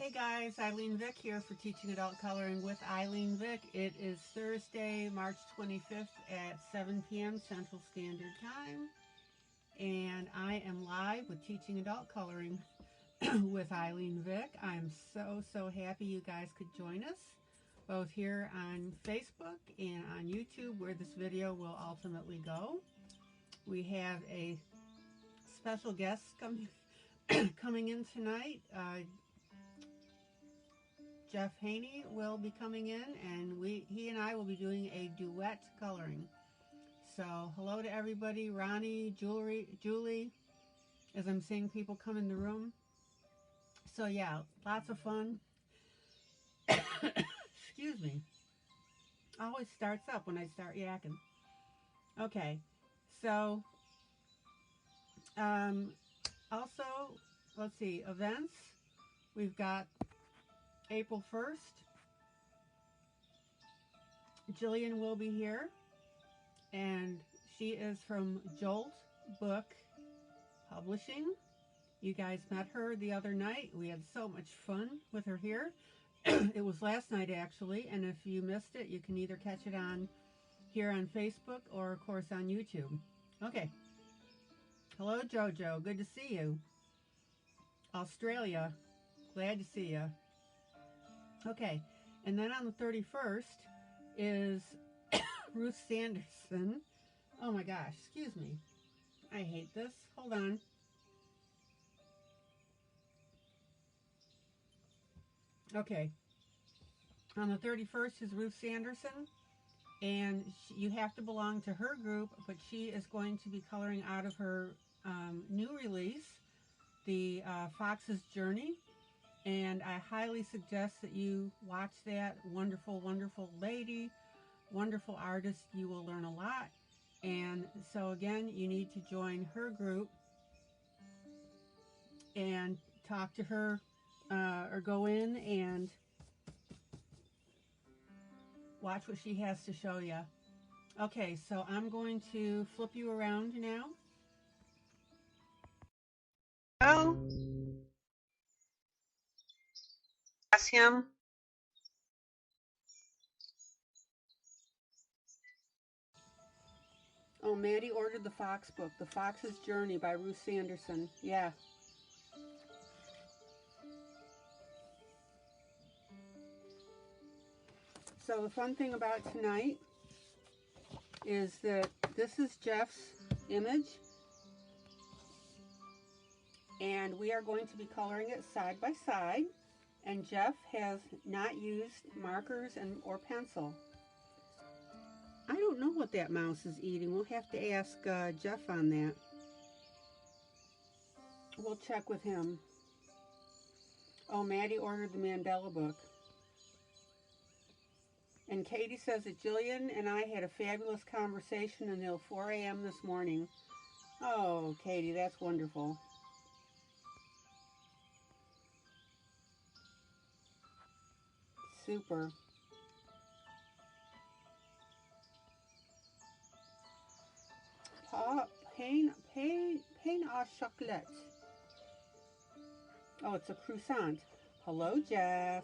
Hey guys, ILene Vick here for Teaching Adult Coloring with ILene Vick. It is Thursday, March 25th at 7 p.m. Central Standard Time. And I am live with Teaching Adult Coloring with ILene Vick. I'm so happy you guys could join us, both here on Facebook and on YouTube, where this video will ultimately go. We have a special guest coming in tonight. Jeff Haynie will be coming in, and he and I will be doing a duet coloring. So hello to everybody, Ronnie, Julie, as I'm seeing people come in the room. So yeah, lots of fun. Excuse me. Always starts up when I start yakking. Okay, so also, let's see, events. We've got April 1st, Jillian will be here, and she is from Jolt Book Publishing. You guys met her the other night. We had so much fun with her here. It was last night actually, and if you missed it, you can either catch it on here on Facebook or of course on YouTube. Okay. Hello Jojo, good to see you. Australia, glad to see you. Okay, and then on the 31st is Ruth Sanderson. Oh my gosh, excuse me. I hate this. Hold on. Okay. On the 31st is Ruth Sanderson, and you have to belong to her group, but she is going to be coloring out of her new release, The Fox's Journey. And I highly suggest that you watch that. Wonderful, wonderful lady, wonderful artist. You will learn a lot. And so again, you need to join her group and talk to her or go in and watch what she has to show you. Okay, so I'm going to flip you around now. Oh. Ask him. Oh, Maddie ordered the Fox book, The Fox's Journey by Ruth Sanderson. Yeah. So the fun thing about tonight is that this is Jeff's image, and we are going to be coloring it side by side. And Jeff has not used markers or pencil. I don't know what that mouse is eating. We'll have to ask Jeff on that. We'll check with him. Oh, Maddie ordered the Mandela book. And Katie says that Jillian and I had a fabulous conversation until 4 a.m. this morning. Oh, Katie, that's wonderful. Super. Pain au chocolat. Oh, it's a croissant. Hello, Jeff.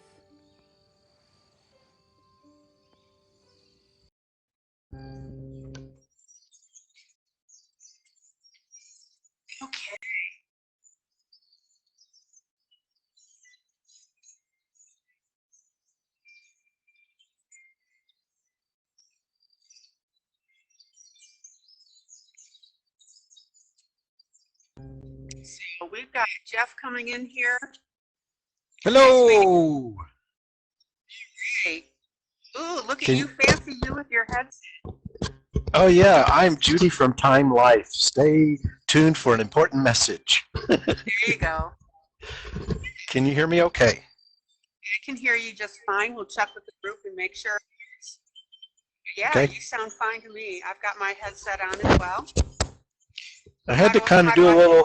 Okay. So we've got Jeff coming in here. Hello. Hey. Ooh, look at you, fancy you with your headset. Oh yeah, I'm Judy from Time Life. Stay tuned for an important message. There you go. Can you hear me okay? I can hear you just fine. We'll check with the group and make sure. Yeah, okay. You sound fine to me. I've got my headset on as well. I had to kind of do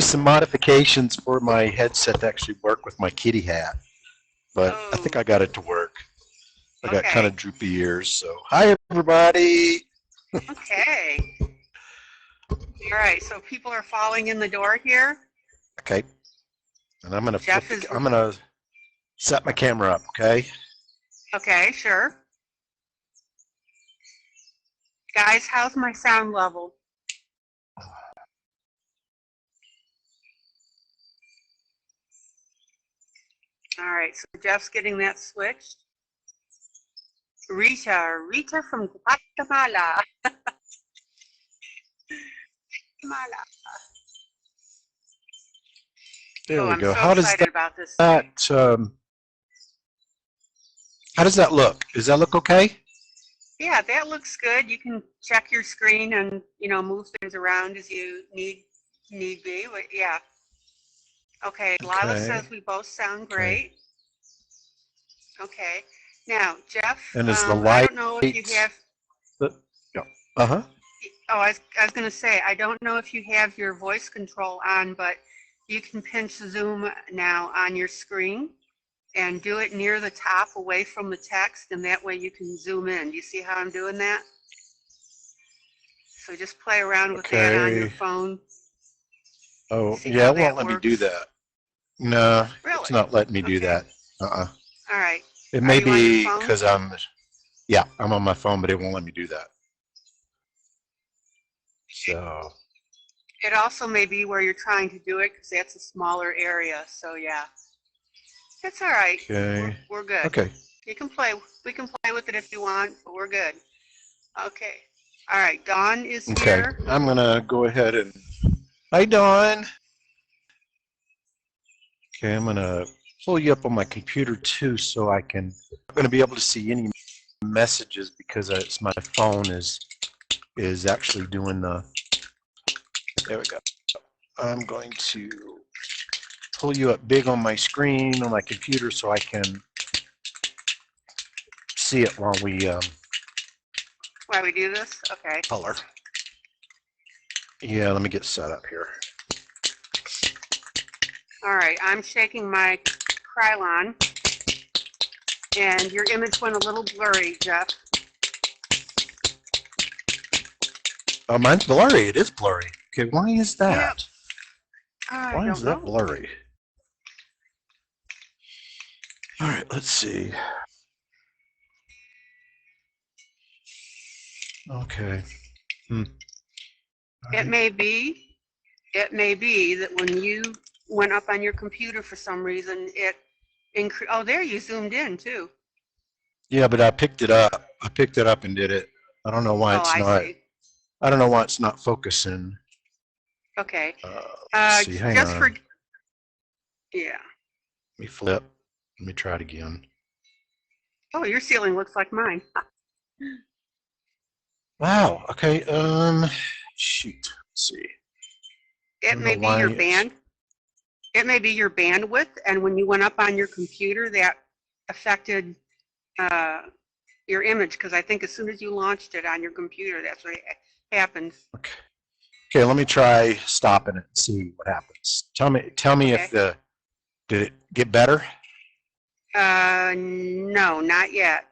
some modifications for my headset to actually work with my kitty hat, but I think I got it to work. I got kind of droopy ears, so hi everybody. Okay. All right, so people are falling in the door here. Okay. And I'm gonna Jeff is. I'm gonna set my camera up, okay? Okay, sure. Guys, how's my sound level? All right, so Jeff's getting that switched. Rita from Guatemala. Guatemala. There we I'm go. so How does excited about this. that how does that look? Does that look okay? Yeah, that looks good. You can check your screen and, you know, move things around as you need be. But yeah. Okay, Lila says we both sound great. Okay. Now, Jeff, And is the I light? don't know if you have. Yeah. Uh-huh. Oh, I was going to say, I don't know if you have your voice control on, but you can pinch zoom now on your screen and do it near the top away from the text, and that way you can zoom in. Do you see how I'm doing that? So just play around with that on your phone. Oh, yeah, it won't let me do that. No, really? It's not letting me do that. Uh-uh. All right. It may be because I'm on my phone, but it won't let me do that. So. It also may be where you're trying to do it because that's a smaller area. So yeah, that's all right. Okay. We're good. Okay. You can play. We can play with it if you want, but we're good. Okay. All right. Dawn is here. Okay. I'm gonna go ahead and. Hi, Dawn. Okay, I'm gonna pull you up on my computer too, so I'm gonna be able to see any messages because it's my phone is actually doing the. There we go. I'm going to pull you up big on my screen on my computer so I can see it while we do this. Okay. Color. Yeah, let me get set up here. All right, I'm shaking my Krylon, and your image went a little blurry, Jeff. Oh, mine's blurry. It is blurry. Okay, why is that? Yeah. Why is that blurry? All right, let's see. Okay. It may be that when you went up on your computer for some reason, it increased. Oh, there you zoomed in too. Yeah, but I picked it up. I picked it up and did it. I don't know why it's not. See. I don't know why it's not focusing. Okay. Let's see, hang on. Yeah. Let me flip. Let me try it again. Oh, your ceiling looks like mine. Wow. Okay. Shoot. Let's see. It may be your band. It may be your bandwidth, and when you went up on your computer, that affected your image. Because I think as soon as you launched it on your computer, that's what happened. Okay. Okay. Let me try stopping it and see what happens. Tell me if did it get better? No, not yet.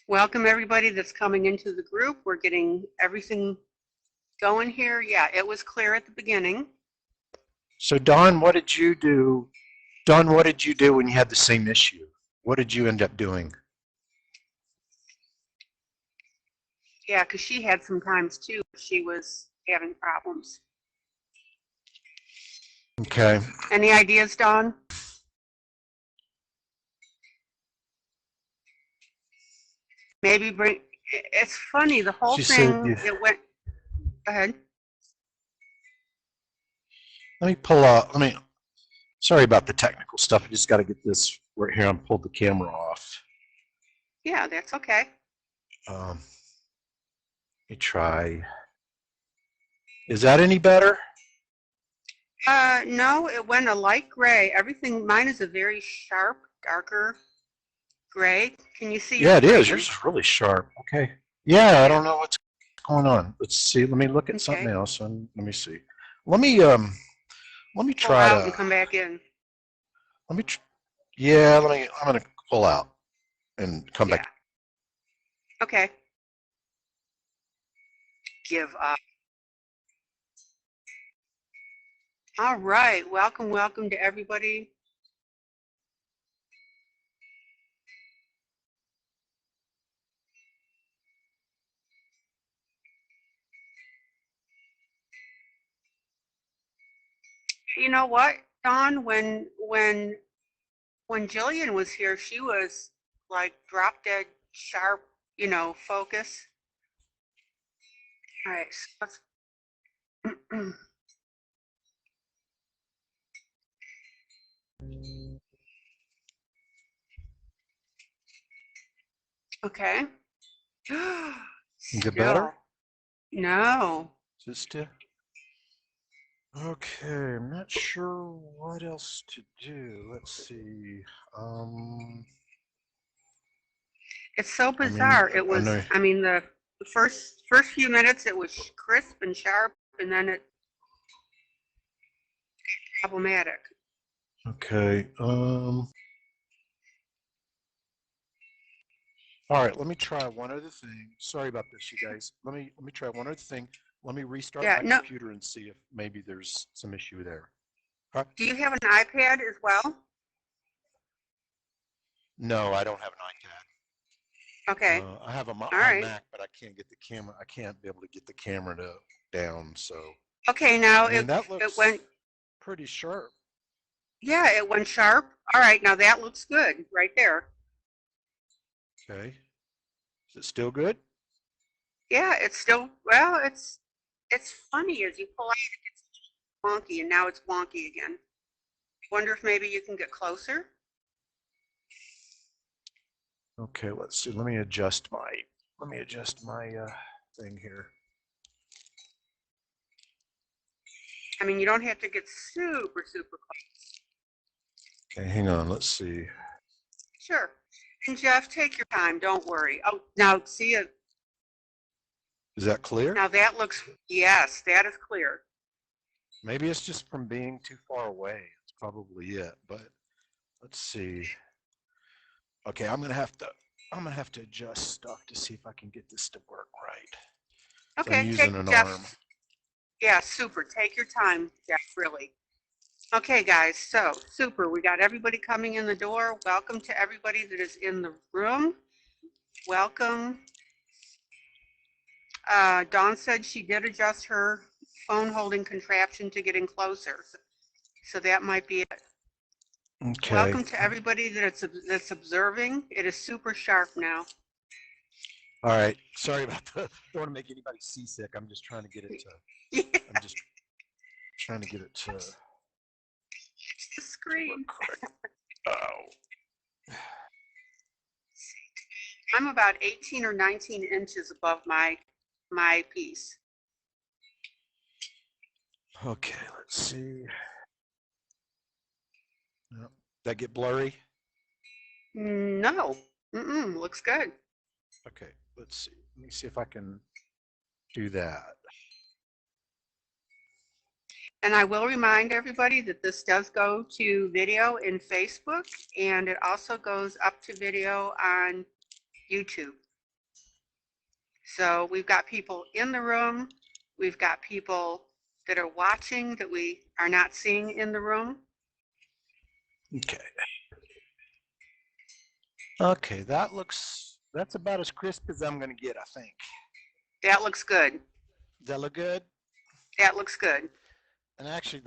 Welcome everybody that's coming into the group. We're getting everything going here. Yeah, it was clear at the beginning. So Dawn, what did you do? Dawn, what did you do when you had the same issue? What did you end up doing? Yeah, because she had some times too. She was having problems. Okay. Any ideas, Dawn? Maybe bring. It's funny. The whole thing. It went. Go ahead. Let me pull out. Sorry about the technical stuff. I just got to get this right here and pull the camera off. Yeah, that's okay. Let me try. Is that any better? No, it went a light gray. Everything. Mine is a very sharp, darker gray. Can you see? Yeah, it is. Yours is really sharp. Okay. Yeah, I don't know what's going on. Let's see. Let me look at something else and let me see. Let me try pull out and come back in. I'm gonna pull out and come back. Okay. Give up. All right, welcome, welcome to everybody. You know what, Dawn, when Jillian was here, she was like drop dead sharp, you know, focus. All right, so okay. Is it better? No. Just okay, I'm not sure what else to do. Let's see. It's so bizarre. It was, know. I mean, the first few minutes it was crisp and sharp, and then it problematic. Okay. All right, let me try one other thing. Sorry about this, you guys. Let me try one other thing. Let me restart my computer and see if maybe there's some issue there. Huh? Do you have an iPad as well? No, I don't have an iPad. Okay. I have a right. Mac, but I can't get the camera. I can't be able to get the camera down. So. Okay, now that looks it went pretty sharp. Yeah, it went sharp. All right, now that looks good right there. Okay. Is it still good? Yeah, it's still, well, it's funny as you pull out, it gets wonky, and now it's wonky again. Wonder if maybe you can get closer. Okay, let's see. Let me adjust my thing here. I mean, you don't have to get super close. Okay, hang on. Let's see. Sure. And Jeff, take your time. Don't worry. Oh, now see it. Is that clear? Now that looks, yes, that is clear. Maybe it's just from being too far away. It's probably it. But let's see. Okay, I'm gonna have to adjust stuff to see if I can get this to work right. Okay, I'm using an Jeff, arm. Yeah, super. Take your time, Jeff, really. Okay, guys, so super. We got everybody coming in the door. Welcome to everybody that is in the room. Welcome. Dawn said she did adjust her phone holding contraption to getting closer. So that might be it. Okay. Welcome to everybody that's observing. It is super sharp now. All right. Sorry about that. Don't want to make anybody seasick. I'm just trying to get it to. Yeah. I'm just trying to get it to. The screen. Oh. I'm about 18 or 19 inches above my piece. Okay, let's see. Did that get blurry? No. Looks good. Okay, let's see. Let me see if I can do that. And I will remind everybody that this does go to video in Facebook, and it also goes up to video on YouTube. So we've got people in the room. We've got people that are watching that we are not seeing in the room. Okay. Okay, that's about as crisp as I'm going to get, I think. That looks good. Does that look good? That looks good. And actually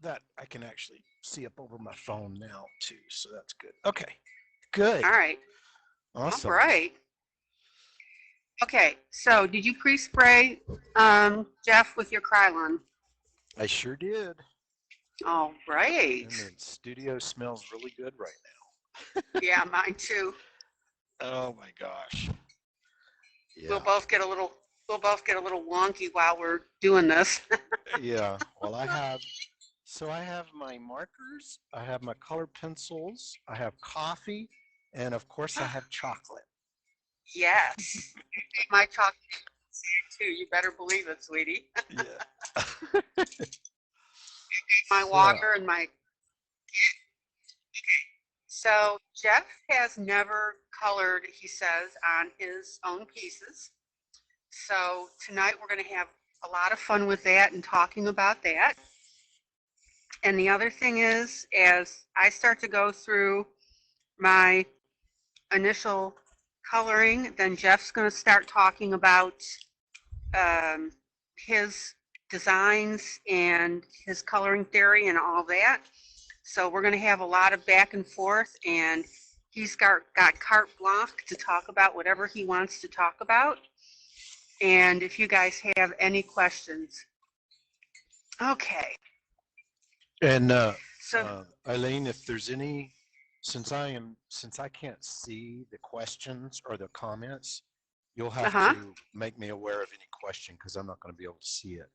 that I can actually see up over my phone now too, so that's good. Okay, good. All right. Awesome. All right. Okay, so did you pre-spray, Jeff, with your Krylon? I sure did. All right. And the studio smells really good right now. Yeah, mine too. Oh my gosh. Yeah. We'll both get a little wonky while we're doing this. Yeah. Well, I have my markers, I have my color pencils, I have coffee, and of course I have chocolate. Yes. My chocolate too. You better believe it, sweetie. Yeah. My water and my. So Jeff has never colored, he says, on his own pieces. So tonight we're going to have a lot of fun with that and talking about that. And the other thing is, as I start to go through my initial coloring, then Jeff's going to start talking about his designs and his coloring theory and all that. So we're going to have a lot of back and forth, and he's got carte blanche to talk about whatever he wants to talk about. And if you guys have any questions. Okay. And So ILene, if there's any, since I can't see the questions or the comments, you'll have to make me aware of any question because I'm not going to be able to see it.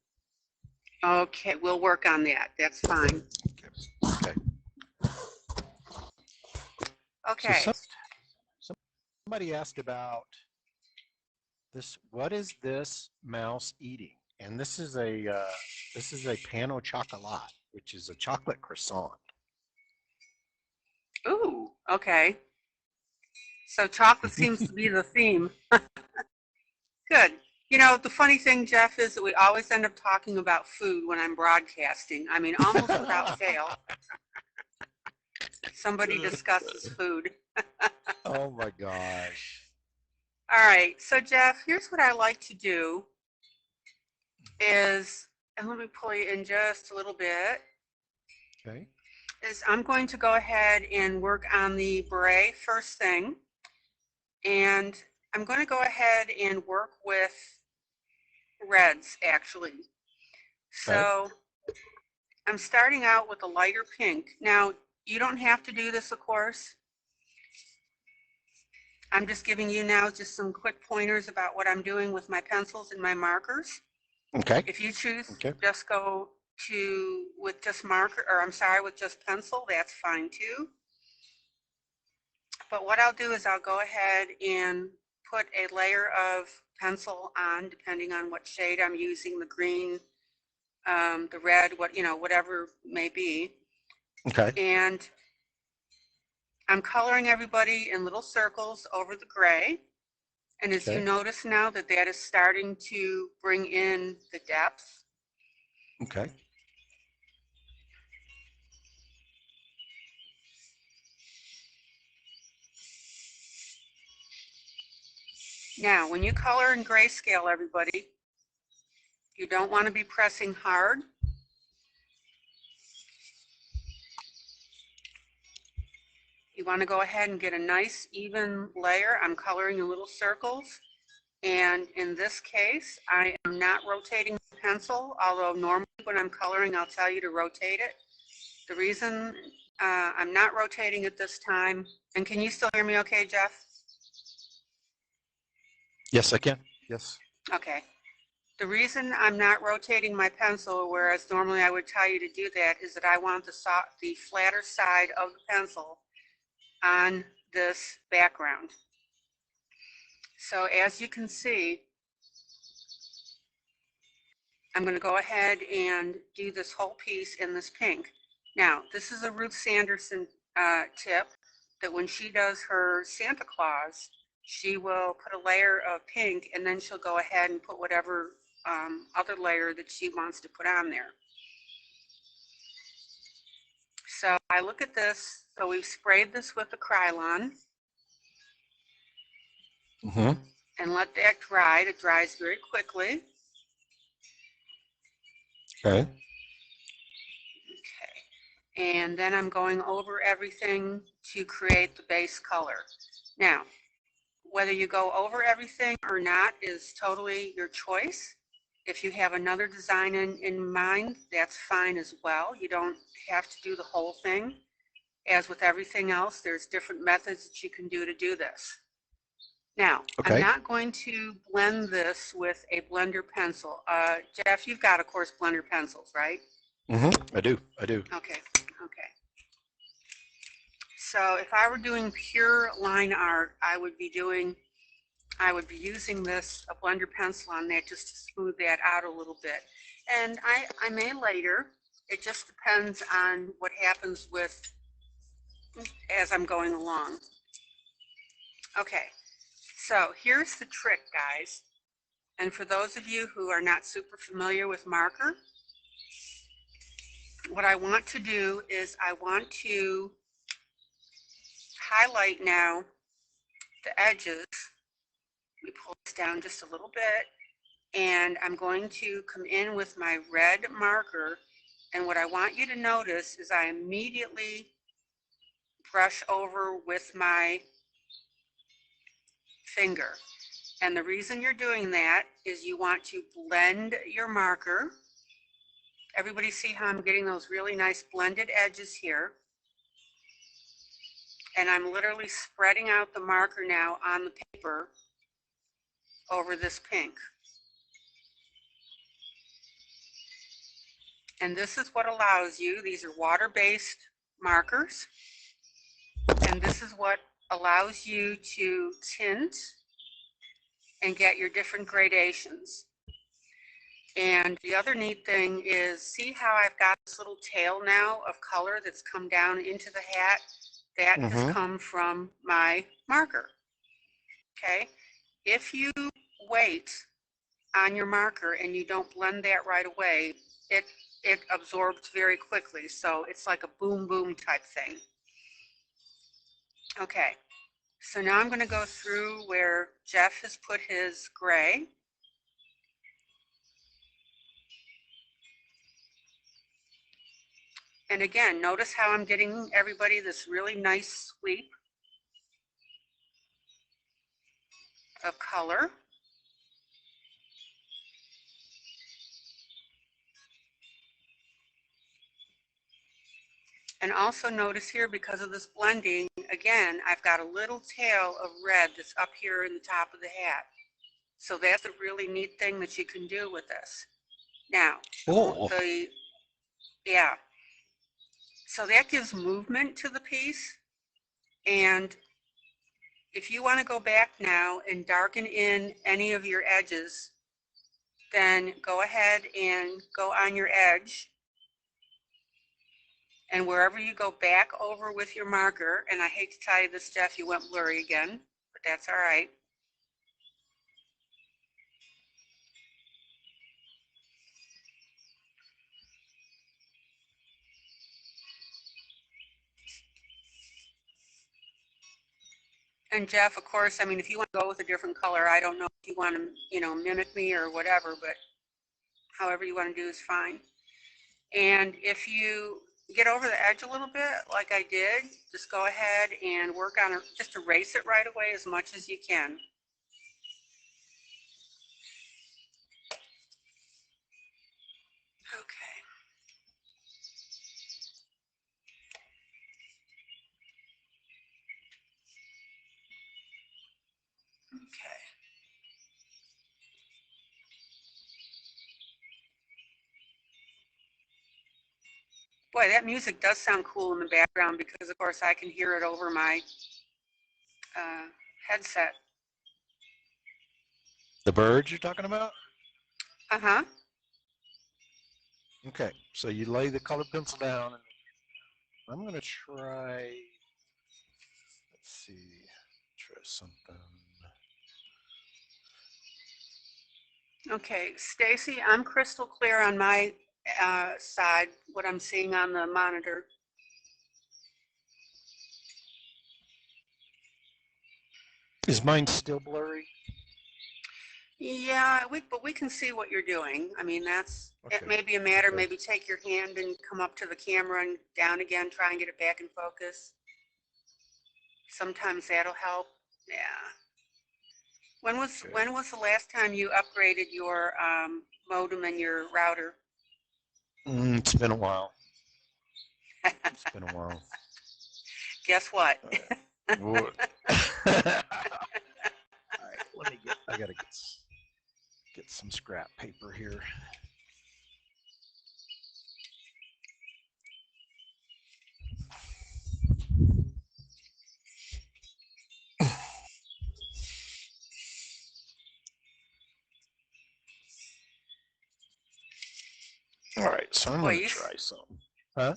Okay, we'll work on that. That's fine. Okay. Okay. So somebody asked about this. What is this mouse eating? And this is a pan au chocolat, which is a chocolate croissant. Ooh, okay. So chocolate seems to be the theme. Good. You know, the funny thing, Jeff, is that we always end up talking about food when I'm broadcasting. I mean, almost without fail, somebody discusses food. Oh my gosh. All right. So, Jeff, here's what I like to do is, and let me pull you in just a little bit. Okay. Is I'm going to go ahead and work on the beret first thing. And I'm going to go ahead and work with reds, actually. So I'm starting out with a lighter pink. Now, you don't have to do this, of course. I'm just giving you now just some quick pointers about what I'm doing with my pencils and my markers. Okay. If you choose to just go with just marker, or I'm sorry, with just pencil, that's fine too. But what I'll do is I'll go ahead and put a layer of pencil on, depending on what shade I'm using, the green, the red, whatever may be. Okay. And I'm coloring everybody in little circles over the gray. And as you notice now that is starting to bring in the depth. Okay. Now, when you color in grayscale, everybody, you don't want to be pressing hard. You want to go ahead and get a nice even layer. I'm coloring in little circles. And in this case, I am not rotating the pencil, although normally when I'm coloring, I'll tell you to rotate it. The reason I'm not rotating it this time, and can you still hear me okay, Jeff? Yes, I can. Yes. Okay. The reason I'm not rotating my pencil, whereas normally I would tell you to do that, is that I want the flatter side of the pencil on this background. So as you can see, I'm going to go ahead and do this whole piece in this pink. Now, this is a Ruth Sanderson tip that when she does her Santa Claus, she will put a layer of pink and then she'll go ahead and put whatever other layer that she wants to put on there. So I look at this. So we've sprayed this with the Krylon. And let that dry. It dries very quickly. Okay. And then I'm going over everything to create the base color. Now, whether you go over everything or not is totally your choice. If you have another design in mind, that's fine as well. You don't have to do the whole thing. As with everything else, there's different methods that you can do to do this. Now, I'm not going to blend this with a blender pencil. Jeff, you've got, of course, blender pencils, right? I do. Okay. So if I were doing pure line art, I would be using a blender pencil on that just to smooth that out a little bit. And I may later. It just depends on what happens as I'm going along. Okay. So here's the trick, guys. And for those of you who are not super familiar with marker, what I want to do is I want to highlight now the edges. Let me pull this down just a little bit. And I'm going to come in with my red marker. And what I want you to notice is I immediately brush over with my finger. And the reason you're doing that is you want to blend your marker. Everybody see how I'm getting those really nice blended edges here? And I'm literally spreading out the marker now on the paper over this pink. And this is what allows you, these are water-based markers, and this is what allows you to tint and get your different gradations. And the other neat thing is, see how I've got this little tail now of color that's come down into the hat? That has come from my marker, okay? If you wait on your marker and you don't blend that right away, it absorbs very quickly. So it's like a boom boom type thing. Okay, so now I'm going to go through where Jeff has put his gray. And again, notice how I'm getting everybody this really nice sweep of color. And also notice here, because of this blending, again, I've got a little tail of red that's up here in the top of the hat. So that's a really neat thing that you can do with this. Now, yeah. So that gives movement to the piece. And if you want to go back now and darken in any of your edges, then go ahead and go on your edge. And wherever you go back over with your marker, and I hate to tell you this, Jeff, you went blurry again, but that's all right. And Jeff, of course, I mean, if you want to go with a different color, I don't know if you want to, you know, mimic me or whatever, but however you want to do is fine. And if you get over the edge a little bit, like I did, just go ahead and work on it, just erase it right away as much as you can. Okay. Okay. Boy, that music does sound cool in the background because, of course, I can hear it over my headset. The birds you're talking about? Uh-huh. Okay, so you lay the color pencil down. And I'm going to try, let's see, try something. Okay, Stacy, I'm crystal clear on my side, what I'm seeing on the monitor. Is mine still blurry? Yeah, but we can see what you're doing. I mean, that's, okay. It may be a matter, maybe take your hand and come up to the camera and down again, try and get it back in focus. Sometimes that'll help. Yeah. When was the last time you upgraded your modem and your router? It's been a while. It's been a while. Guess what? All right, let me I gotta get some scrap paper here. All right, so I'm going to try something. Huh?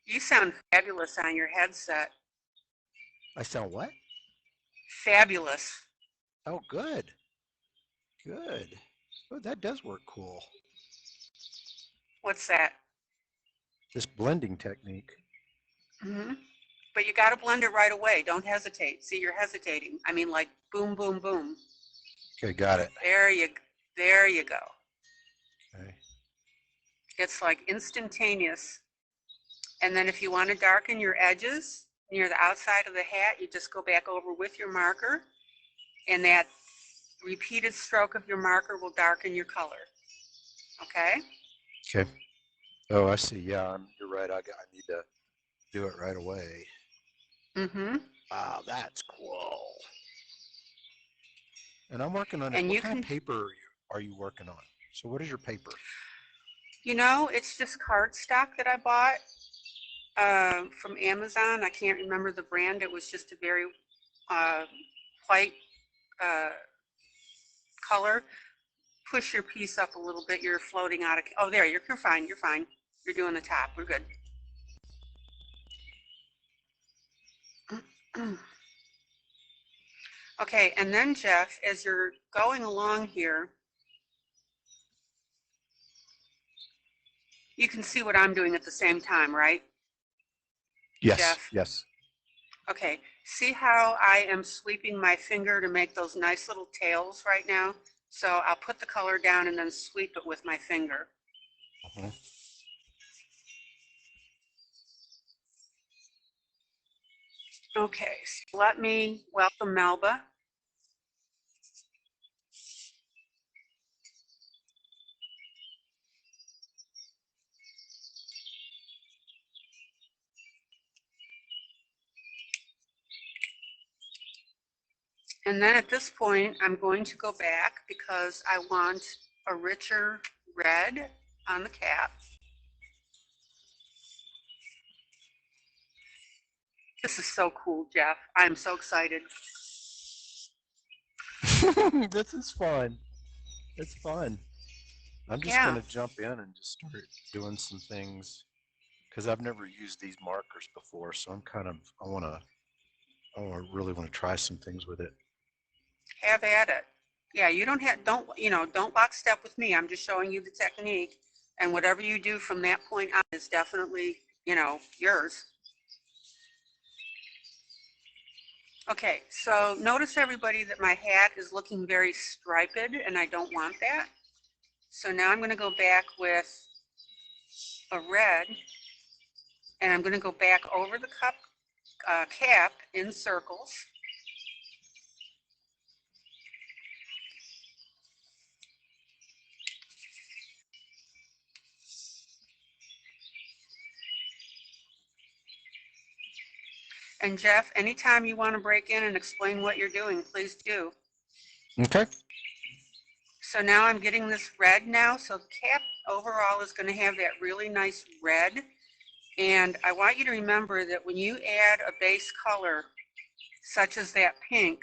You sound fabulous on your headset. I sound what? Fabulous. Oh, good. Good. Oh, that does work cool. What's that? this blending technique. Mm-hmm. But you got to blend it right away. Don't hesitate. See, you're hesitating. I mean, like boom, boom, boom. Okay, got it. There you go. Okay. It's like instantaneous. And then if you want to darken your edges near the outside of the hat, you just go back over with your marker, and that repeated stroke of your marker will darken your color. Okay? Okay. Oh, I see. Yeah, you're right. I need to do it right away. Mm-hmm. Wow, that's cool. And I'm working on it. And What kind of paper are you working on? So what is your paper? You know, it's just cardstock that I bought from Amazon. I can't remember the brand. It was just a very white color. Push your piece up a little bit. You're floating out of, oh, there, you're fine. You're fine. You're doing the top. We're good. Okay, and then Jeff, as you're going along here, you can see what I'm doing at the same time, right? Yes, Jeff? yes. Okay, see how I am sweeping my finger to make those nice little tails right now? So I'll put the color down and then sweep it with my finger. Mm-hmm. Okay, so let me welcome Melba. And then at this point, I'm going to go back because I want a richer red on the cap. This is so cool, Jeff. I'm so excited. This is fun. It's fun. I'm just going to jump in and just start doing some things because I've never used these markers before. So I'm kind of, I really want to try some things with it. Have at it. Yeah, you don't lockstep with me. I'm just showing you the technique, and whatever you do from that point on is definitely, yours. Okay, so notice everybody that my hat is looking very striped, and I don't want that. So now I'm going to go back with a red, and I'm going to go back over the cap in circles. And Jeff, anytime you want to break in and explain what you're doing, please do. Okay. So now I'm getting this red now. So the cap overall is going to have that really nice red. And I want you to remember that when you add a base color, such as that pink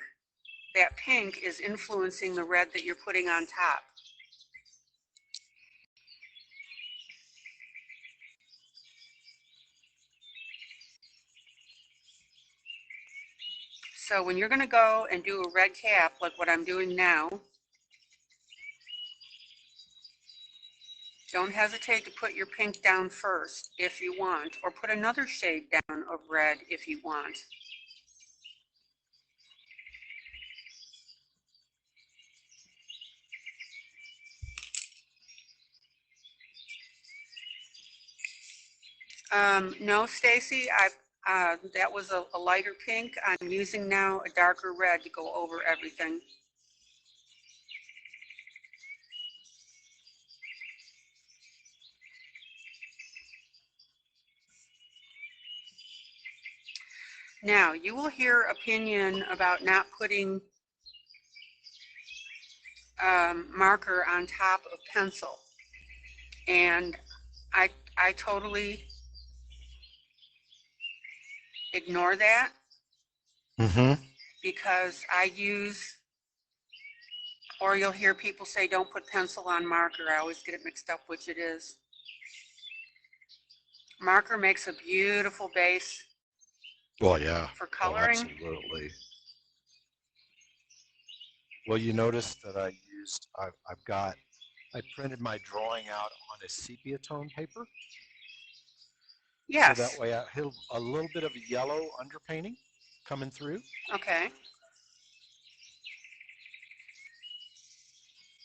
is influencing the red that you're putting on top. So when you're going to go and do a red cap, like what I'm doing now, don't hesitate to put your pink down first if you want, or put another shade down of red if you want. No, Stacy, that was a lighter pink. I'm using now a darker red to go over everything. Now, you will hear opinion about not putting marker on top of pencil. And I totally ignore that. Mm-hmm. Because I use, or you'll hear people say don't put pencil on marker. I always get it mixed up which it is. Marker makes a beautiful base. Well, yeah. For coloring. Oh, absolutely. Well, you notice that I printed my drawing out on a sepia tone paper. Yes. So that way I have a little bit of a yellow underpainting coming through. Okay.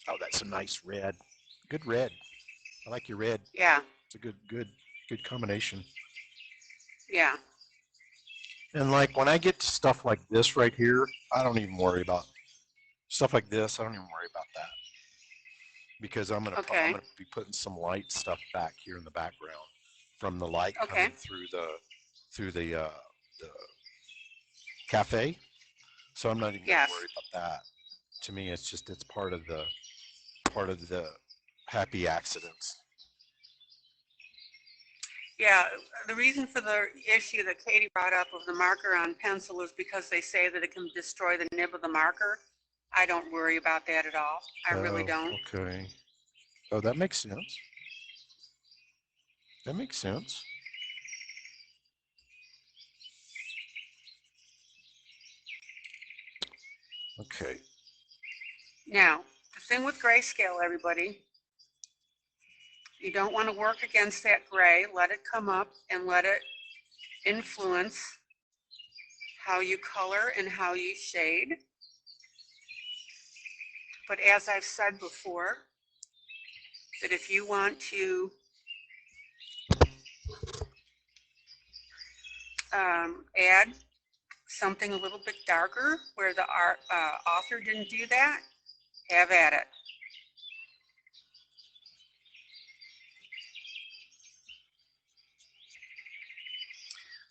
Oh, that's a nice red. Good red. I like your red. Yeah. It's a good combination. Yeah. And like when I get to stuff like this right here, I don't even worry about stuff like this. I don't even worry about that because I'm gonna be putting some light stuff back here in the background from the light coming through the cafe. So I'm not even gonna worry about that. To me, it's just it's part of the happy accidents. Yeah, the reason for the issue that Katie brought up of the marker on pencil is because they say that it can destroy the nib of the marker. I don't worry about that at all. I really don't. Okay. Oh, that makes sense. That makes sense. Okay. Now, the thing with grayscale, everybody, you don't want to work against that gray. Let it come up and let it influence how you color and how you shade. But as I've said before, that if you want to add something a little bit darker where the author didn't do that, have at it.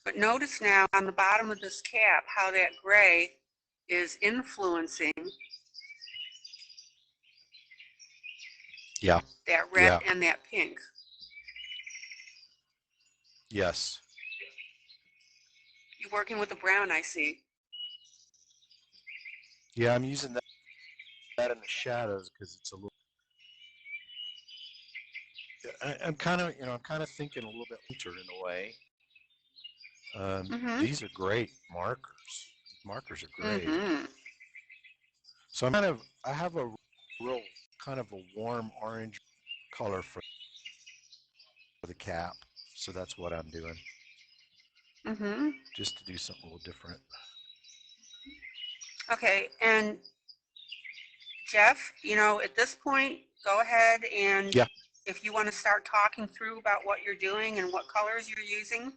But notice now on the bottom of this cap how that gray is influencing that red and that pink. Yes. You're working with the brown, I see. Yeah, I'm using that in the shadows because it's a little. I'm kind of thinking a little bit later in a way. These are great markers. Markers are great. So I have a real kind of a warm orange color for the cap. So that's what I'm doing. Just to do something a little different. Okay, and Jeff, at this point, go ahead and if you want to start talking through about what you're doing and what colors you're using,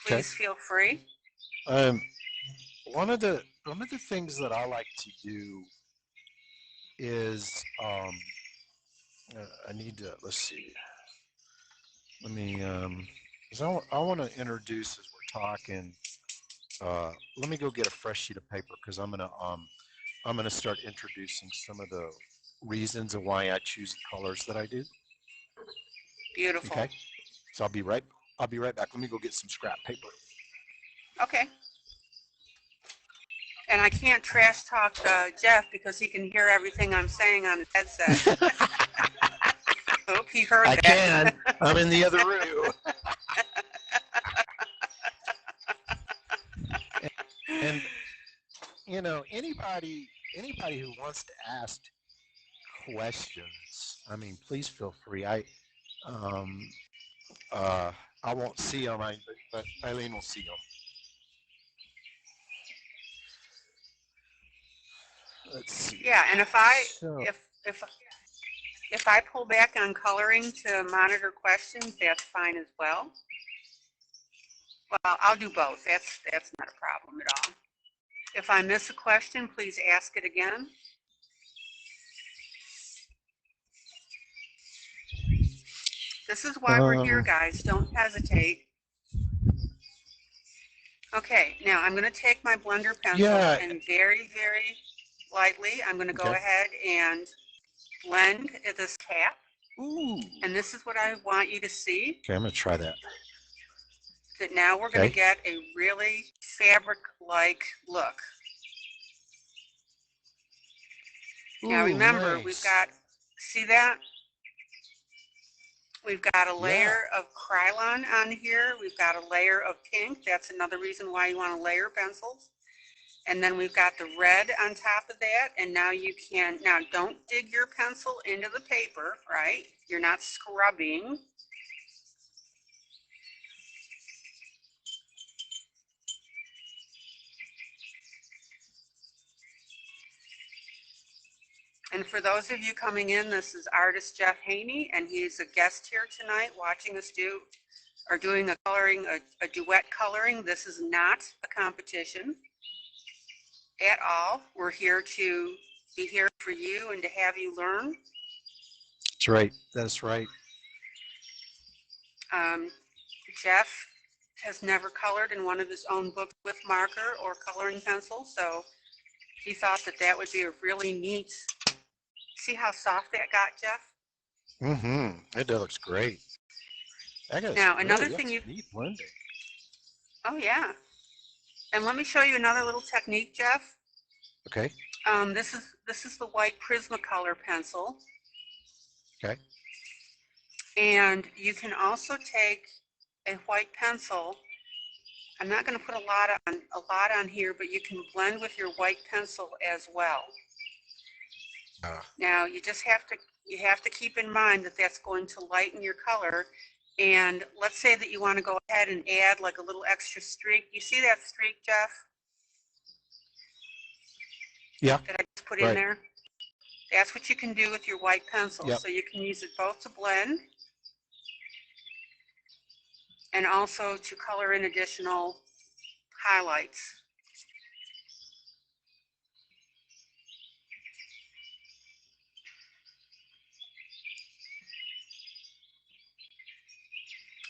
please feel free. One of the things that I like to do is I need to let's see. Let me I want to introduce as we're talking. Let me go get a fresh sheet of paper because I'm gonna start introducing some of the reasons of why I choose the colors that I do. Beautiful. Okay. So I'll be right back. Let me go get some scrap paper. Okay. And I can't trash talk Jeff because he can hear everything I'm saying on his headset. Hope he heard that. I can. I'm in the other room. And anybody who wants to ask questions, I mean, please feel free. I won't see them, but ILene will see them. Let's see. Yeah, and if I pull back on coloring to monitor questions, that's fine as well. Well, I'll do both. That's not a problem at all. If I miss a question, please ask it again. This is why we're here, guys. Don't hesitate. Okay, now I'm going to take my blender pencil and very, very lightly, I'm going to go ahead and blend this cap. Ooh. And this is what I want you to see. Okay, I'm going to try that. That now we're going to get a really fabric-like look. Ooh, now remember, we've got, see that? We've got a layer of Krylon on here. We've got a layer of pink. That's another reason why you want to layer pencils. And then we've got the red on top of that. And now you don't dig your pencil into the paper, right? You're not scrubbing. And for those of you coming in, this is Artist Jeff Haynie, and he's a guest here tonight watching us doing a coloring, a duet coloring. This is not a competition at all. We're here to be here for you and to have you learn. That's right. That's right. Jeff has never colored in one of his own books with marker or coloring pencil, so he thought that that would be a really neat. See how soft that got, Jeff? Mm-hmm. It looks great. Now, another thing you neat blending. Oh yeah. And let me show you another little technique, Jeff. Okay. This is the white PrismaColor pencil. Okay. And you can also take a white pencil. I'm not going to put a lot on here, but you can blend with your white pencil as well. Now you just have to keep in mind that that's going to lighten your color. And let's say that you want to go ahead and add like a little extra streak. You see that streak, Jeff? Yeah. That I just put in there? That's what you can do with your white pencil. Yep. So you can use it both to blend and also to color in additional highlights.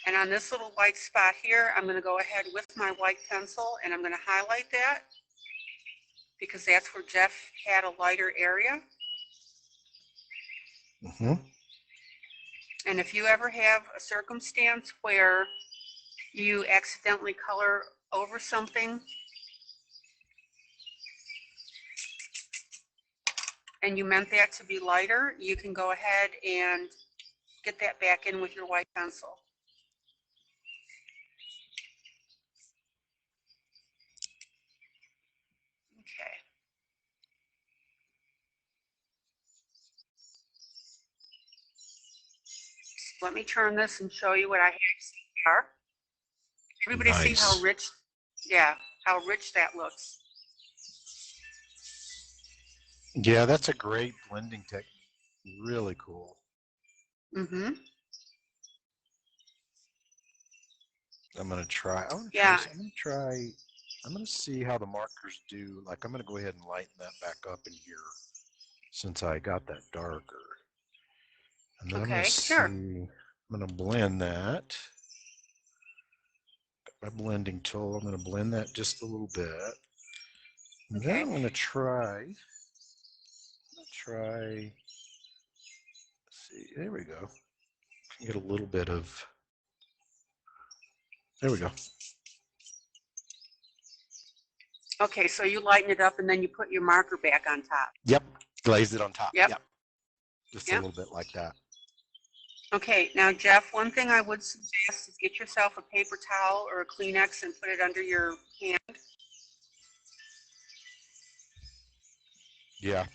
And on this little white spot here, I'm going to go ahead with my white pencil and I'm going to highlight that because that's where Jeff had a lighter area. Mm-hmm. And if you ever have a circumstance where you accidentally color over something and you meant that to be lighter, you can go ahead and get that back in with your white pencil. Okay. Let me turn this and show you what I have so far. Everybody Nice. see how rich, how rich that looks. Yeah, that's a great blending technique. Really cool. Mm-hmm. I'm gonna try. I'm gonna see how the markers do. Like, I'm gonna go ahead and lighten that back up in here since I got that darker. And then I'm gonna see. I'm gonna blend that. My blending tool. I'm gonna blend that just a little bit. And then I'm gonna try. Let's see. There we go. Get a little bit of. There we go. Okay, so you lighten it up and then you put your marker back on top. Yep, glaze it on top. Yep. Just a little bit like that. Okay, now Jeff, one thing I would suggest is get yourself a paper towel or a Kleenex and put it under your hand. Yeah,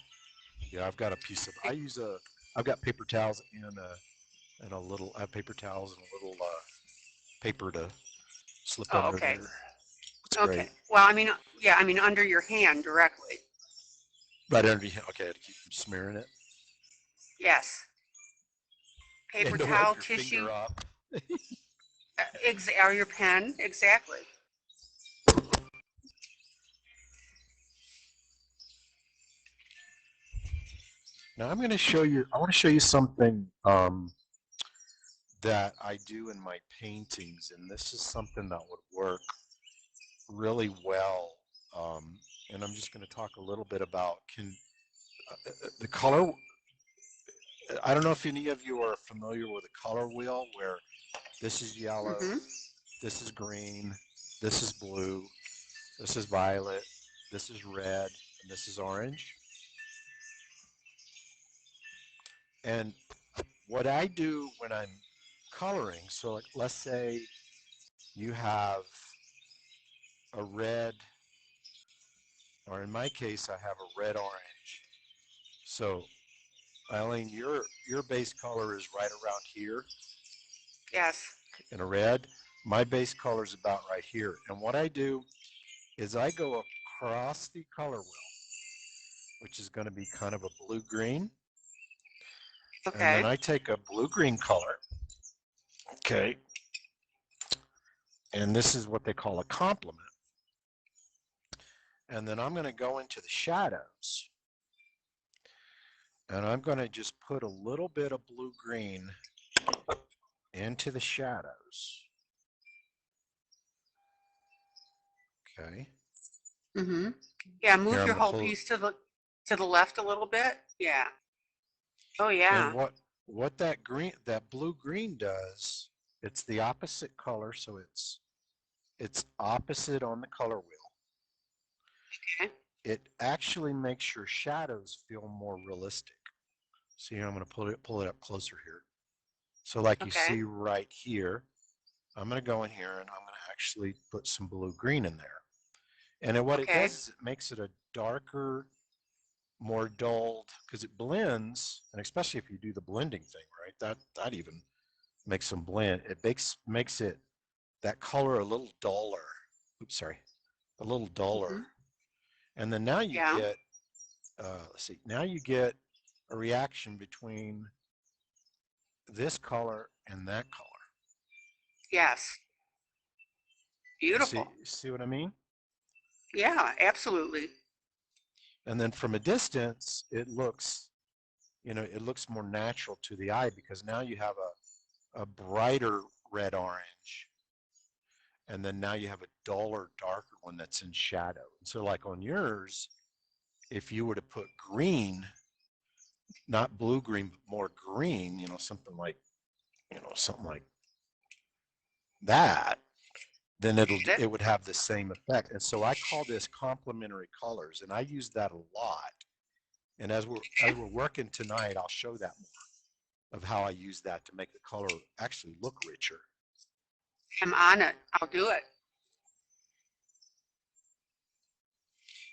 I've got a piece of. I've got paper towels and a little. I have paper towels and a little paper to slip under there. It's great. Well, I mean under your hand directly. Right under your hand. Okay, to keep from smearing it. Yes. Paper towel, tissue. Or your pen, exactly. Now I'm going to show you. I want to show you something that I do in my paintings, and this is something that would work really well. And I'm just going to talk a little bit about the color. I don't know if any of you are familiar with a color wheel where this is yellow, this is green, this is blue, this is violet, this is red, and this is orange. And what I do when I'm coloring, so like, let's say you have a red, or in my case, I have a red orange. So ILene, your base color is right around here. Yes. In a red. My base color is about right here. And what I do is I go across the color wheel, which is going to be kind of a blue-green. And then Okay. I take a blue-green color, okay, and this is what they call a complement. And then I'm going to go into the shadows. And I'm going to just put a little bit of blue-green into the shadows. Okay. Mm-hmm. Yeah, move Here your I'm going to whole pull. piece to the left a little bit. Yeah. Oh And yeah. what that blue-green does, it's the opposite color, so it's opposite on the color wheel. Okay. It actually makes your shadows feel more realistic. See, I'm going to pull it up closer here. So like you Okay. see right here, I'm going to go in here and I'm going to actually put some blue-green in there. And what it Okay. does is it makes it a darker, more dulled, because it blends, and especially if you do the blending thing, right? That even makes them blend. It makes it that color a little duller. Oops, sorry, a little duller. Mm-hmm. And then now you Yeah. get, let's see, now you get a reaction between this color and that color. Yes. You see, Beautiful. see what I mean? Yeah, absolutely. And then from a distance, it looks, it looks more natural to the eye because now you have a brighter red orange, and then now you have a duller, darker one that's in shadow. So like on yours, if you were to put green, not blue green, but more green, something like, something like that, then Get it it? would have the same effect. And so I call this complementary colors, and I use that a lot. And as we're working tonight, I'll show that more of how I use that to make the color actually look richer. I'm on it. I'll do it.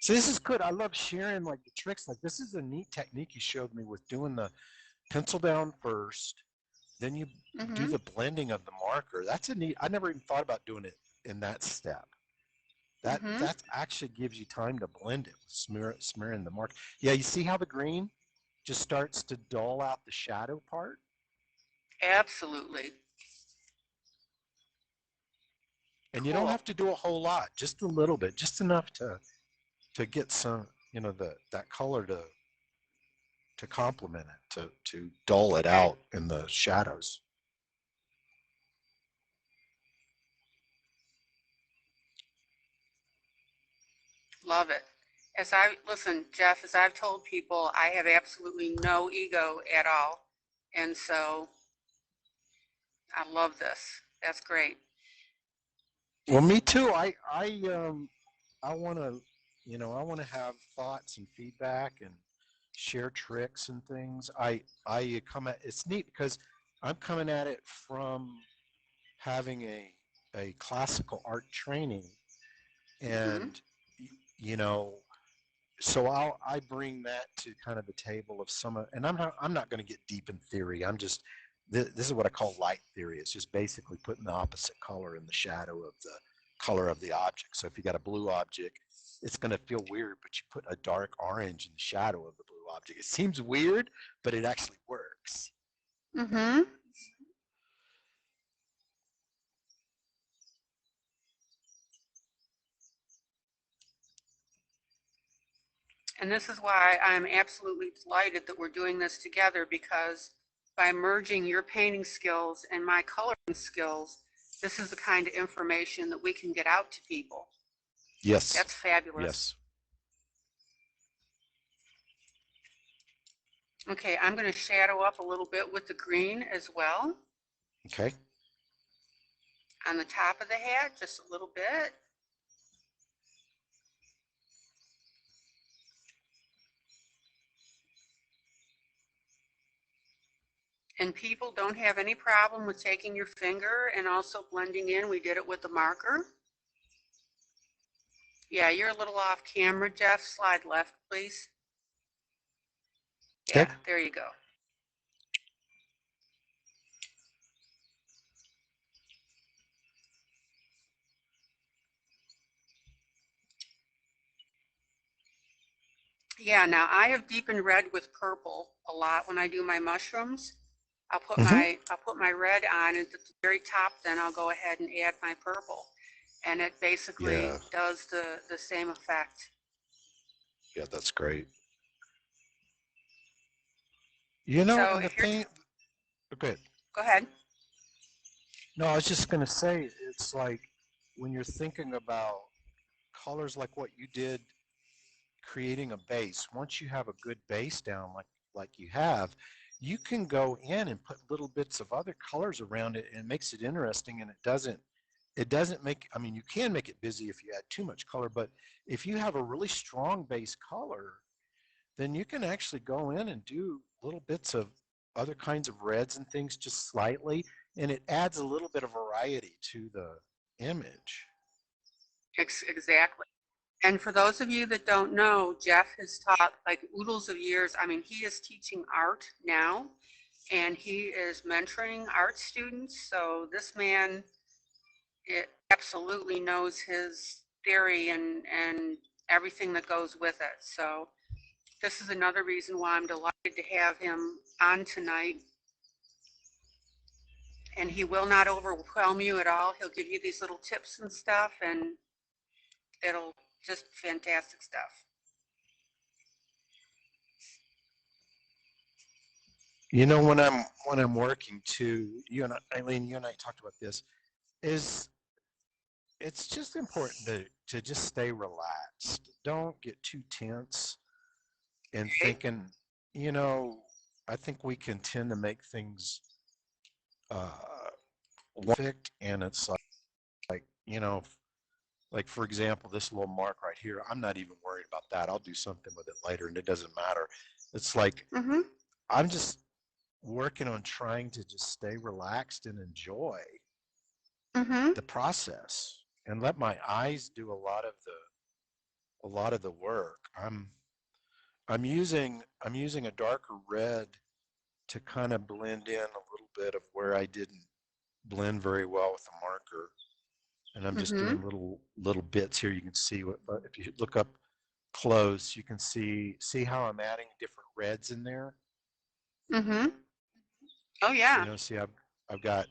So this is good. I love sharing like the tricks. Like this is a neat technique you showed me with doing the pencil down first, then you do Mm-hmm. the blending of the marker. That's a neat. I never even thought about doing it in that step. Mm-hmm. That actually gives you time to blend it, smearing the mark. Yeah, you see how the green just starts to dull out the shadow part, Absolutely. and you don't Cool. have to do a whole lot, just a little bit, just enough to get some, that color to complement it, to dull it Okay. out in the shadows. Love it. Listen, Jeff, as I've told people, I have absolutely no ego at all. And so I love this. That's great. Well, me too. I want to, I want to have thoughts and feedback and share tricks and things. I come at it's neat because I'm coming at it from having a classical art training, Mm-hmm. and you know, so I bring that to kind of the table of and I'm not going to get deep in theory. This is what I call light theory. It's just basically putting the opposite color in the shadow of the color of the object. So if you got a blue object, it's going to feel weird, but you put a dark orange in the shadow of the blue object. It seems weird, but it actually works. Mm-hmm. And this is why I'm absolutely delighted that we're doing this together, because by merging your painting skills and my coloring skills, this is the kind of information that we can get out to people. Yes. That's fabulous. Yes. Okay, I'm going to shadow up a little bit with the green as well Okay. on the top of the hat, just a little bit. And people don't have any problem with taking your finger and also blending in. We did it with the marker. Yeah, you're a little off camera, Jeff. Slide left, please. Okay. Yeah, there you go. Yeah, now I have deepened red with purple a lot when I do my mushrooms. Hmm. I'll put my red on, and at the very top then I'll go ahead and add my purple. And it basically Yeah, does the same effect. yeah, that's great. You know, So and the if you're, thing, good. go ahead. No, I was just going to say, it's like when you're thinking about colors like what you did, creating a base, once you have a good base down like you have, you can go in and put little bits of other colors around it and it makes it interesting and it doesn't make, I mean, you can make it busy if you add too much color, but if you have a really strong base color, then you can actually go in and do little bits of other kinds of reds and things just slightly, and it adds a little bit of variety to the image. Exactly. And for those of you that don't know, Jeff has taught like oodles of years. I mean, he is teaching art now, and he is mentoring art students. So this man, it absolutely knows his theory and everything that goes with it. So this is another reason why I'm delighted to have him on tonight. And he will not overwhelm you at all. He'll give you these little tips and stuff, and it'll just fantastic stuff. You know, when I'm working too, Eileen, you and I talked about this, is it's just important to just stay relaxed. Don't get too tense and Okay. thinking, you know, I think we can tend to make things perfect, and it's like, like for example, this little mark right here, I'm not even worried about that. I'll do something with it later and it doesn't matter. It's like Mm-hmm. I'm just working on trying to just stay relaxed and enjoy Mm-hmm. the process and let my eyes do a lot of the work. I'm using a darker red to kind of blend in a little bit of where I didn't blend very well with the marker. And I'm just Mm-hmm. doing little bits here. You can see what, if you look up close, you can see how I'm adding different reds in there. Mm-hmm. Oh yeah. See, I've got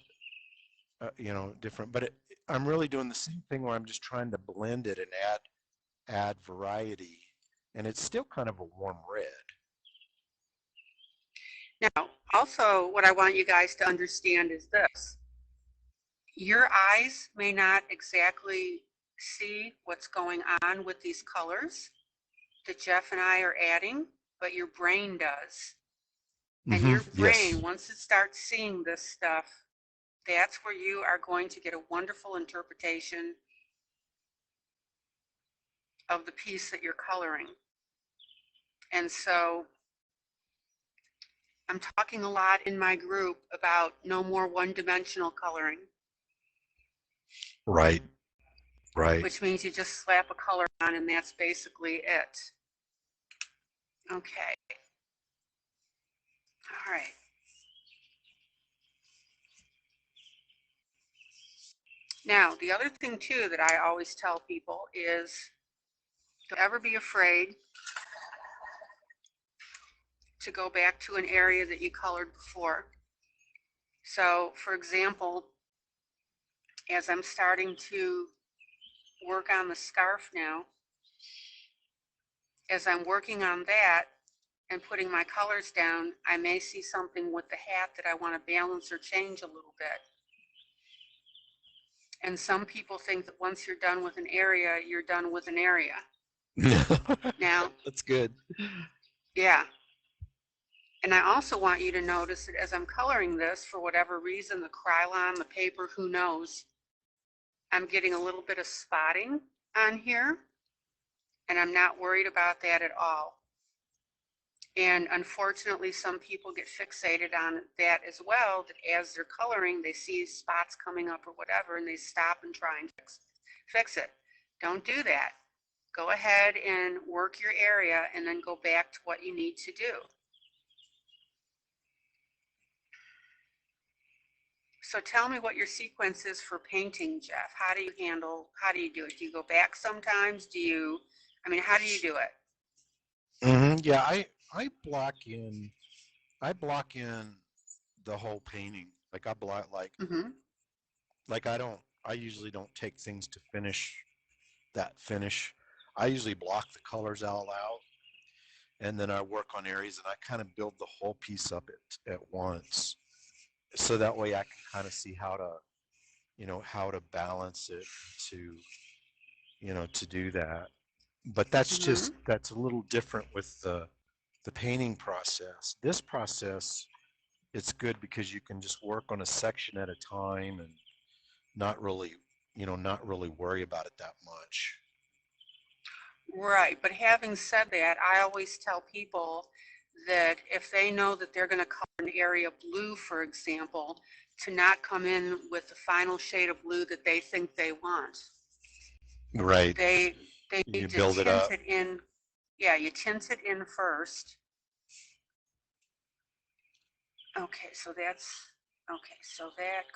different, but I'm really doing the same thing where I'm just trying to blend it and add variety, and it's still kind of a warm red. Now, also what I want you guys to understand is this. Your eyes may not exactly see what's going on with these colors that Jeff and I are adding, but your brain does. And your brain, Yes. once it starts seeing this stuff, that's where you are going to get a wonderful interpretation of the piece that you're coloring. And so I'm talking a lot in my group about no more one-dimensional coloring, Right. Right. which means you just slap a color on and that's basically it. Okay. All right. Now, the other thing too that I always tell people is don't ever be afraid to go back to an area that you colored before. So, for example, as I'm starting to work on the scarf now, as I'm working on that and putting my colors down, I may see something with the hat that I want to balance or change a little bit. And some people think that once you're done with an area, you're done with an area. Now, That's good. yeah. And I also want you to notice that as I'm coloring this, for whatever reason, the Krylon, the paper, who knows, I'm getting a little bit of spotting on here, and I'm not worried about that at all. And unfortunately, some people get fixated on that as well, that as they're coloring, they see spots coming up or whatever, and they stop and try and fix it. Don't do that. Go ahead and work your area and then go back to what you need to do. So tell me what your sequence is for painting, Jeff. How do you do it? Do you go back sometimes? How do you do it? Yeah, I block in the whole painting. Like I block Mm-hmm. like I usually don't take things to finish. I usually block the colors all out, and then I work on areas, and I kind of build the whole piece up at once. So that way I can kind of see how to balance it to, to do that. But Mm-hmm. that's a little different with the painting process. This process, it's good because you can just work on a section at a time and not really worry about it that much. Right, but having said that, I always tell people that if they know that they're going to color an area blue, for example, to not come in with the final shade of blue that they think they want. Right. They You need to build it tint up. it in. Yeah, you tint it in first. Okay, so that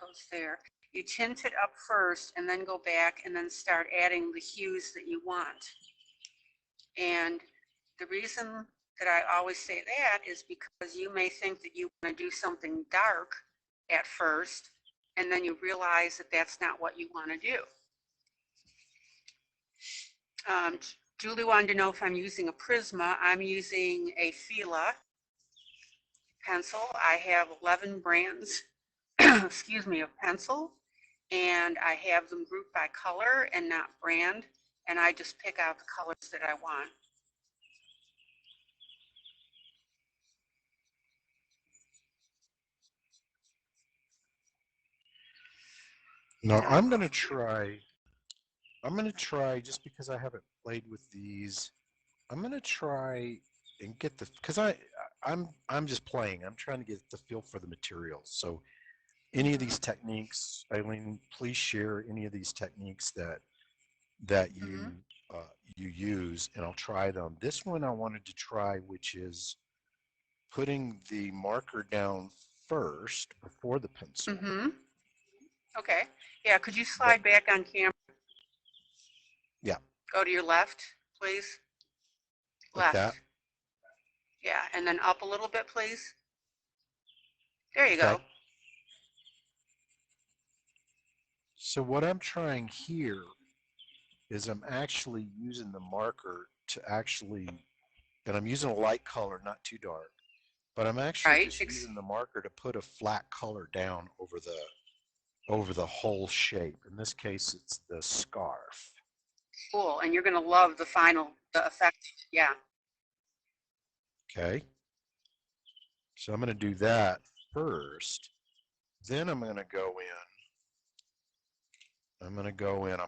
goes there. You tint it up first and then go back and then start adding the hues that you want. And the reason that I always say that is because you may think that you want to do something dark at first, and then you realize that that's not what you want to do. Julie wanted to know if I'm using a Prisma. I'm using a Fila pencil. I have 11 brands, excuse me, of pencil, and I have them grouped by color and not brand, and I just pick out the colors that I want. No, I'm gonna try just because I haven't played with these. I'm gonna try and get because I'm just playing. I'm trying to get the feel for the materials. So any of these techniques, ILene, please share any of these techniques that you use, and I'll try them. This one I wanted to try, which is putting the marker down first before the pencil. Mm-hmm. Okay. Yeah, could you But slide back on camera? yeah, Go to your left, please. like that. Left. Yeah, and then up a little bit, please. There you Okay. go. So what I'm trying here is I'm actually using the marker to and I'm using a light color, not too dark, but I'm actually Right. just using the marker to put a flat color down over the whole shape. In this case, it's the scarf. Cool. And you're going to love the effect. Yeah. Okay. So I'm going to do that first. Then I'm going to go in. I'm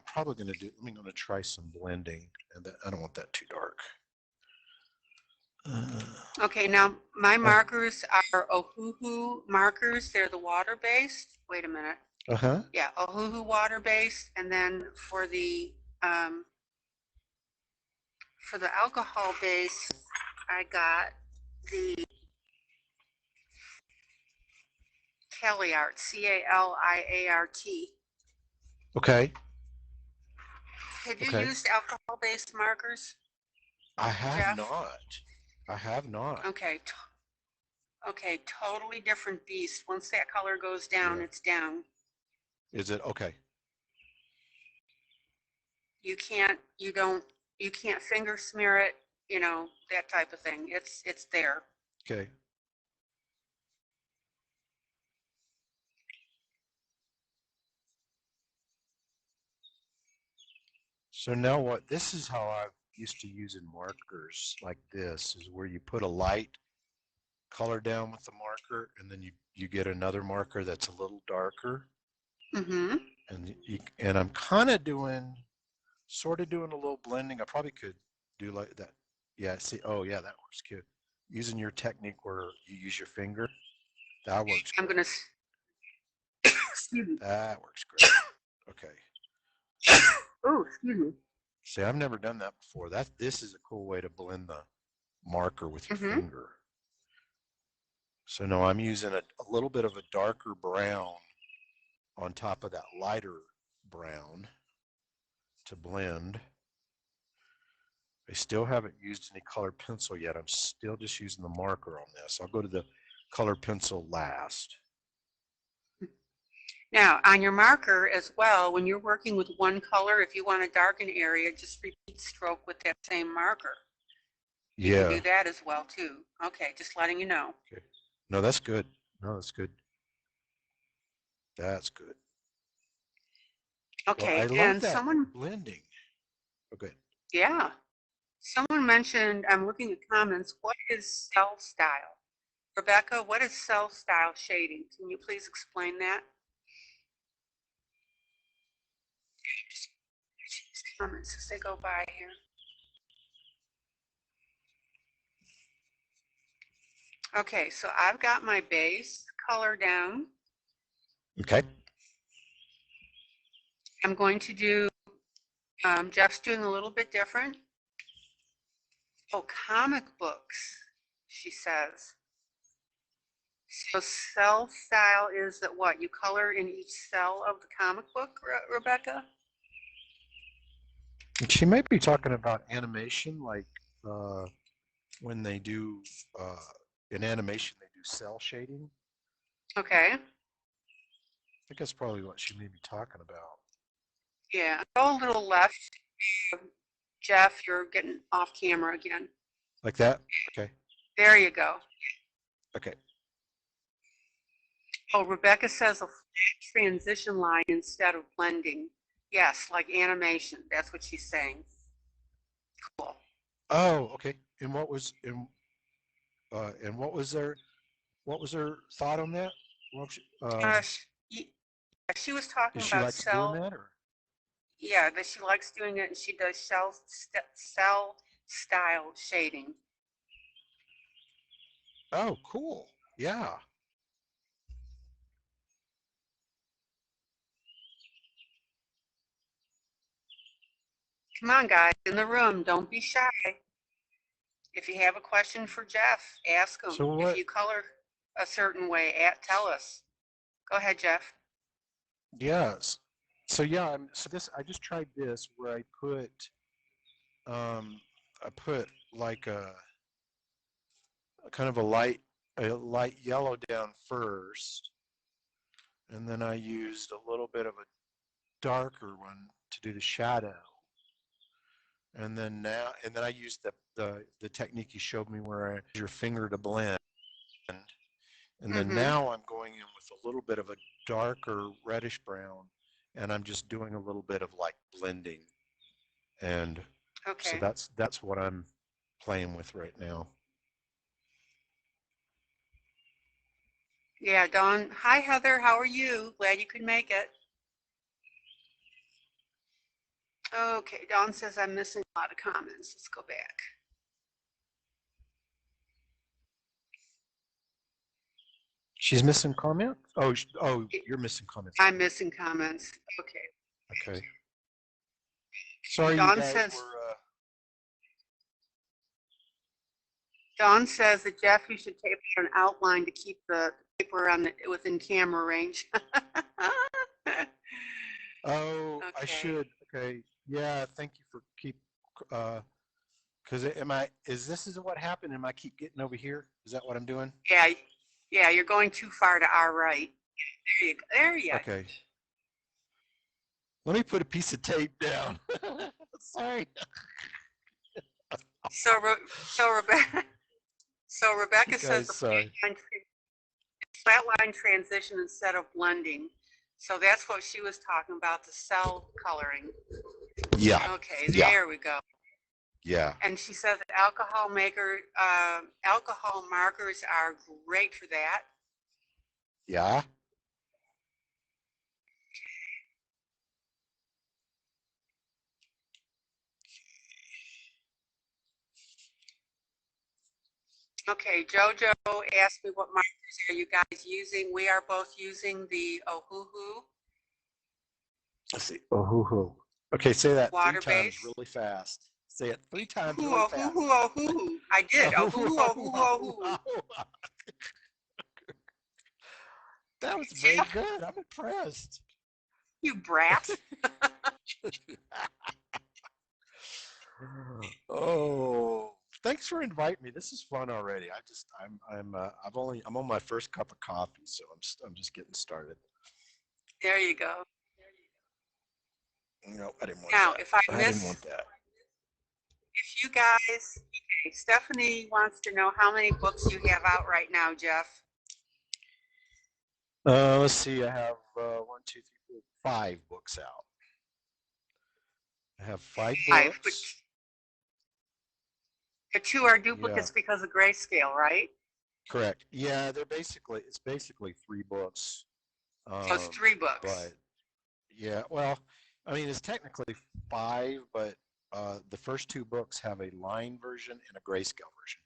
probably going to I'm going to try some blending, and I don't want that too dark. Okay, now my markers are Ohuhu markers. They're the water-based. Wait a minute. Uh-huh. Yeah, Ohuhu water-based. And then for the alcohol base, I got the Caliart, Caliart. Okay. Have you Okay. used alcohol-based markers? I have Jeff? not. I have not. Okay. Okay, totally different beast. Once that color goes down, Yeah. it's down. Is it okay? You can't finger smear it, that type of thing. It's there. Okay. So now this is how I'm used to using markers like this, is where you put a light color down with the marker, and then you get another marker that's a little darker. Mm-hmm. And I'm kind of sort of doing a little blending. I probably could do like that. Yeah, see, oh yeah, that works good. Using your technique where you use your finger, that works I'm great. gonna excuse me. That works great. Okay. Oh, excuse me. See, I've never done that before. This is a cool way to blend the marker with your finger. So now I'm using a little bit of a darker brown on top of that lighter brown to blend. I still haven't used any colored pencil yet. I'm still just using the marker on this. I'll go to the colored pencil last. Now, on your marker as well, when you're working with one color, if you want to darken area, just repeat stroke with that same marker. You can do that as well, too. Okay, just letting you know. Okay. No, that's good. No, that's good. That's good. Okay, well, I love and that someone, blending. Okay. yeah, someone mentioned, I'm looking at comments, what is cell style? Rebecca, what is cell style shading? Can you please explain that? Comments as they go by here. Okay, so I've got my base color down. Okay. I'm going to do, Jeff's doing a little bit different. Oh, comic books, she says. So cell style is that what? You color in each cell of the comic book, Rebecca? She might be talking about animation, like when they do in animation, they do cell shading. Okay. I think that's probably what she may be talking about. Yeah, go a little left. Jeff, you're getting off camera again. Like that? Okay. There you go. Okay. Oh, Rebecca says a flat transition line instead of blending. Yes, like animation. That's what she's saying. Cool. Oh, okay. And what was her thought on that? She was talking Does she about like cell. doing that, or? Yeah, that she likes doing it, and she does cell style shading. Oh, cool. Yeah. Come on, guys, in the room, don't be shy. If you have a question for Jeff, ask him. So if you color a certain way, tell us. Go ahead, Jeff. Yes. So yeah, I just tried this where I put like a kind of a light yellow down first, and then I used a little bit of a darker one to do the shadow. And then I used the technique you showed me where I use your finger to blend. And then now I'm going in with a little bit of a darker reddish brown, and I'm just doing a little bit of like blending. And so that's what I'm playing with right now. Yeah, Dawn. Hi, Heather. How are you? Glad you could make it. Okay, Dawn says I'm missing a lot of comments. Let's go back. She's missing comments? Oh, you're missing comments. I'm missing comments. Okay. Okay. Sorry, Dawn you guys says, were. Dawn says that Jeff, you should tape an outline to keep the paper within camera range. Oh, okay. I should. Okay. Yeah. Thank you for because is what happened? Am I keep getting over here? Is that what I'm doing? Yeah. Yeah. You're going too far to our right. There you go. There you go. Okay. Let me put a piece of tape down. Sorry. So Rebecca says the flat line transition instead of blending. So that's what she was talking about, the cell coloring. Yeah. Okay, there we go. Yeah. And she says that alcohol markers are great for that. Yeah. Okay, Jojo asked me what markers are you guys using. We are both using the Ohuhu. Let's see. Ohuhu. Okay, say that water 3 times base. really fast. Say it 3 times Ohuhu, really fast. Ohuhu, Ohuhu. I did. Ohuhu, Ohuhu, Ohuhu. That was very good. I'm impressed. You brat. Oh, thanks for inviting me. This is fun already. I'm on my first cup of coffee, so I'm just getting started. There you go. No, I didn't want Now, that. if I I didn't miss, want that. if you guys, okay, Stephanie wants to know how many books you have out right now, Jeff. Let's see. I have one, two, three, four, 5 books out. I have 5 books. Which the 2 are Yeah, duplicates because of grayscale, right? correct. Yeah, it's basically 3 books. So it's 3 books. But yeah, well, I mean, it's technically 5, but the first 2 books have a line version and a grayscale version.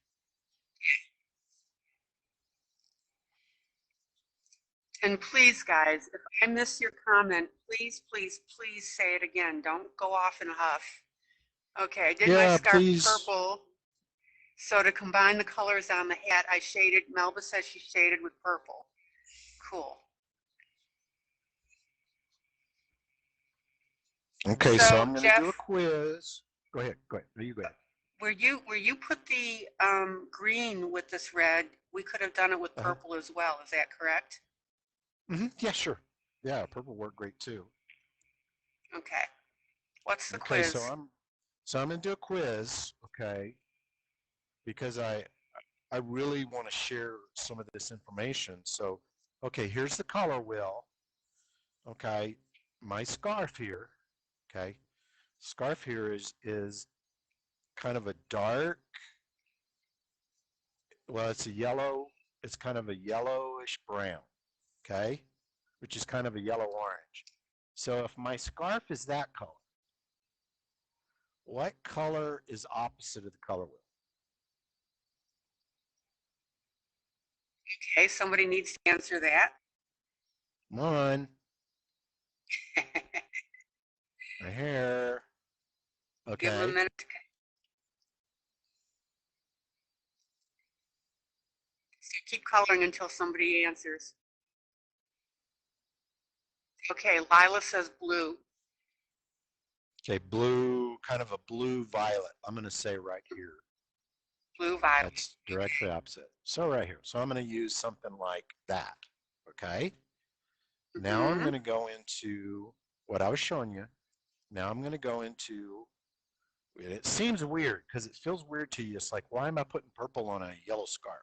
And please, guys, if I miss your comment, please, please, please say it again. Don't go off in a huff. Okay, I did my Yeah, scarf please. purple. So to combine the colors on the hat, I shaded, Melba says she shaded with purple. Cool. Okay, so So I'm going to do a Jeff, quiz. Go ahead. Go ahead. You go ahead. where you put the green with this red, we could have done it with Uh-huh. purple as well. Is that correct? Yeah, sure. Yeah, purple worked great too. Okay. What's the Okay, quiz? so I'm going to do a quiz, okay, because I really want to share some of this information. So, okay, here's the color wheel. Okay, my scarf here, okay, scarf here is kind of a dark, well, it's kind of a yellowish brown, okay, which is kind of a yellow orange. So if my scarf is that color, what color is opposite of the color wheel? Okay, somebody needs to answer that. Come on, my hair. Give them a Okay. minute. Keep coloring until somebody answers. Okay, Lila says blue. Okay, blue, kind of a blue violet. I'm going to say right here. Blue violet. That's directly opposite. So right here. So I'm going to use something like that. Okay. Now I'm going to go into what I was showing you. Now I'm going to go into, it seems weird because it feels weird to you. It's like, why am I putting purple on a yellow scarf?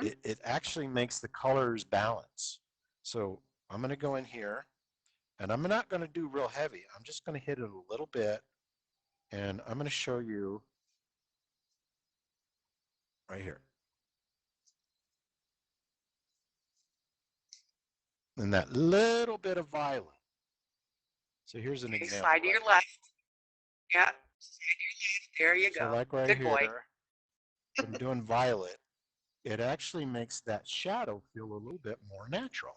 It actually makes the colors balance. So I'm going to go in here and I'm not going to do real heavy. I'm just going to hit it a little bit and I'm going to show you right here. And that little bit of violet. So here's an example. Slide to your left. Yeah. There you go. So like right Good here, boy. I'm doing violet. It actually makes that shadow feel a little bit more natural.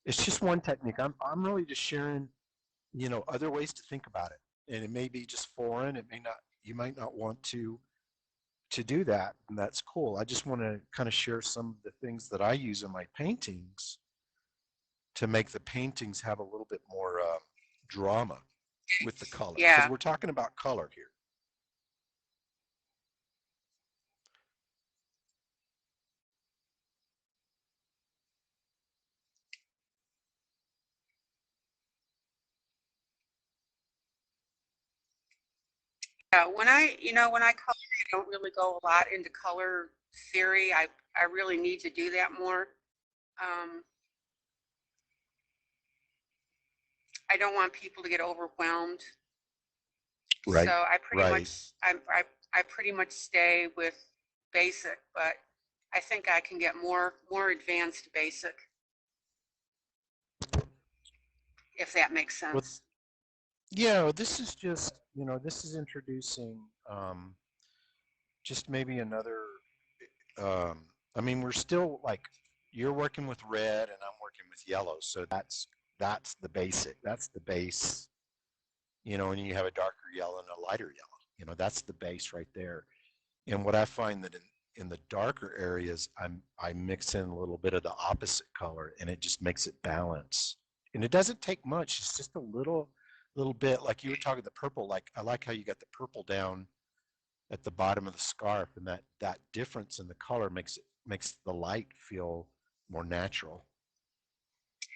It's just one technique. I'm really just sharing, other ways to think about it. And it may be just foreign. It may not, you might not want to do that, and that's cool. I just want to kind of share some of the things that I use in my paintings to make the paintings have a little bit more drama with the color. Because we're talking about color here. Yeah, when I color, I don't really go a lot into color theory. I really need to do that more. I don't want people to get overwhelmed. Right. So I pretty much stay with basic, but I think I can get more advanced basic, if that makes sense. Well, yeah, this is just, this is introducing just maybe another, I mean, we're still like, you're working with red and I'm working with yellow. So that's the basic, that's the base, and you have a darker yellow and a lighter yellow, that's the base right there. And what I find that in the darker areas, I mix in a little bit of the opposite color and it just makes it balance and it doesn't take much. It's just a little bit, like you were talking the purple. Like I like how you got the purple down at the bottom of the scarf, and that difference in the color makes the light feel more natural.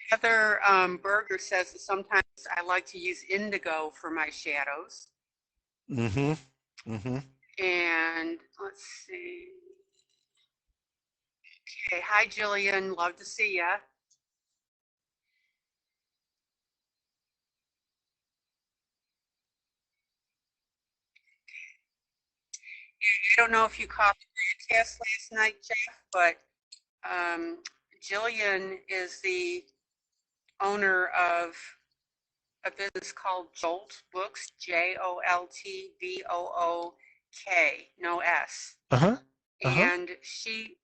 Heather Berger says that sometimes I like to use indigo for my shadows. Mm-hmm. Mm-hmm. And let's see. Okay, hi Jillian, love to see ya. I don't know if you caught the broadcast last night, Jeff, but Jillian is the owner of a business called Jolt Books, JOLTBOOK, no S. Uh-huh. And she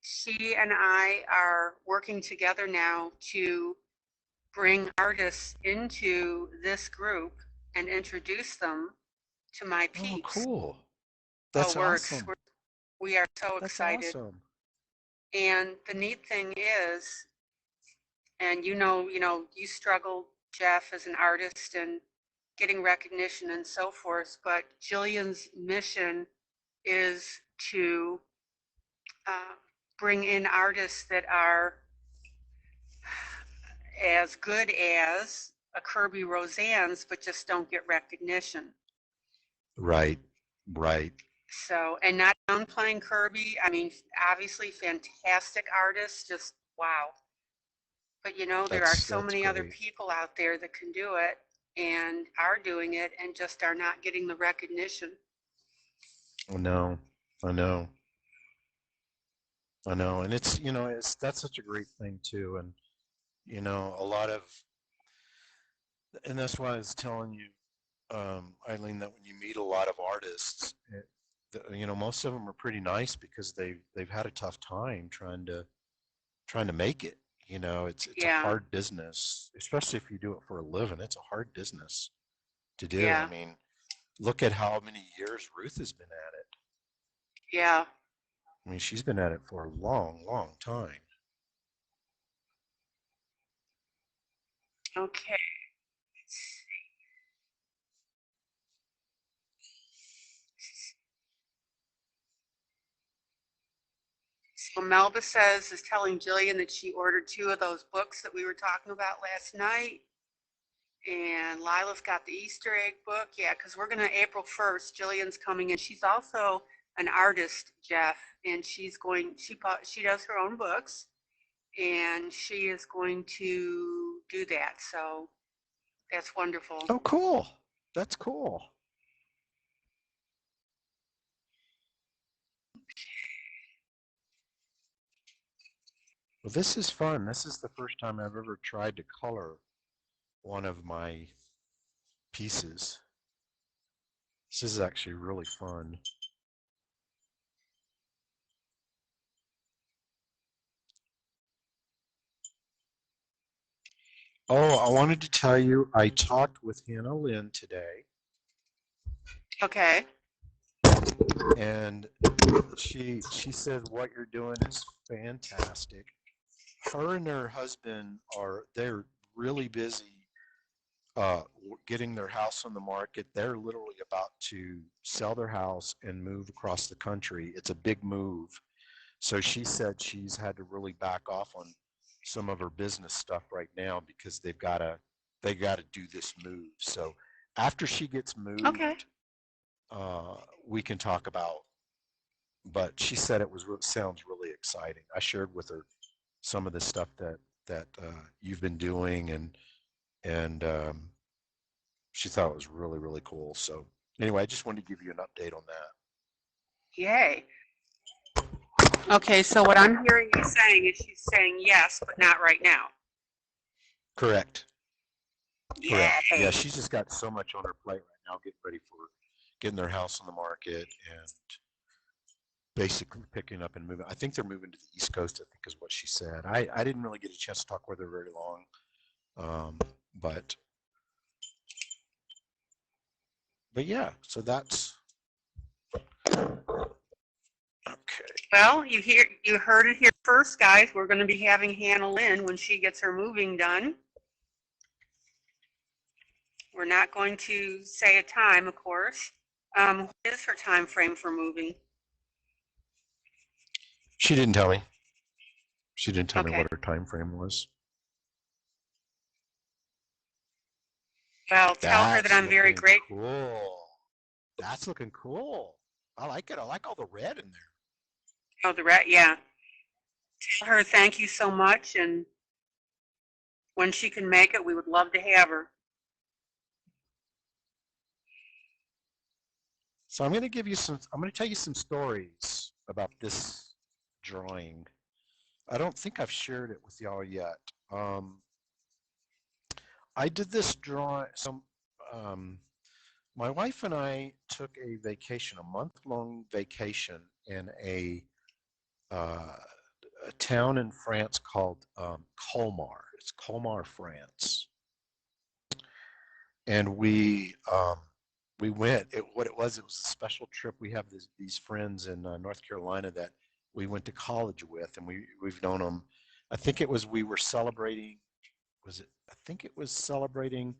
and I are working together now to bring artists into this group and introduce them to my peeps. Oh, cool. That's awesome. We are so That's excited. awesome. And the neat thing is, and you struggle, Jeff, as an artist and getting recognition and so forth, but Jillian's mission is to bring in artists that are as good as a Kirby Roseanne's, but just don't get recognition. Right, right. So, and not downplaying Kirby. I mean, obviously fantastic artists, just wow. But there are so many other people out there that can do it and are doing it and just are not getting the recognition. I know. And it's, that's such a great thing too. And, a lot of, and that's why I was telling you, ILene, that when you meet a lot of artists, most of them are pretty nice because they've had a tough time trying to make it. It's a hard business, especially if you do it for a living. It's a hard business to do. Yeah. I mean, look at how many years Ruth has been at it. Yeah. I mean, she's been at it for a long, long time. Okay. So Melba is telling Jillian that she ordered 2 of those books that we were talking about last night. And Lila's got the Easter egg book. Yeah, because we're going to April 1st. Jillian's coming in. She's also an artist, Jeff, and she does her own books, and she is going to do that. So that's wonderful. Oh, cool. That's cool. Well, this is fun. This is the first time I've ever tried to color one of my pieces. This is actually really fun. Oh, I wanted to tell you, I talked with Hannah Lynn today. Okay. And she said what you're doing is fantastic. Her and her husband they're really busy getting their house on the market. They're literally about to sell their house and move across the country. It's a big move. So she said she's had to really back off on some of her business stuff right now because they got to do this move. So after she gets moved, okay, we can talk about. But she said sounds really exciting. I shared with her some of the stuff that you've been doing, and she thought it was really, really cool. So anyway, I just wanted to give you an update on that. Yay. Okay, so what I'm hearing you saying is she's saying yes, but not right now. Correct. Yay. Correct. Yeah, she's just got so much on her plate right now, getting ready for getting their house on the market and basically picking up and moving. I think they're moving to the East Coast, I think is what she said. I didn't really get a chance to talk with her very long, but yeah, so that's okay. Well, you heard it here first, guys. We're going to be having Hannah Lynn when she gets her moving done. We're not going to say a time, of course. What is her time frame for moving? She didn't tell me. She didn't tell me Okay. what her time frame was. Well, tell her that I'm very grateful. Cool. That's looking cool. I like it. I like all the red in there. Oh, the red, yeah. Tell her thank you so much, and when she can make it, we would love to have her. So I'm going to tell you some stories about this drawing. I don't think I've shared it with y'all yet. I did this drawing, my wife and I took a vacation, a month-long vacation in a town in France called Colmar. It's Colmar, France. And we went. What it was a special trip. We have these friends in North Carolina that we went to college with, and we've known them. I think it was we were celebrating. I think it was celebrating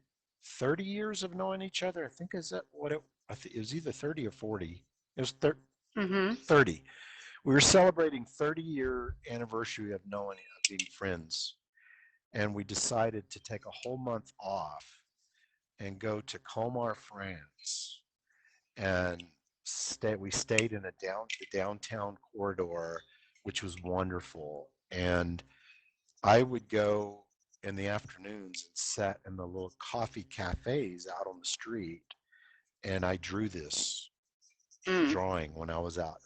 30 years of knowing each other. I think is that what it? I think it was either 30 or 40. It was 30. We were celebrating 30-year anniversary of knowing, being friends, and we decided to take a whole month off and go to Colmar, France, and we stayed in the downtown corridor, which was wonderful. And I would go in the afternoons and sat in the little coffee cafes out on the street, and I drew this drawing when I was out.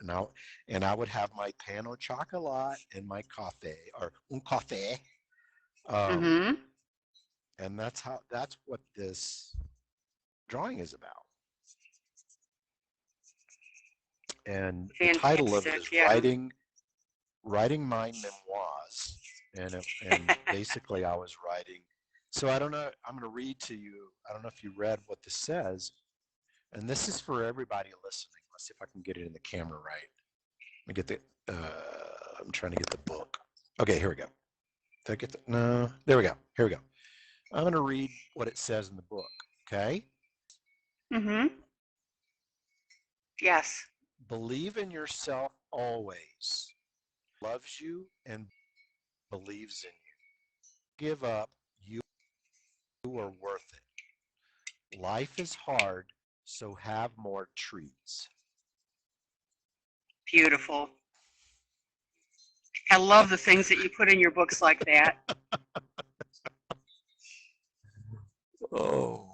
And I would have my pan au chocolat and my coffee, or un café. And that's what this drawing is about. And the title of it is writing my memoirs. And basically I was writing. So I don't know, I'm going to read to you. I don't know if you read what this says. And this is for everybody listening. Let's see if I can get it in the camera right. Let me get the, I'm trying to get the book. Okay, here we go. Did I get the, no, there we go. Here we go. I'm going to read what it says in the book, okay? Yes. Believe in yourself always. Loves you and believes in you. Give up. You are worth it. Life is hard, so have more treats. Beautiful. I love the things that you put in your books like that. Oh.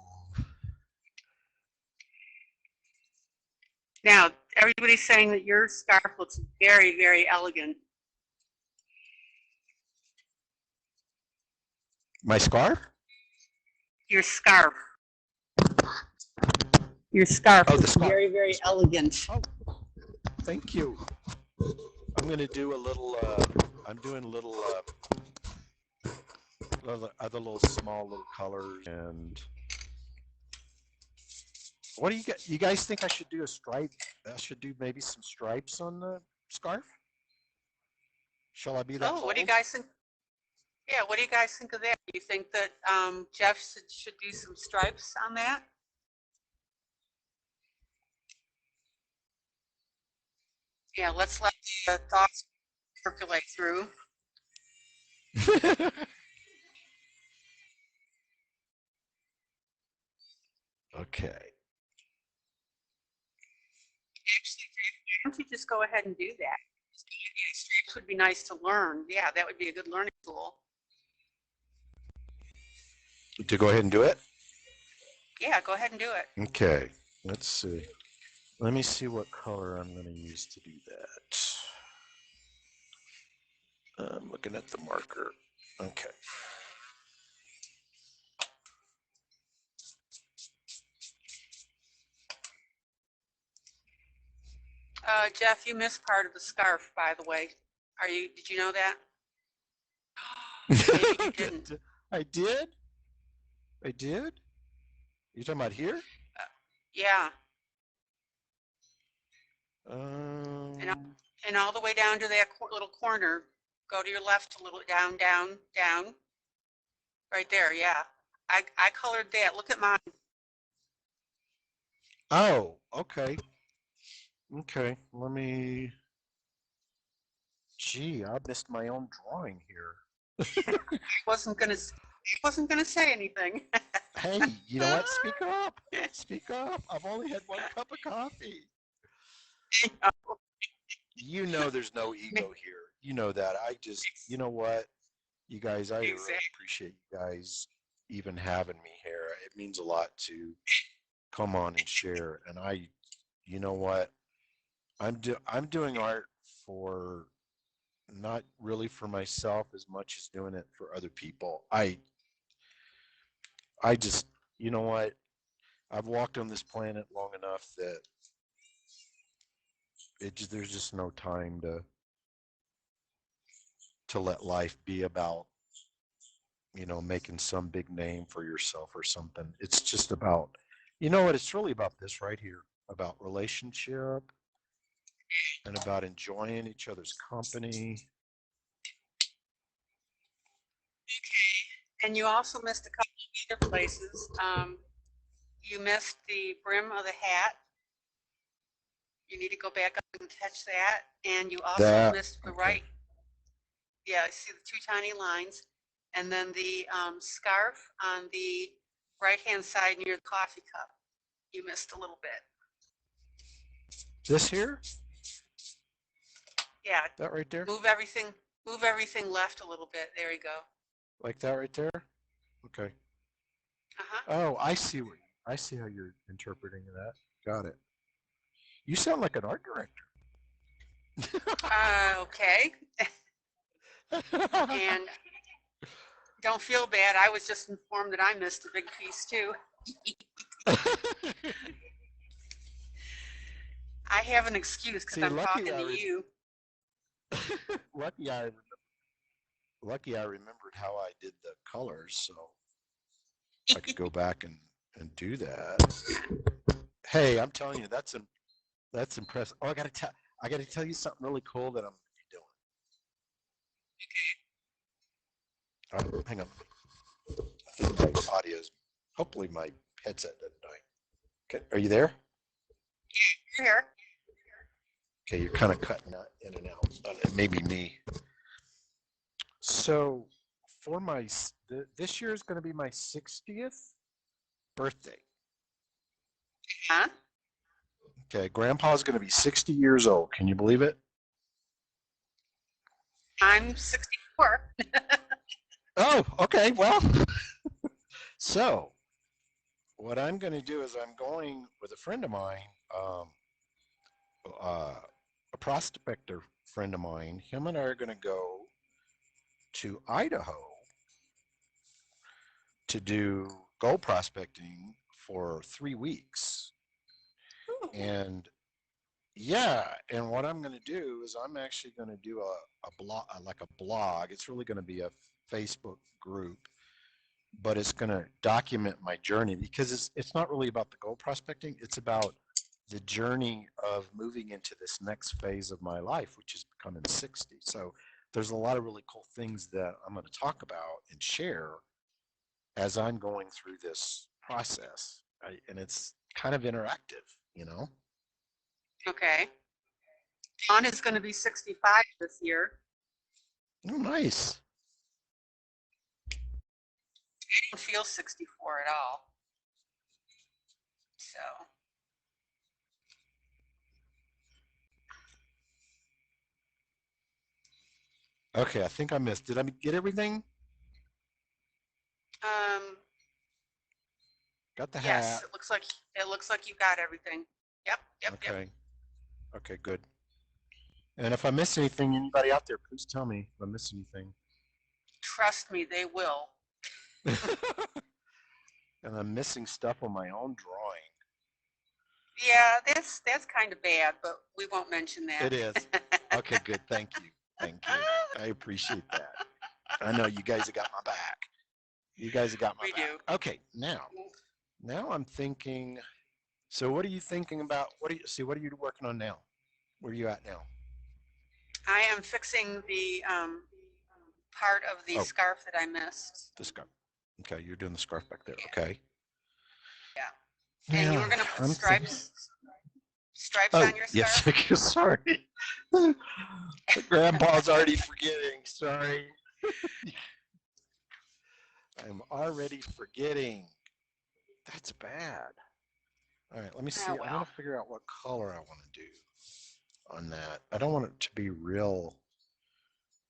Now, everybody's saying that your scarf looks very, very elegant. My scarf? Your scarf. Your scarf looks scarf. very, very elegant. Oh, thank you. I'm going to do a little, I'm doing a little, other little small little colors. And what do you guys think I should do a stripe? I should do maybe some stripes on the scarf? Shall I be that bold? What do you guys think? Yeah, what do you guys think of that? Do you think that Jeff should do some stripes on that? Yeah, let's let the thoughts percolate through. Okay. Actually, why don't you just go ahead and do that? Stripes would be nice to learn. Yeah, that would be a good learning tool. To go ahead and do it? Yeah, go ahead and do it. Okay, let's see. Let me see what color I'm going to use to do that. I'm looking at the marker. Okay. Jeff, you missed part of the scarf, by the way. Did you know that? Maybe you didn't. I did? I did? You talking about here? Yeah. And all the way down to that little corner. Go to your left a little, down, down, down. Right there, yeah. I colored that. Look at mine. Oh, okay. Okay. Let me. Gee, I missed my own drawing here. Wasn't gonna say anything. Hey, you know what? Speak up. Speak up. I've only had one cup of coffee. You know there's no ego here. You know that. You know what? You guys, I really appreciate you guys even having me here. It means a lot to come on and share. And you know what? I'm doing art for not really for myself as much as doing it for other people. I just, you know what? I've walked on this planet long enough that there's just no time to let life be about, making some big name for yourself or something. It's just about, you know what? It's really about this right here, about relationship and about enjoying each other's company. And you also missed a couple of other places. You missed the brim of the hat. You need to go back up and touch that. And you also missed the right. Yeah, I see the two tiny lines. And then the scarf on the right-hand side near the coffee cup. You missed a little bit. This here? Yeah. That right there? Move everything left a little bit. There you go. Like that right there? Okay. Oh, I see how you're interpreting that. Got it. You sound like an art director. Okay. And don't feel bad. I was just informed that I missed a big piece too. I have an excuse because I'm talking to you. Lucky I remembered how I did the colors, so I could go back and do that. Hey, I'm telling you, that's impressive. Oh, I gotta tell you something really cool that I'm gonna be doing. Hang on. I think my audio's. Hopefully my headset doesn't die. Okay, are you there? Here. Okay, you're kind of cutting in and out. It may be me. So, for this year is going to be my 60th birthday. Huh? Okay, Grandpa's going to be 60 years old. Can you believe it? I'm 64. Oh, okay. Well, so what I'm going to do is I'm going with a friend of mine, a prospector friend of mine. Him and I are going to go to Idaho to do gold prospecting for 3 weeks. Ooh. And yeah, and what I'm going to do is I'm actually going to do a blog, like a blog. It's really going to be a Facebook group, but it's going to document my journey because it's not really about the gold prospecting. It's about the journey of moving into this next phase of my life, which is becoming 60. So there's a lot of really cool things that I'm going to talk about and share as I'm going through this process. And it's kind of interactive, you know? Okay. John is going to be 65 this year. Oh, nice. I don't feel 64 at all. So. Okay, I think I missed. Did I get everything? Got the hat. Yes, it looks like you got everything. Yep. Okay. Yep. Okay, good. And if I miss anything, anybody out there, please tell me if I miss anything. Trust me, they will. And I'm missing stuff on my own drawing. Yeah, that's kind of bad, but we won't mention that. It is. Okay, good. Thank you. Thank you. I appreciate that. I know you guys have got my back. You guys have got my back. We do. Okay, now I'm thinking. So what are you thinking about? What are you working on now? Where are you at now? I am fixing the part of the scarf that I missed. The scarf. Okay, you're doing the scarf back there. Okay. Yeah. And you Yeah, were going to put I'm thinking. stripes Oh, on your yes, scarf? sorry. Grandpa's already forgetting. Sorry. I'm already forgetting. That's bad. All right, let me Oh, see. I want well. to figure out what color I want to do on that. I don't want it to be real.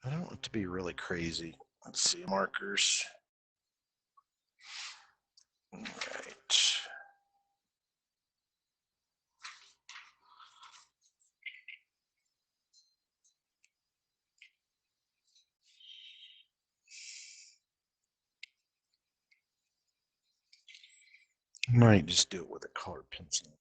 I don't want it to be really crazy. Let's see, markers. All right. Might just do it with a colored pencil.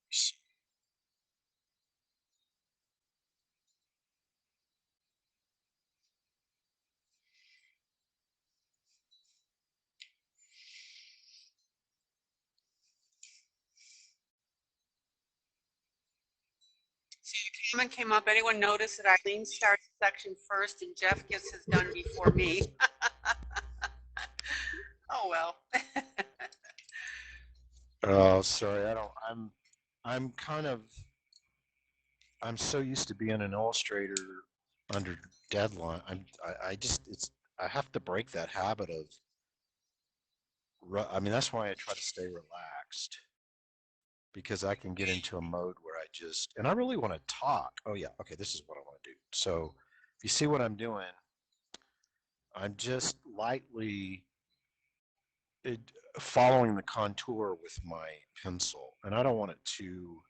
Comment came up. Anyone notice that ILene starts section first and Jeff gets his done before me? Oh, well. Oh, sorry. I don't. I'm kind of. I'm so used to being an illustrator under deadline. I just. It's. I have to break that habit of. I mean, that's why I try to stay relaxed because I can get into a mode where I just. And I really want to talk. Oh yeah. Okay. This is what I want to do. So, if you see what I'm doing, I'm just lightly it, following the contour with my pencil, and I don't want it to.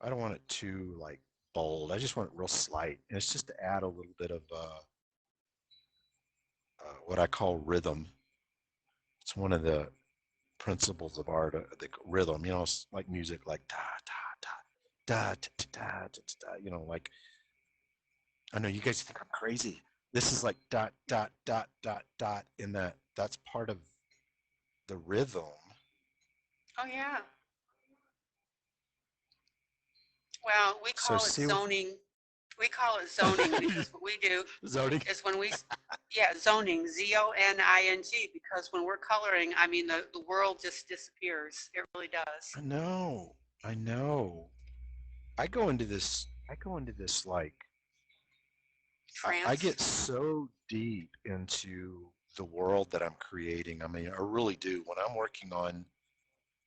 I don't want it too like bold. I just want it real slight, and it's just to add a little bit of what I call rhythm. It's one of the principles of art, the rhythm. You know, it's like music, like da da da da da da da da. You know, like I know you guys think I'm crazy. This is like dot dot dot dot dot, in that's part of the rhythm. Oh, yeah. Well, we So call it see, zoning. We call it zoning because what we do zoning. is when yeah, zoning, ZONING, because when we're coloring, I mean, the world just disappears. It really does. I know. I know. I go into this. I go into this like I Trance. get so deep into the world that I'm creating. I mean, I really do. When I'm working on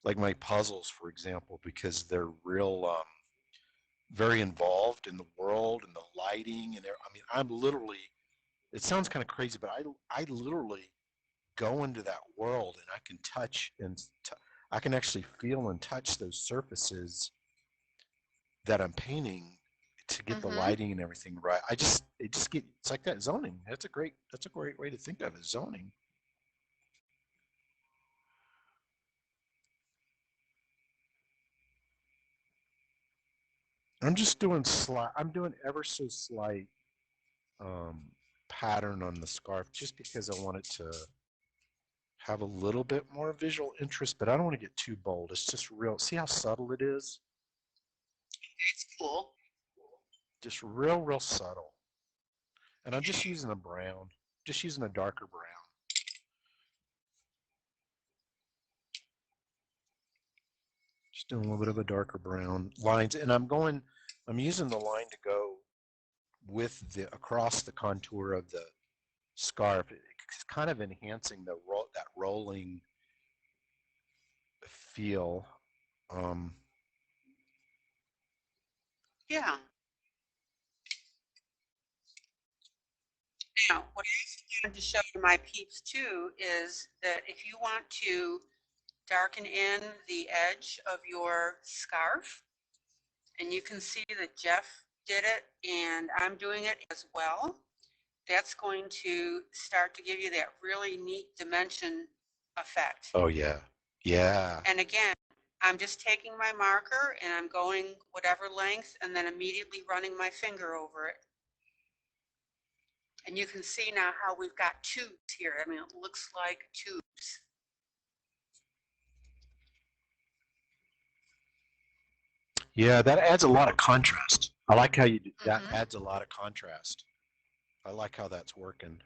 like my puzzles, for example, because they're real, very involved in the world and the lighting and I mean, I'm literally. It sounds kind of crazy, but I literally go into that world and I can touch and I can actually feel and touch those surfaces that I'm painting to get the Mm-hmm. lighting and everything right. It just get it's like that zoning. That's a great way to think of it, zoning. I'm doing ever so slight um pattern on the scarf just because I want it to have a little bit more visual interest, but I don't want to get too bold. It's just real. See how subtle it is? It's cool. Just real subtle. And I'm just using a brown, just using a darker brown. Just doing a little bit of a darker brown lines. And I'm using the line to go with across the contour of the scarf. It's kind of enhancing that rolling feel. Um, Yeah. Now, what I also wanted to show you, my peeps, too, is that if you want to darken in the edge of your scarf, and you can see that Jeff did it and I'm doing it as well, that's going to start to give you that really neat dimension effect. oh yeah, yeah. And again, I'm just taking my marker and I'm going whatever length and then immediately running my finger over it. And you can see now how we've got tubes here. I mean, it looks like tubes. Yeah, that adds a lot of contrast. I like how you do that. Mm-hmm. Adds a lot of contrast. I like how that's working.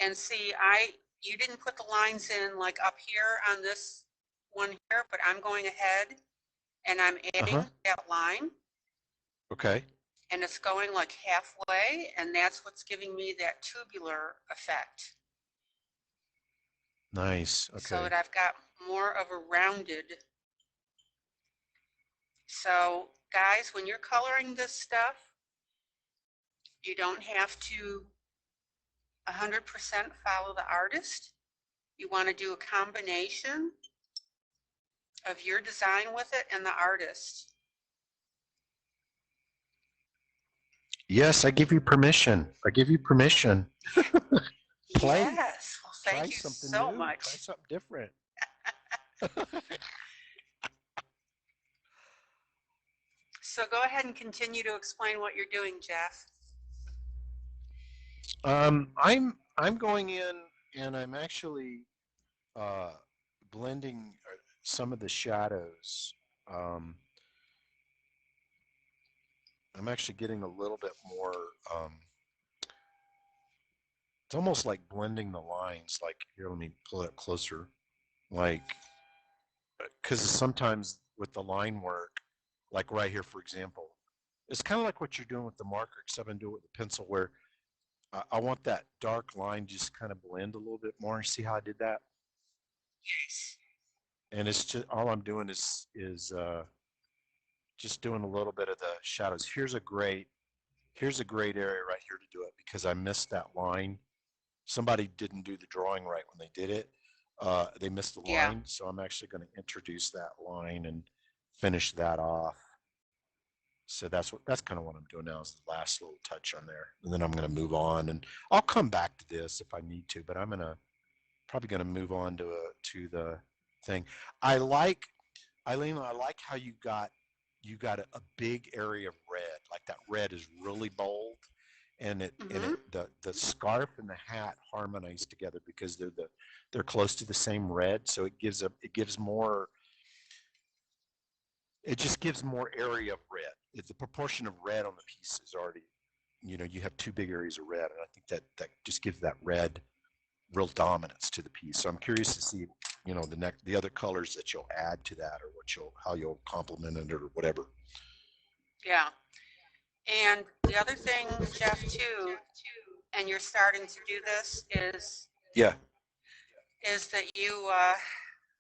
And see, you didn't put the lines in like up here on this one here, but I'm going ahead and I'm adding that line. Okay. And it's going like halfway, and that's what's giving me that tubular effect. Nice. Okay. So that I've got more of a rounded. So guys, when you're coloring this stuff, you don't have to 100% follow the artist. You want to do a combination of your design with it and the artist. Yes, I give you permission. I give you permission. Play. Yes. Well, thank you so much. Try something different. So go ahead and continue to explain what you're doing, Jeff. I'm going in and I'm actually blending some of the shadows. I'm actually getting a little bit more. It's almost like blending the lines. Like here, let me pull it closer. Like, because sometimes with the line work, like right here, for example, it's kind of like what you're doing with the marker, except I'm doing it with the pencil, where I want that dark line just kind of blend a little bit more. You see how I did that? Yes. And it's just all I'm doing is just doing a little bit of the shadows. Here's a great area right here to do it because I missed that line. Somebody didn't do the drawing right when they did it. They missed the line, so I'm actually going to introduce that line and finish that off. So that's kind of what I'm doing now is the last little touch on there, and then I'm going to move on, and I'll come back to this if I need to, but I'm probably going to move on to the thing. I like, ILene, I like how you got a big area of red. Like that red is really bold, and the scarf and the hat harmonize together because they're close to the same red. So it just gives more area of red. If the proportion of red on the piece is already, you have two big areas of red, and I think that just gives that red real dominance to the piece. So I'm curious to see, the other colors that you'll add to that, or how you'll complement it, or whatever. Yeah. And the other thing, Jeff, too, and you're starting to do this, is that you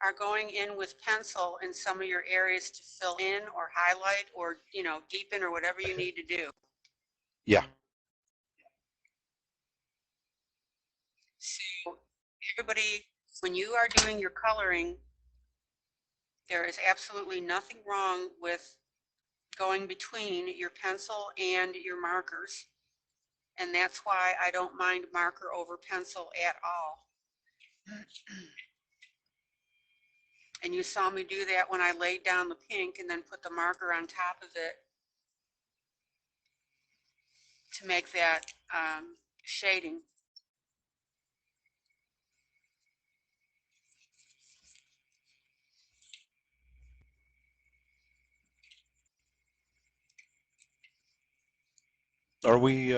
are going in with pencil in some of your areas to fill in or highlight or, deepen or whatever you need to do. Yeah. So everybody, when you are doing your coloring, there is absolutely nothing wrong with going between your pencil and your markers. And that's why I don't mind marker over pencil at all. And you saw me do that when I laid down the pink and then put the marker on top of it to make that shading. Are we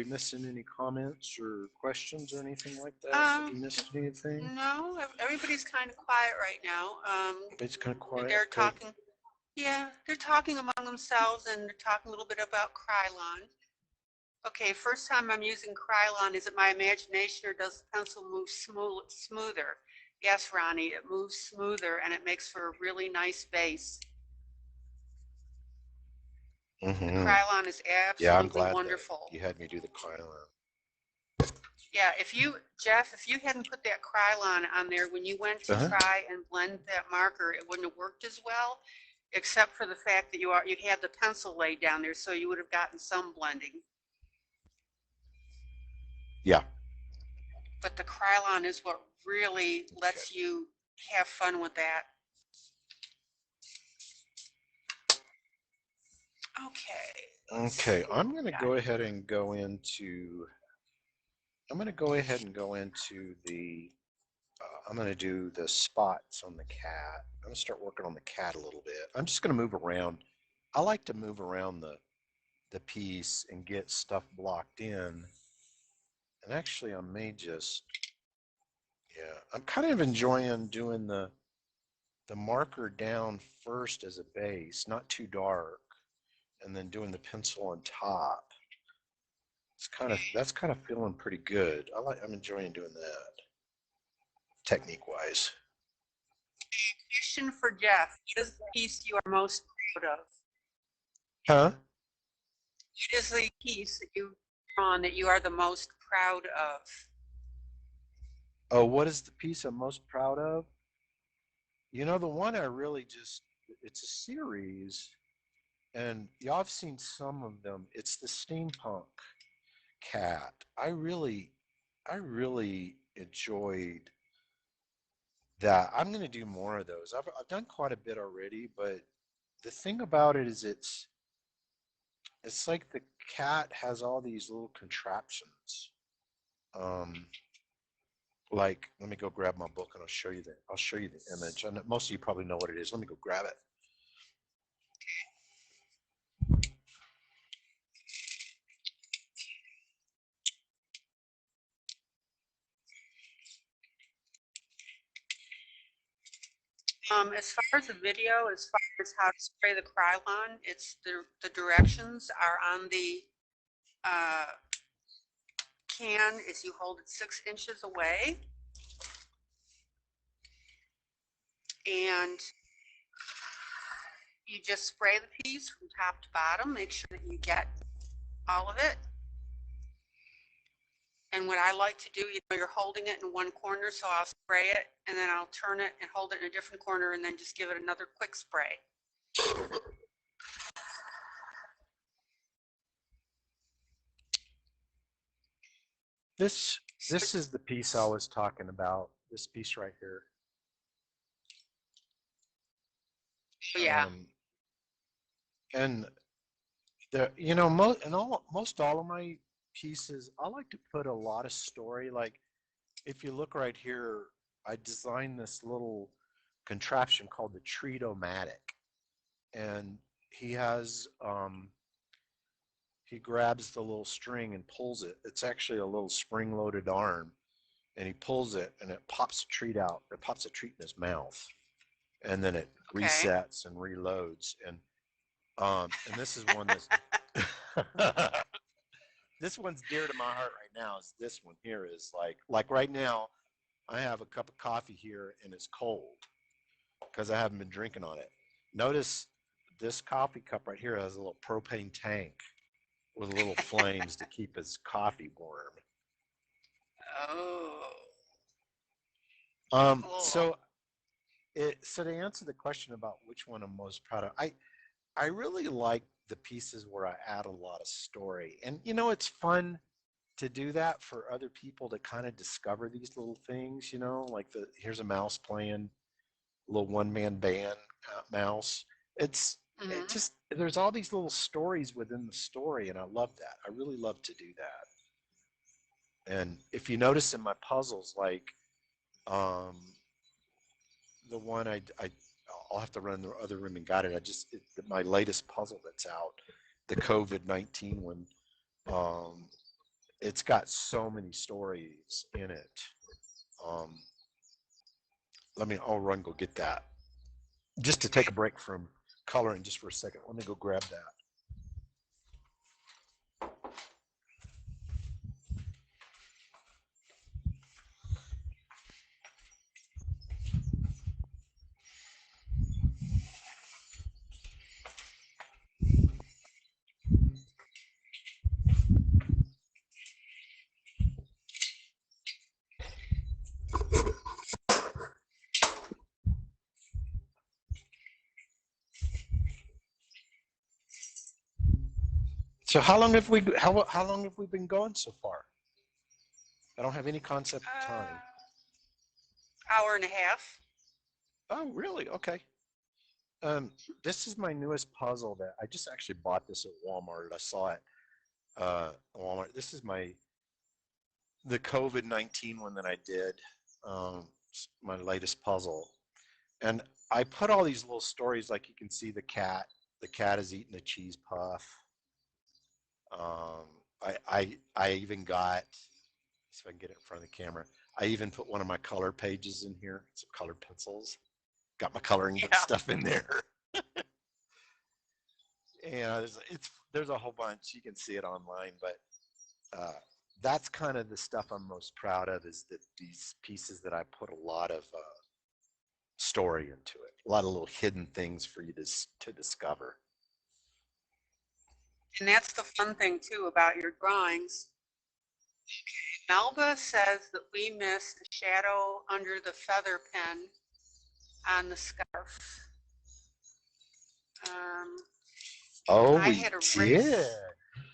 missing any comments or questions or anything like that? Have we missed anything? No, everybody's kind of quiet right now. It's kind of quiet. They're talking. Yeah, they're talking among themselves, and they're talking a little bit about Krylon. Okay, first time I'm using Krylon. Is it my imagination, or does the pencil move smoother? Yes, Ronnie, it moves smoother, and it makes for a really nice base. Krylon is absolutely wonderful. You had me do the Krylon. Yeah, Jeff, if you hadn't put that Krylon on there when you went to try and blend that marker, it wouldn't have worked as well, except for the fact that you had the pencil laid down there, so you would have gotten some blending. Yeah. But the Krylon is what really lets you have fun with that. Okay, I'm going to go ahead and go into the, I'm going to do the spots on the cat. I'm going to start working on the cat a little bit. I'm just going to move around. I like to move around the piece and get stuff blocked in. And actually I may just, I'm kind of enjoying doing the the marker down first as a base, not too dark, and then doing the pencil on top. That's kind of feeling pretty good. I'm enjoying doing that, technique wise. Question for Jeff: what is the piece you are most proud of? Huh? What is the piece that you've drawn that you are the most proud of? Oh, what is the piece I'm most proud of? You know, the one I really it's a series, and y'all have seen some of them. It's the steampunk cat. I really enjoyed that. I'm going to do more of those. I've done quite a bit already, but the thing about it is it's like the cat has all these little contraptions. Um, like, let me go grab my book and I'll show you the image. And most of you probably know what it is. Let me go grab it. As far as the video, as far as how to spray the Krylon, it's the directions are on the can. Is you hold it 6 inches away, and you just spray the piece from top to bottom. Make sure that you get all of it. And what I like to do, you're holding it in one corner, so I'll spray it, and then I'll turn it and hold it in a different corner, and then just give it another quick spray. This is the piece I was talking about. This piece right here. Yeah. And most all of my pieces, I like to put a lot of story. Like, if you look right here, I designed this little contraption called the Treat-O-Matic, and he has he grabs the little string and pulls it. It's actually a little spring-loaded arm, and he pulls it, and it pops a treat out. It pops a treat in his mouth, and then it resets and reloads. And this is one that's this one's dear to my heart right now. Is this one here is like right now, I have a cup of coffee here and it's cold because I haven't been drinking on it. Notice this coffee cup right here has a little propane tank with little flames to keep his coffee warm. Oh. So to answer the question about which one I'm most proud of, I really like the pieces where I add a lot of story. And it's fun to do that for other people to kind of discover these little things, like here's a mouse playing, a little one-man band mouse. It just, there's all these little stories within the story, and I love that. I really love to do that. And if you notice in my puzzles, like the one I'll have to run in the other room and got it. My latest puzzle that's out, the COVID-19 one, it's got so many stories in it. I'll run go get that. Just to take a break from coloring just for a second. Let me go grab that. So how long have we been going so far? I don't have any concept of time. Hour and a half. Oh, really? Okay. This is my newest puzzle that I just actually bought this at Walmart. I saw it at Walmart. This is the COVID-19 one that I did, my latest puzzle. And I put all these little stories, like you can see the cat is eating a cheese puff. I even got, if I can get it in front of the camera, I even put one of my color pages in here, some colored pencils. got my coloring book stuff in there. And there's a whole bunch. You can see it online, but that's kind of the stuff I'm most proud of, is that these pieces that I put a lot of story into it, a lot of little hidden things for you to discover. And that's the fun thing too about your drawings. Melba says that we missed the shadow under the feather pen on the scarf. Oh, I we had a did.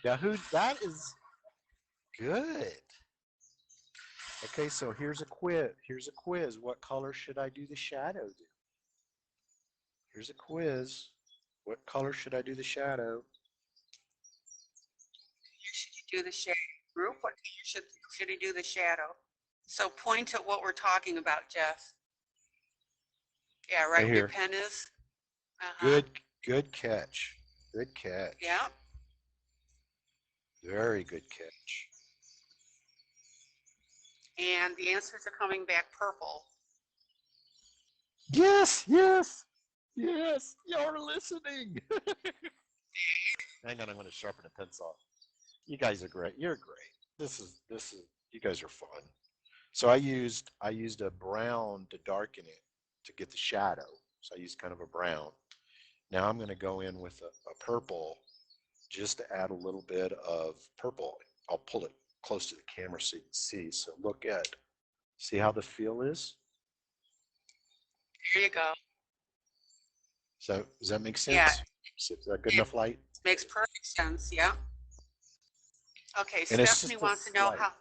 Now, that is good. Okay, so here's a quiz. What color should I do the shadow to? Here's a quiz. What color should I do the shadow? Should you do the shadow group? What color should he do the shadow? So point at what we're talking about, Jeff. Yeah, right where your pen is. Good catch. Good catch. Yeah. Very good catch. And the answers are coming back purple. Yes. You're listening. Hang on, I'm going to sharpen a pencil. You guys are great. You're great. This is. You guys are fun. So I used a brown to darken it to get the shadow. So I used kind of a brown. Now I'm going to go in with a purple just to add a little bit of purple. I'll pull it close to the camera so you can see. So see how the feel is? There you go. So does that make sense? Yeah. Is that good enough light? Makes perfect sense, yeah. Okay, Stephanie wants to know how.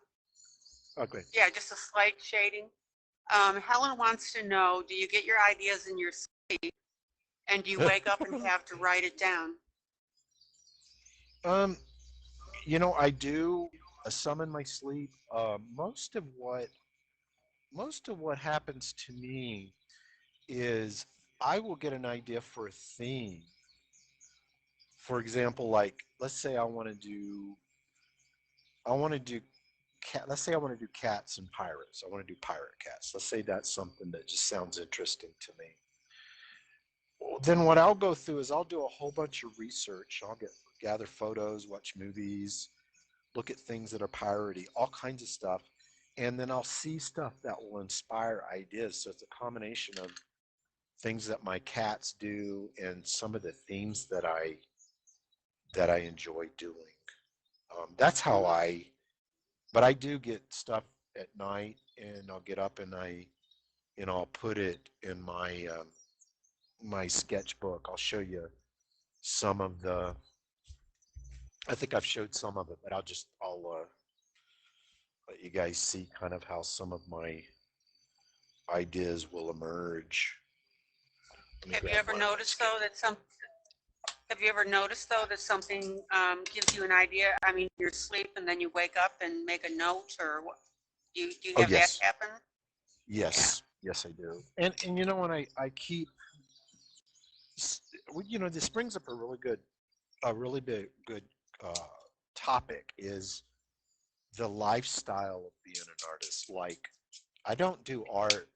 Okay. Yeah, just a slight shading. Helen wants to know, do you get your ideas in your sleep, and do you wake up and have to write it down? I do some in my sleep. Most of what happens to me is I will get an idea for a theme. For example, like let's say I want to do let's say I want to do cats and pirates. I want to do pirate cats. Let's say that's something that just sounds interesting to me. Then what I'll go through is I'll do a whole bunch of research. I'll gather photos, watch movies, look at things that are piratey, all kinds of stuff. And then I'll see stuff that will inspire ideas. So it's a combination of things that my cats do and some of the themes that I enjoy doing. That's how but I do get stuff at night, and I'll get up and I'll put it in my my sketchbook. I'll show you some of I think I've showed some of it, but I'll let you guys see kind of how some of my ideas will emerge. Have you ever noticed though that something gives you an idea? I mean, you're asleep and then you wake up and make a note, or what? Do you have that happen? Yes, yeah. Yes, I do. And when I keep, this brings up a really good topic, is the lifestyle of being an artist. Like, I don't do art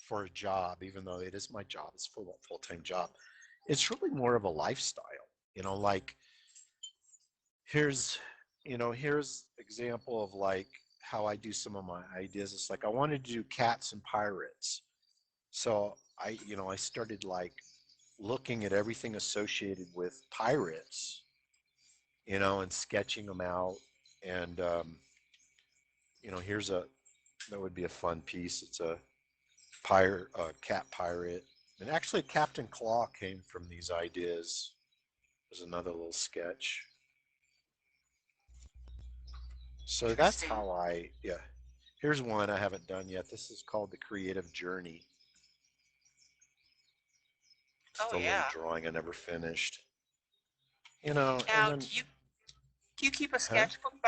for a job, even though it is my job. It's a full-time job. It's really more of a lifestyle. Like here's example of like how I do some of my ideas. It's like I wanted to do cats and pirates. So I started like looking at everything associated with pirates, and sketching them out. And, that would be a fun piece. It's a cat pirate. And actually Captain Claw came from these ideas. There's another little sketch. So that's how here's one I haven't done yet. This is called The Creative Journey. Just a little drawing I never finished. Now, do you keep a sketchbook do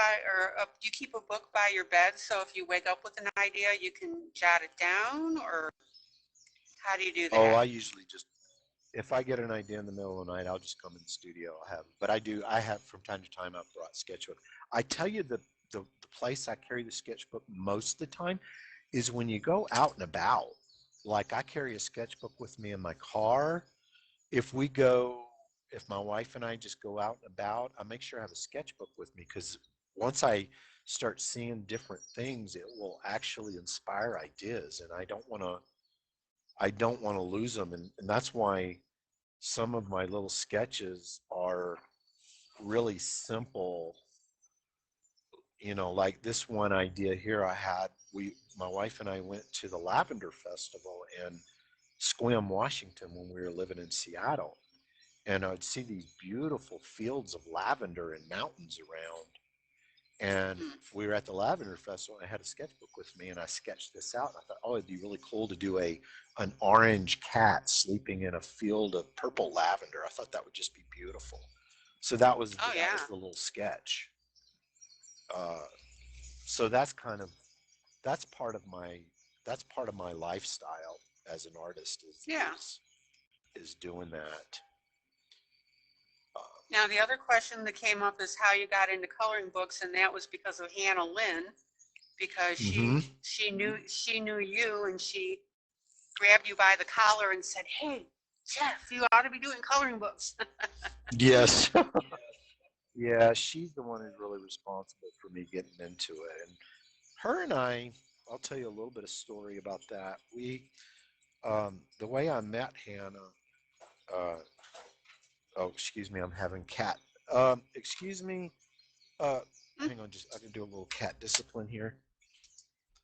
you keep a book by your bed, so if you wake up with an idea, you can jot it down, or how do you do that? Oh, I usually just, if I get an idea in the middle of the night, I'll just come in the studio. But I have from time to time, I've brought sketchbook. I tell you, the place I carry the sketchbook most of the time is when you go out and about. like I carry a sketchbook with me in my car. If we go, if my wife and I just go out and about, I make sure I have a sketchbook with me because once I start seeing different things, it will actually inspire ideas, and I don't want to lose them, and that's why some of my little sketches are really simple. You know, like this one idea here I had, my wife and I went to the Lavender Festival in Sequim, Washington when we were living in Seattle. And I'd see these beautiful fields of lavender and mountains around. And we were at the Lavender Festival, and I had a sketchbook with me, and I sketched this out. And I thought, oh, it'd be really cool to do an orange cat sleeping in a field of purple lavender. I thought that would just be beautiful. So Oh that yeah. was the little sketch. Uh, so that's part of my lifestyle as an artist Yeah. is doing that. Now the other question that came up is how you got into coloring books, and that was because of Hannah Lynn, because Mm-hmm. she knew you, and she grabbed you by the collar and said, "Hey, Jeff, you ought to be doing coloring books." Yes. Yeah, she's the one who's really responsible for me getting into it. And her and I'll tell you a little bit of story about that. The way I met Hannah, uh, oh, excuse me, I'm having cat. Excuse me, uh, hang on, I can do a little cat discipline here.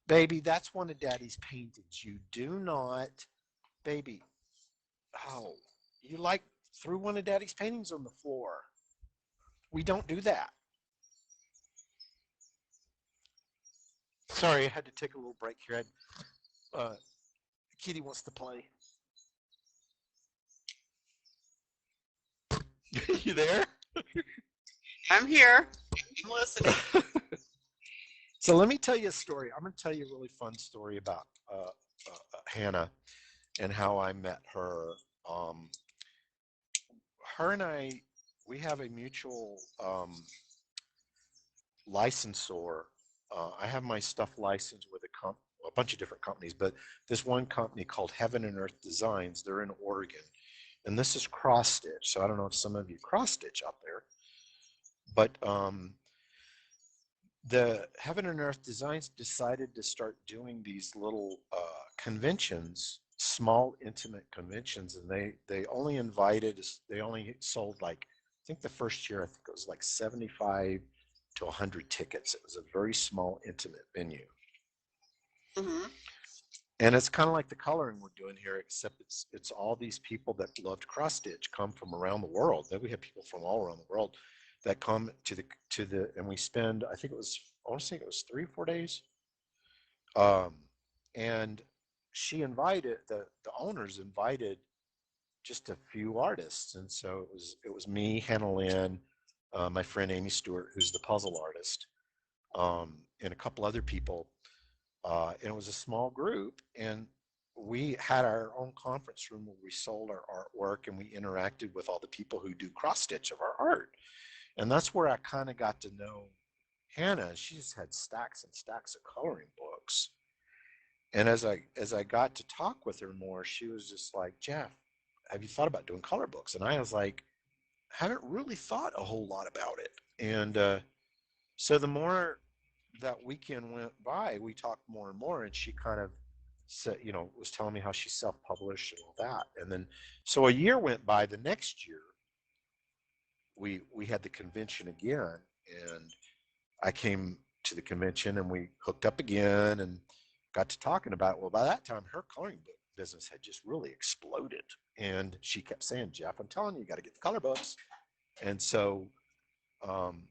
Baby, that's one of Daddy's paintings. You do not, baby, oh, you like threw one of Daddy's paintings on the floor. We don't do that. Sorry, I had to take a little break here. Uh, Kitty wants to play. You there? I'm here. I'm listening. So let me tell you a story. I'm going to tell you a really fun story about Hannah and how I met her. Um, Her and we have a mutual licensor. I have my stuff licensed with a bunch of different companies, but this one company called Heaven and Earth Designs, they're in Oregon. And this is cross stitch. So I don't know if some of you cross stitch out there, but the Heaven and Earth Designs decided to start doing these little conventions, small intimate conventions, and they only sold like, I think the first year I think it was like 75 to 100 tickets. It was a very small intimate venue. Mm-hmm. And it's kind of like the coloring we're doing here, except it's all these people that loved cross stitch come from around the world. Then we have people from all around the world that come and we spend, I want to say it was 3 or 4 days. Um, and the owners invited just a few artists, and so it was me, Hannah Lynn, my friend Amy Stewart, who's the puzzle artist, and a couple other people. And it was a small group, and we had our own conference room where we sold our artwork and we interacted with all the people who do cross stitch of our art. And that's where I kind of got to know Hannah. She just had stacks and stacks of coloring books. And as I got to talk with her more, she was just like, Jeff, have you thought about doing color books? And I was like, haven't really thought a whole lot about it. And so the more that weekend went by, we talked more and more, and she kind of said, was telling me how she self-published and all that. And then, so a year went by. The next year, we had the convention again, and I came to the convention, and we hooked up again and got to talking about it. Well, by that time, her coloring book business had just really exploded, and she kept saying, Jeff, I'm telling you, you got to get the color books. And um,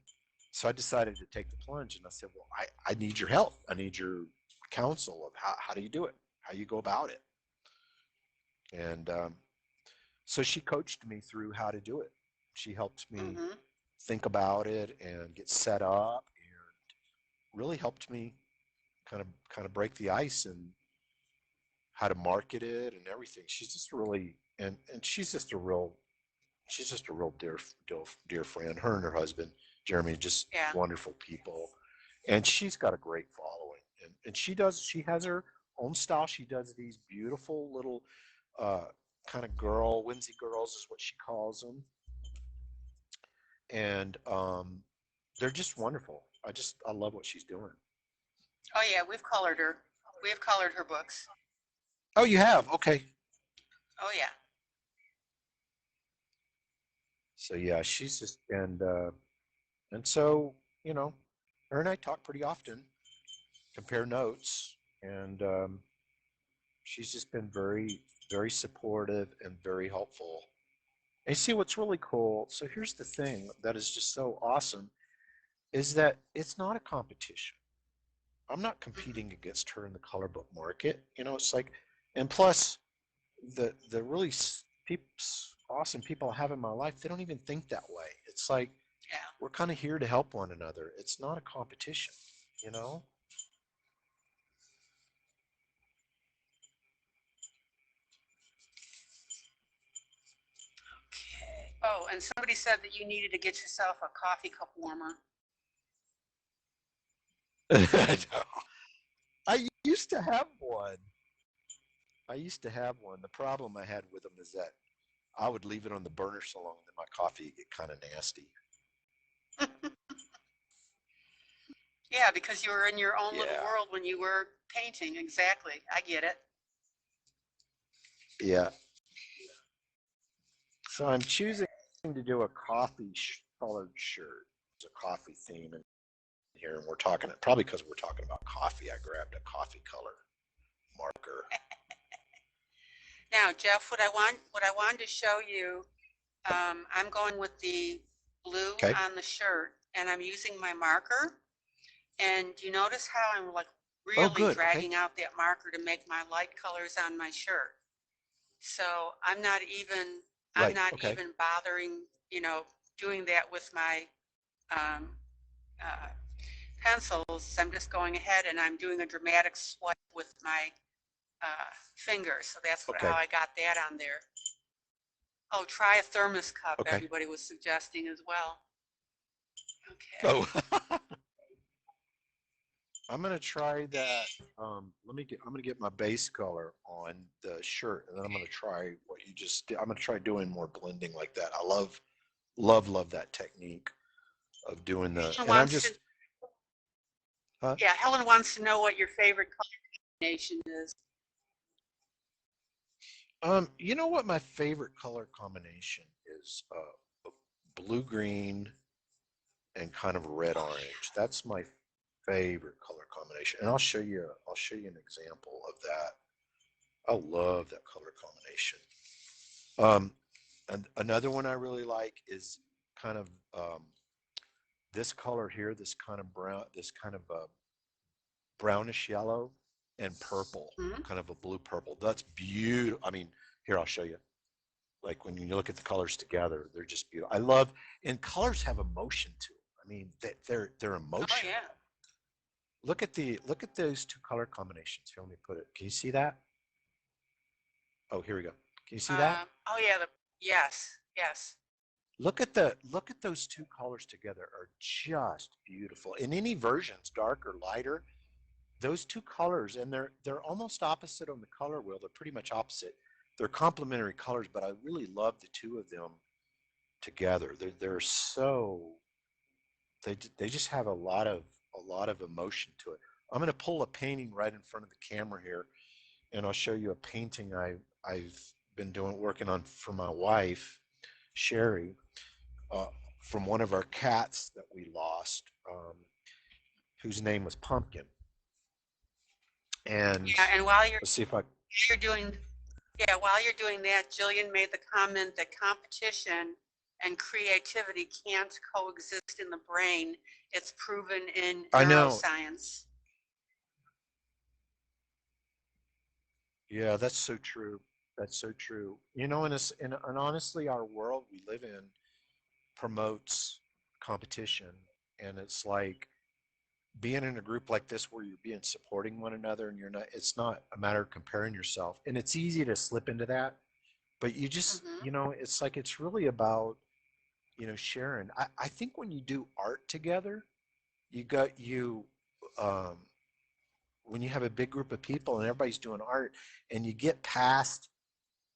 so I decided to take the plunge, and I said, well, I need your help. I need your counsel of how do you do it? How you go about it? And so she coached me through how to do it. She helped me Mm-hmm. think about it and get set up, and really helped me kind of break the ice and how to market it and everything. She's just really and she's just a real dear friend. Her and her husband Jeremy, just Yeah. wonderful people, and she's got a great following. And she has her own style. She does these beautiful little uh, kind of girl, whimsy girls is what she calls them. And they're just wonderful. I love what she's doing. Oh yeah, we've colored her. We've colored her books. Oh, you have? Okay. Oh yeah. So yeah, she's just and so her and I talk pretty often, compare notes, and she's just been very, very supportive and very helpful. And see what's really cool. So here's the thing that is just so awesome is that it's not a competition. I'm not competing against her in the color book market. It's like, and plus the really awesome people I have in my life, they don't even think that way. It's like Yeah. we're kind of here to help one another. It's not a competition, you know? Okay. Oh, and somebody said that you needed to get yourself a coffee cup warmer. I know. I used to have one. The problem I had with them is that I would leave it on the burner so long that my coffee would get kind of nasty. Yeah, because you were in your own little Yeah. world when you were painting. Exactly. I get it. Yeah. So I'm choosing to do a coffee colored shirt. There's a coffee theme in here, and we're talking, probably because we're talking about coffee, I grabbed a coffee color marker. Now, Jeff, what I wanted to show you, I'm going with the blue Okay. on the shirt, and I'm using my marker. And you notice how I'm like really dragging out that marker to make my light colors on my shirt. So I'm not even bothering, doing that with my pencils. I'm just going ahead and I'm doing a dramatic swipe with my fingers. So that's how I got that on there. Oh, try a thermos cup. Everybody was suggesting as well. Okay. Oh. I'm gonna try that. I'm gonna get my base color on the shirt, and then I'm gonna try what you just did. I'm gonna try doing more blending like that. I love that technique of doing the. And I'm just. Yeah, Helen wants to know what your favorite color combination is. You know what my favorite color combination is? Blue green and kind of red orange. That's my favorite color combination, and I'll show you an example of that. I love that color combination. And another one I really like is kind of this color here, this kind of brownish yellow and purple, kind of a blue purple. That's beautiful. I mean, here, I'll show you. Like when you look at the colors together, they're just beautiful. And colors have emotion to them. I mean, they're emotional. Oh yeah. Look at those two color combinations. Here, let me put it. Can you see that? Oh, here we go. Can you see that? Oh yeah. Yes. Look at those two colors together are just beautiful. In any versions, dark or lighter, those two colors, and they're almost opposite on the color wheel. They're pretty much opposite. They're complementary colors, but I really love the two of them together. They're so they just have a lot of emotion to it. I'm going to pull a painting right in front of the camera here, and I'll show you a painting I've been working on for my wife, Sherry, from one of our cats that we lost, whose name was Pumpkin. And yeah, and while let's see if while you're doing that, Jillian made the comment that competition and creativity can't coexist in the brain. It's proven in neuroscience. Yeah, that's so true. That's so true. And honestly, our world we live in promotes competition, and it's like being in a group like this where you're being supporting one another, and it's not a matter of comparing yourself, and it's easy to slip into that, but you just it's like it's really about sharing. I think when you do art together, you when you have a big group of people and everybody's doing art and you get past,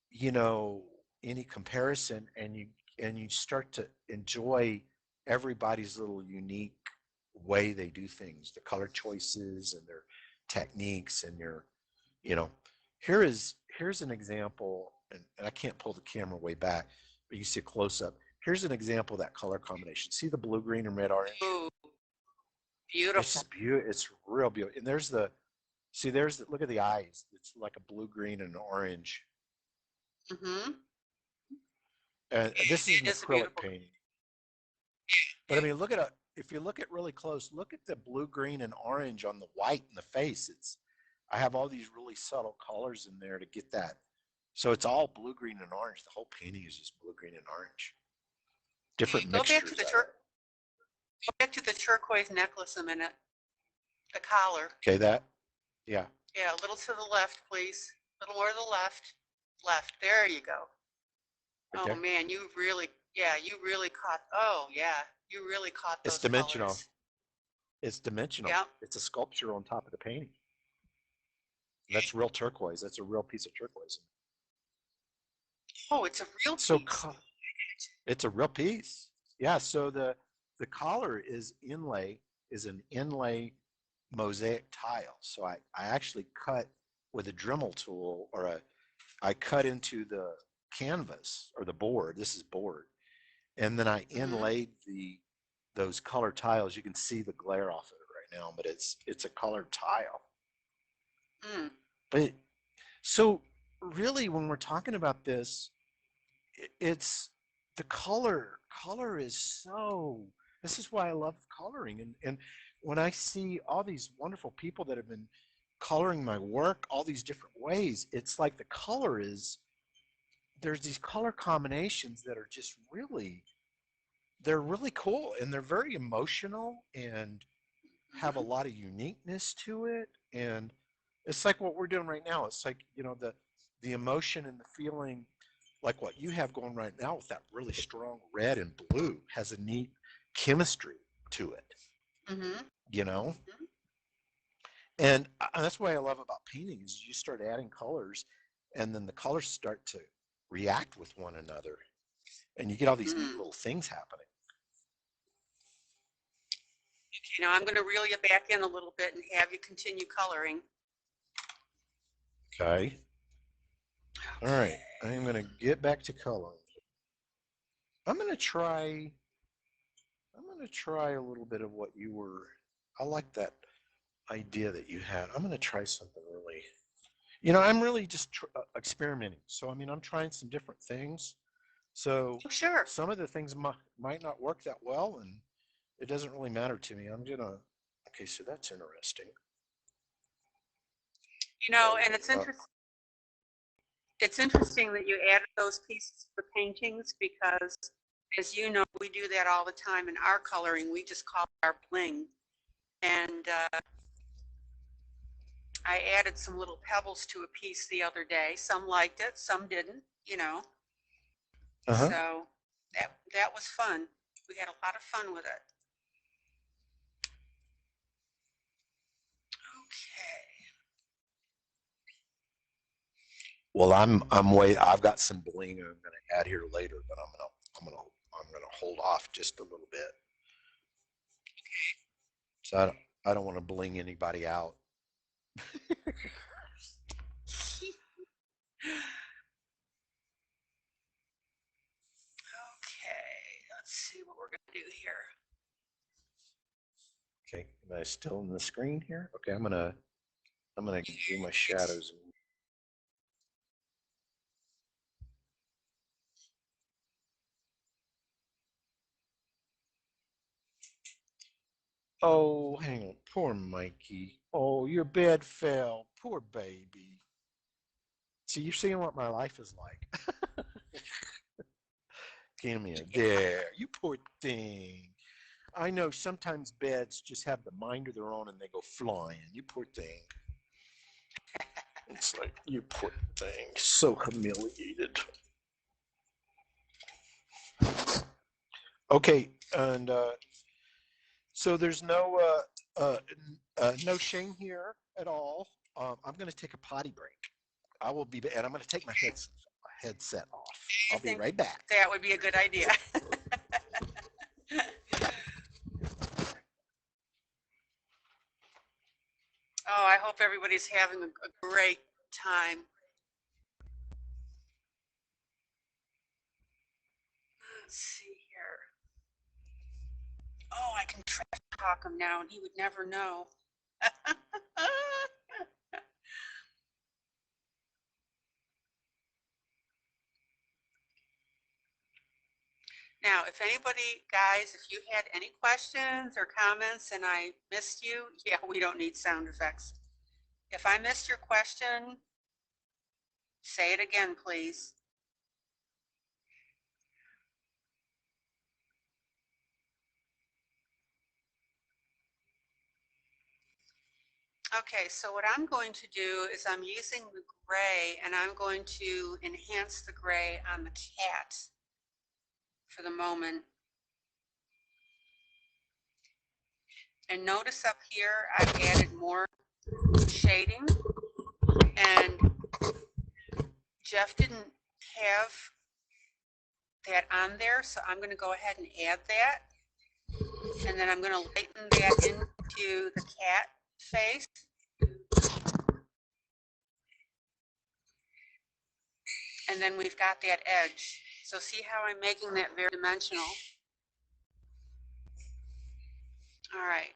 you know, any comparison, and you start to enjoy everybody's little unique way they do things, the color choices and their techniques, and your, you know, here's an example, and I can't pull the camera way back, but you see a close up. Here's an example of that color combination. See the blue, green, and red, orange? Ooh, beautiful. It's just beautiful. It's real beautiful. And there's the, see, there's the, look at the eyes. It's like a blue, green, and orange. Mm-hmm. And this is an It's acrylic painting. But I mean, look at it. If you look at really close, look at the blue, green, and orange on the white in the face. It's, I have all these really subtle colors in there to get that. So it's all blue, green, and orange. The whole painting is just blue, green, and orange. Different mixtures. Go back to the turquoise necklace a minute. The collar. Okay, that. Yeah. Yeah, a little to the left, please. A little more to the left. Left. There you go. Right oh there. Man, you really caught. Oh yeah, you really caught those. It's dimensional. Colors. It's dimensional. Yeah. It's a sculpture on top of the painting. That's real turquoise. That's a real piece of turquoise. Oh, it's a real piece. So it's a real piece. Yeah. So the collar is an inlay mosaic tile. So I actually cut with a Dremel tool, or I cut into the canvas or the board. This is board, and then I inlaid those colored tiles. You can see the glare off of it right now, but it's a colored tile. Mm. But so really, when we're talking about this, it's the color is so, this is why I love coloring. And when I see all these wonderful people that have been coloring my work all these different ways, it's like the color is, there's these color combinations that are just really, they're really cool, and they're very emotional and have a lot of uniqueness to it. And it's like what we're doing right now. It's like, you know, the emotion and the feeling, like what you have going right now with that really strong red and blue, has a neat chemistry to it. You know? And that's what I love about painting, is you start adding colors, and then the colors start to react with one another, and you get all these neat little things happening. You know, I'm going to reel you back in a little bit and have you continue coloring. Okay. All right. I'm going to get back to coloring. I'm going to try a little bit of what you were, I like that idea that you had. I'm going to try something really, you know, I'm really just experimenting. So, I mean, I'm trying some different things. So sure, some of the things might not work that well, and it doesn't really matter to me. I'm going to, okay, so that's interesting. You know, and it's interesting. It's interesting that you added those pieces to the paintings, because, as you know, we do that all the time in our coloring. We just call it our bling. And I added some little pebbles to a piece the other day. Some liked it, some didn't, you know. So that was fun. We had a lot of fun with it. Okay. Well, I've got some bling I'm going to add here later, but I'm going to hold off just a little bit. So I don't want to bling anybody out. Okay, let's see what we're going to do here. Okay, am I still in the screen here? Okay, I'm gonna do my shadows. Oh, hang on, poor Mikey. Oh, your bed fell, poor baby. See, you're seeing what my life is like. Give me a there, you poor thing. I know sometimes beds just have the mind of their own and they go flying. You poor thing. It's like, you poor thing, so humiliated. Okay, and so there's no No shame here at all. I'm going to take a potty break. I will be, and I'm going to take my headset off. I'll be right back. That would be a good idea. Oh, I hope everybody's having a great time. Let's see here. Oh, I can trash talk him now and he would never know. Now, if anybody, guys, if you had any questions or comments and I missed you, yeah, we don't need sound effects. If I missed your question, say it again, please. Okay, so what I'm going to do is I'm using the gray and I'm going to enhance the gray on the cat for the moment. And notice up here, I've added more shading and Jeff didn't have that on there, so I'm going to go ahead and add that. And then I'm going to lighten that into the cat face. And then we've got that edge. So see how I'm making that very dimensional? All right.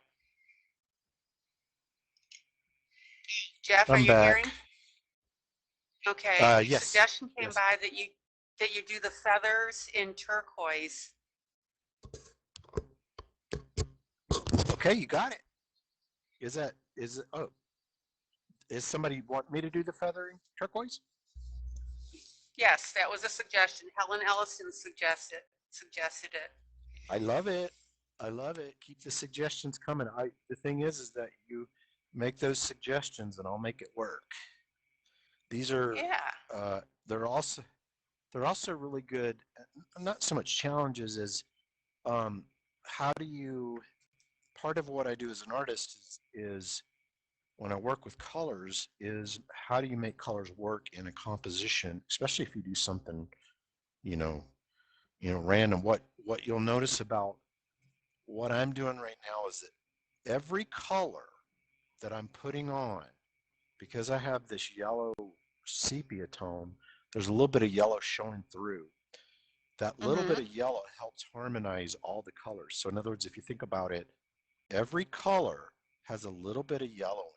Jeff, are you hearing? Okay. Yes. Suggestion came by that you do the feathers in turquoise. Okay, you got it. Is somebody want me to do the feathering turquoise? Yes, that was a suggestion. Helen Ellison suggested it. I love it. I love it. Keep the suggestions coming. The thing is that you make those suggestions and I'll make it work. These are they're also really good. Not so much challenges as how do you, part of what I do as an artist is when I work with colors is how do you make colors work in a composition, especially if you do something, random. What you'll notice about what I'm doing right now is that every color that I'm putting on, because I have this yellow sepia tone, there's a little bit of yellow showing through. That little bit of yellow helps harmonize all the colors. So in other words, if you think about it, every color has a little bit of yellow in it.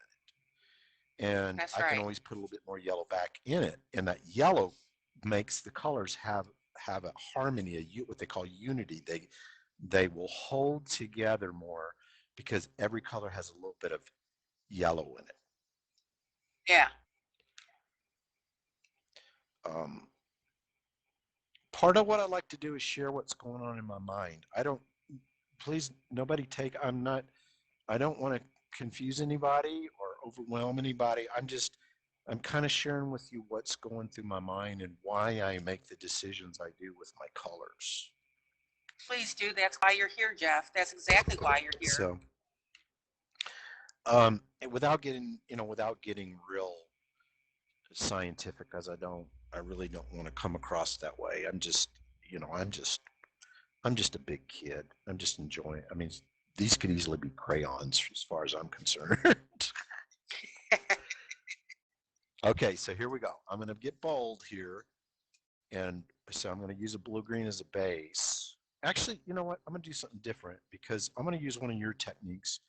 And I can always put a little bit more yellow back in it. And that yellow makes the colors have a harmony, what they call unity. They will hold together more because every color has a little bit of yellow in it. Yeah. Part of what I like to do is share what's going on in my mind. Please, nobody I don't want to confuse anybody or overwhelm anybody. I'm kind of sharing with you what's going through my mind and why I make the decisions I do with my colors. Please do. That's why you're here, Jeff. That's exactly why you're here. So, without getting real scientific, as I really don't want to come across that way. I'm just a big kid. I'm just enjoying. I mean, these could easily be crayons as far as I'm concerned. Okay, so here we go. I'm going to get bold here. And so I'm going to use a blue-green as a base. Actually, you know what? I'm going to do something different because I'm going to use one of your techniques,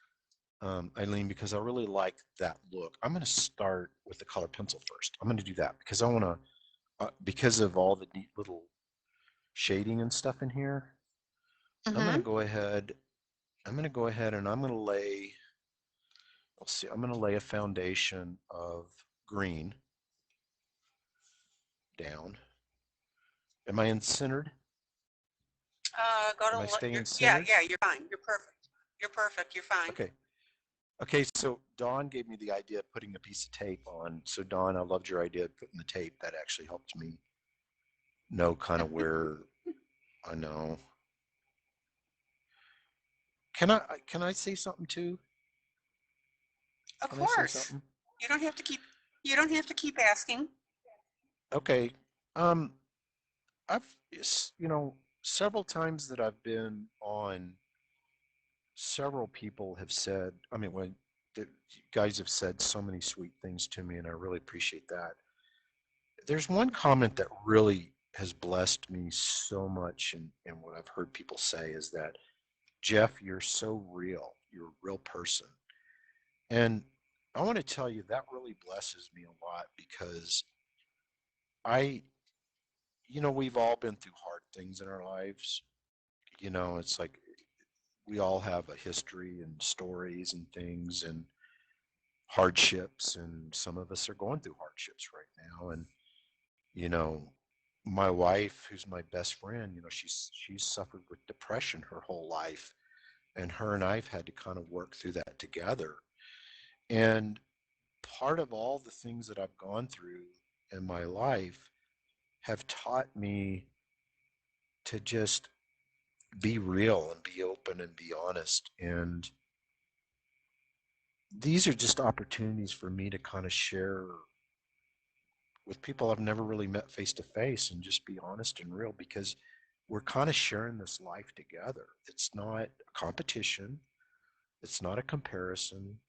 ILene, because I really like that look. I'm going to start with the color pencil first. I'm going to do that because I want to, because of all the neat little shading and stuff in here. I'm going to go ahead. I'm going to go ahead and I'm going to lay. Let's see. I'm going to lay a foundation of green down. Am I centered? Am I staying centered? Yeah, you're fine. You're perfect. You're perfect. You're fine. Okay, so Dawn gave me the idea of putting a piece of tape on. So Dawn, I loved your idea of putting the tape. That actually helped me know kind of where I know. Can I say something too? Of Can I say course. something? You don't have to keep. You don't have to keep asking. Okay. I've, several times that I've been on, several people have said, I mean, when the you guys have said so many sweet things to me, and I really appreciate that. There's one comment that really has blessed me so much, and what I've heard people say is that, Jeff, you're so real. You're a real person. And I want to tell you that really blesses me a lot because I, we've all been through hard things in our lives. It's like we all have a history and stories and things and hardships, and some of us are going through hardships right now. And, you know, my wife, who's my best friend, she's suffered with depression her whole life, and her and I've had to kind of work through that together. And part of all the things that I've gone through in my life have taught me to just be real and be open and be honest. And these are just opportunities for me to kind of share with people I've never really met face to face and just be honest and real, because we're kind of sharing this life together. It's not a competition. It's not a comparison.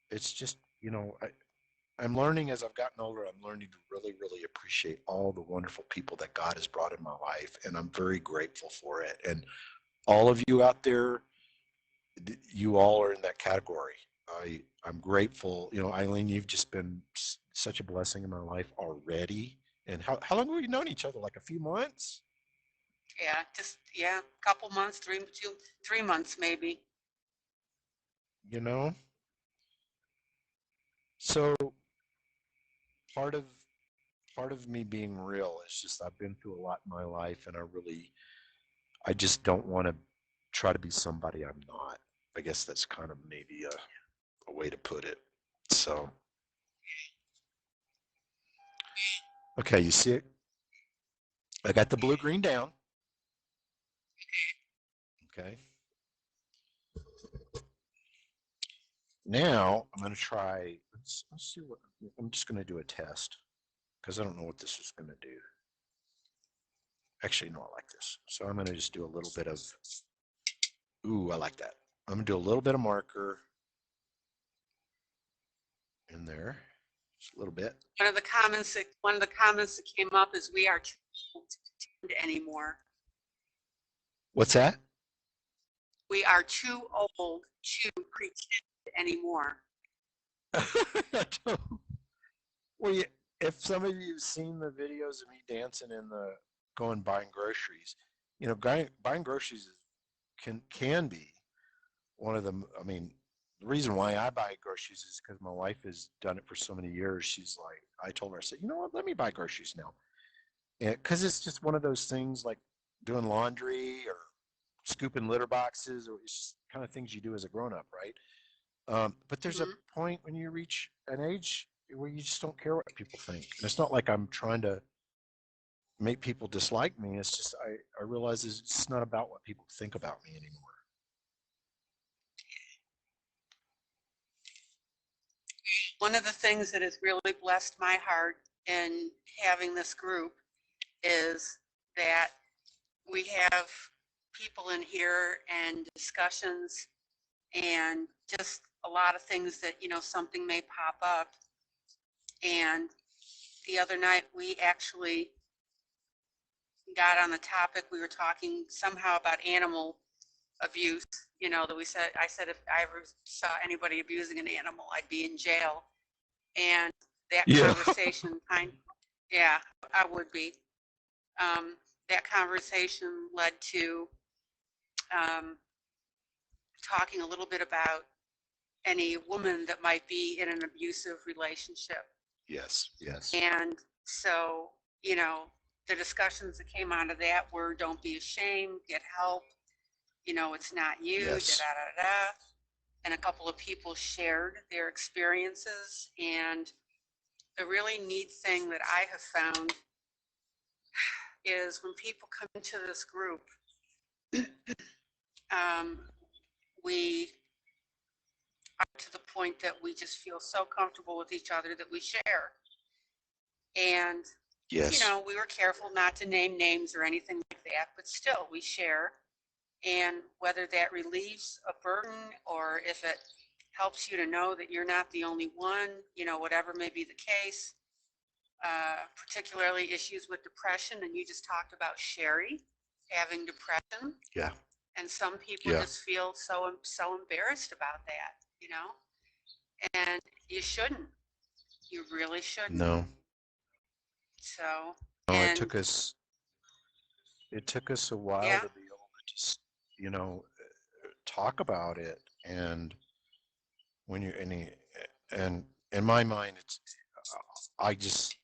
It's just, I'm learning as I've gotten older, I'm learning to really, really appreciate all the wonderful people that God has brought in my life. And I'm very grateful for it. And all of you out there, you all are in that category. I'm grateful. ILene, you've just been such a blessing in my life already. And how long have we known each other? Like a few months? Yeah, a couple months, 3 months maybe. You know? So part of part of me being real is just I've been through a lot in my life, and I just don't want to try to be somebody I'm not. I guess that's kind of maybe a way to put it. So, okay, you see it? I got the blue green down. Okay. Now I'm going to try, let's see what, I'm just going to do a test because I don't know what this is going to do. Actually, no, I like this. So I'm going to just do a little bit of, ooh, I like that. I'm going to do a little bit of marker in there, just a little bit. One of the comments that came up is we are too old to pretend anymore. What's that? We are too old to pretend anymore. Well, yeah, if some of you have seen the videos of me dancing in the going buying groceries, buying groceries can be one of them. I mean, the reason why I buy groceries is because my wife has done it for so many years. She's like, I told her, I said, you know what, let me buy groceries now. And because it's just one of those things like doing laundry or scooping litter boxes, or it's just kind of things you do as a grown up, right? But there's a point when you reach an age where you just don't care what people think. And it's not like I'm trying to make people dislike me. It's just I realize it's just not about what people think about me anymore. One of the things that has really blessed my heart in having this group is that we have people in here and discussions and just a lot of things that, something may pop up. And the other night we actually got on the topic, we were talking somehow about animal abuse, that I said if I ever saw anybody abusing an animal, I'd be in jail. And that conversation yeah, I would be. That conversation led to talking a little bit about any woman that might be in an abusive relationship. Yes. And so, the discussions that came out of that were don't be ashamed, get help, it's not you, Yes. da da da da. And a couple of people shared their experiences. And the really neat thing that I have found is when people come into this group, we are to the point that we just feel so comfortable with each other that we share. And, Yes. you know, we were careful not to name names or anything like that, but still we share. And whether that relieves a burden or if it helps you to know that you're not the only one, you know, whatever may be the case, particularly issues with depression. And you just talked about Sherry having depression. Yeah. And some people just feel so embarrassed about that, you know, and you shouldn't. You really shouldn't. No. So. No, it took us a while to be able to just, you know, talk about it. And when you and in my mind, I just,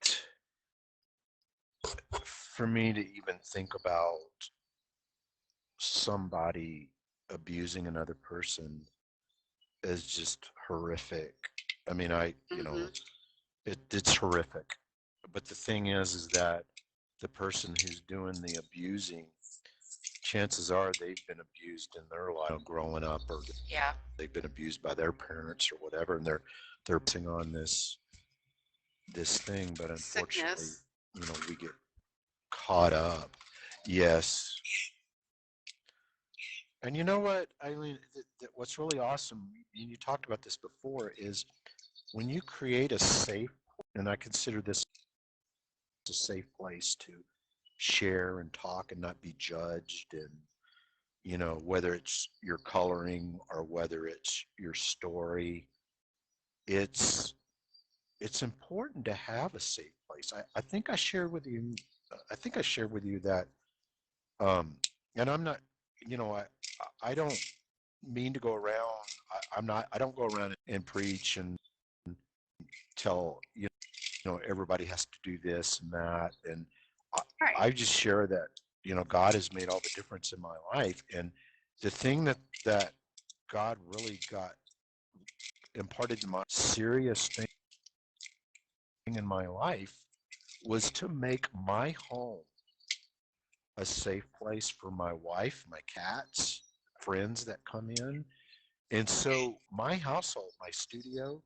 for me to even think about somebody abusing another person is just horrific. I mean, you know, it's horrific. But the thing is that the person who's doing the abusing, chances are they've been abused in their life growing up, or they've been abused by their parents or whatever, and they're putting on this thing. But unfortunately, you know, we get caught up. Yes. And you know what, ILene, what's really awesome, and you talked about this before, is when you create a safe, and I consider this a safe place to share and talk and not be judged, and, you know, whether it's your coloring or whether it's your story, it's important to have a safe place. I think I shared with you that, and I'm not, you know, I don't mean to go around, I don't go around and preach and tell, you know, everybody has to do this and that. And I just share that, you know, God has made all the difference in my life. And the thing that God really got imparted to my serious thing in my life was to make my home a safe place for my wife, my cats, friends that come in. And so my household, my studio,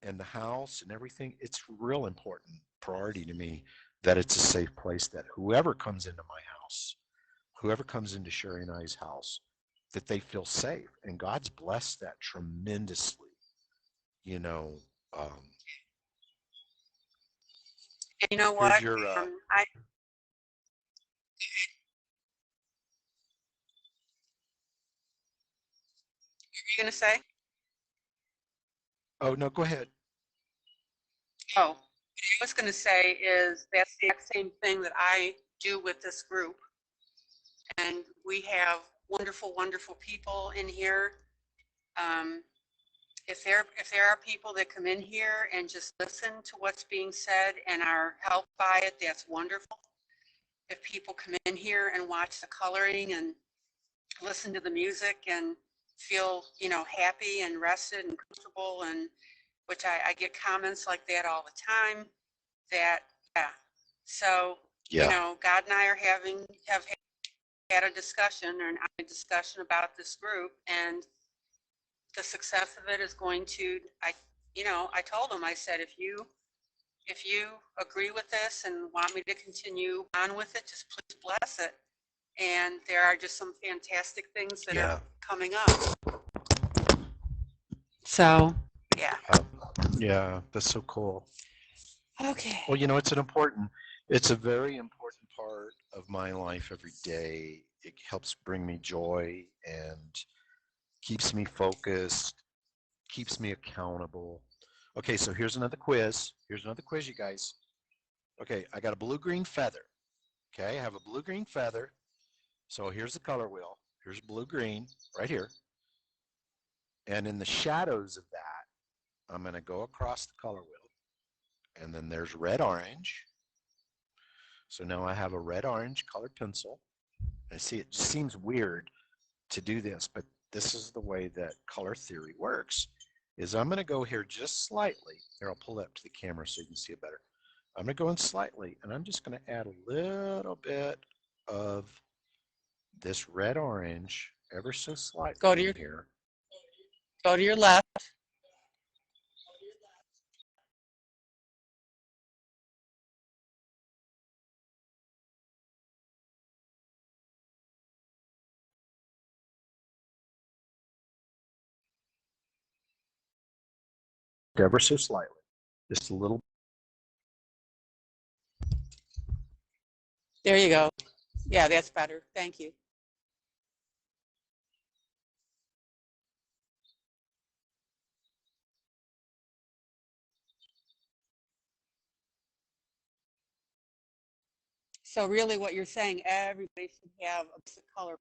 and the house and everything, it's real important priority to me that it's a safe place, that whoever comes into my house, whoever comes into Sherry and I's house, that they feel safe. And God's blessed that tremendously, you know. You know what? You're going to say? Oh, no, go ahead. Oh, I was going to say is that's the exact same thing that I do with this group. And we have wonderful, wonderful people in here. If there are people that come in here and just listen to what's being said and are helped by it, that's wonderful. If people come in here and watch the coloring and listen to the music and feel, you know, happy and rested and comfortable, and which I get comments like that all the time, that, so, you know, God and I have had a discussion, or a discussion about this group, and the success of it is going to, I told him, I said, if you agree with this and want me to continue on with it, just please bless it. And there are just some fantastic things that are coming up. So, yeah, that's so cool. Okay. Well, you know, it's a very important part of my life every day. It helps bring me joy and keeps me focused, keeps me accountable. Okay, so here's another quiz. Here's another quiz, you guys. Okay, I got a blue-green feather. Okay, I have a blue-green feather. So here's the color wheel. Here's blue-green right here. And in the shadows of that, I'm going to go across the color wheel. And then there's red-orange. So now I have a red-orange colored pencil. I see it just seems weird to do this, but this is the way that color theory works, is I'm going to go here just slightly. Here, I'll pull it up to the camera so you can see it better. I'm going to go in slightly, and I'm just going to add a little bit of this red-orange, ever so slightly. Go to your here. Go to your left. Ever so slightly, just a little. There you go. Yeah, that's better. Thank you. So really what you're saying, everybody should have a color.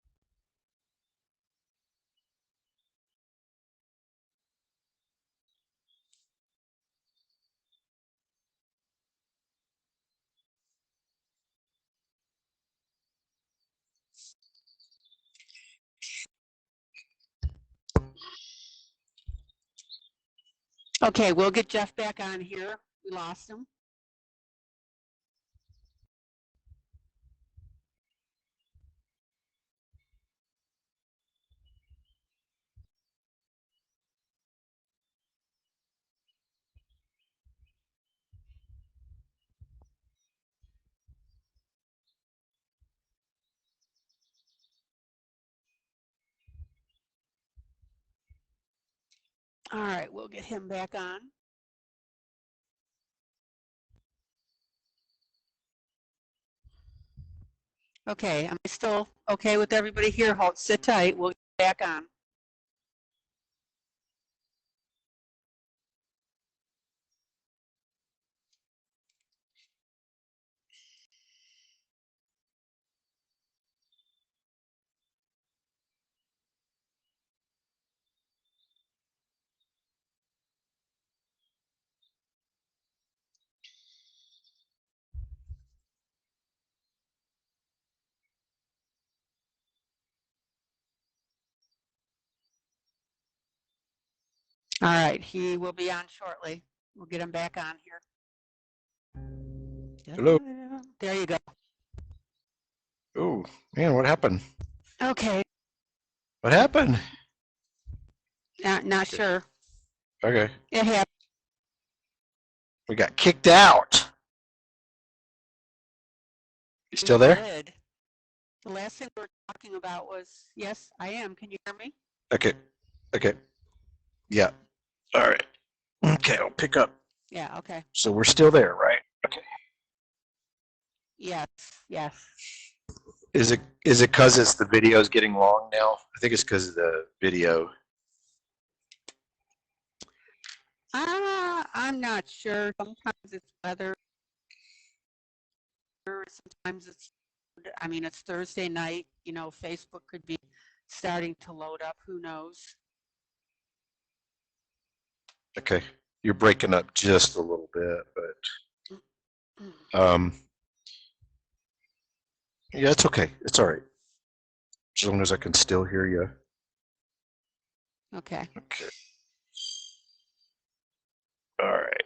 Okay, we'll get Jeff back on here. We lost him. All right, we'll get him back on. Okay, am I still okay with everybody here? Hold, sit tight. We'll get back on. All right, he will be on shortly. We'll get him back on here. Hello. There you go. Oh, man, what happened? Okay. What happened? Not sure. Okay. It happened. We got kicked out. You still there? Did. The last thing we were talking about was, yes, I am. Can you hear me? Okay. Okay. Yeah. All right. Okay, I'll pick up. Yeah, okay. So we're still there, right? Okay. Yes, yes. Is it because it's the video's getting long now? I think it's because of the video. I'm not sure. Sometimes it's weather. Sometimes it's, I mean, it's Thursday night. You know, Facebook could be starting to load up. Who knows? Okay. You're breaking up just a little bit, but yeah, it's okay. It's all right. As long as I can still hear you. Okay. Okay. All right.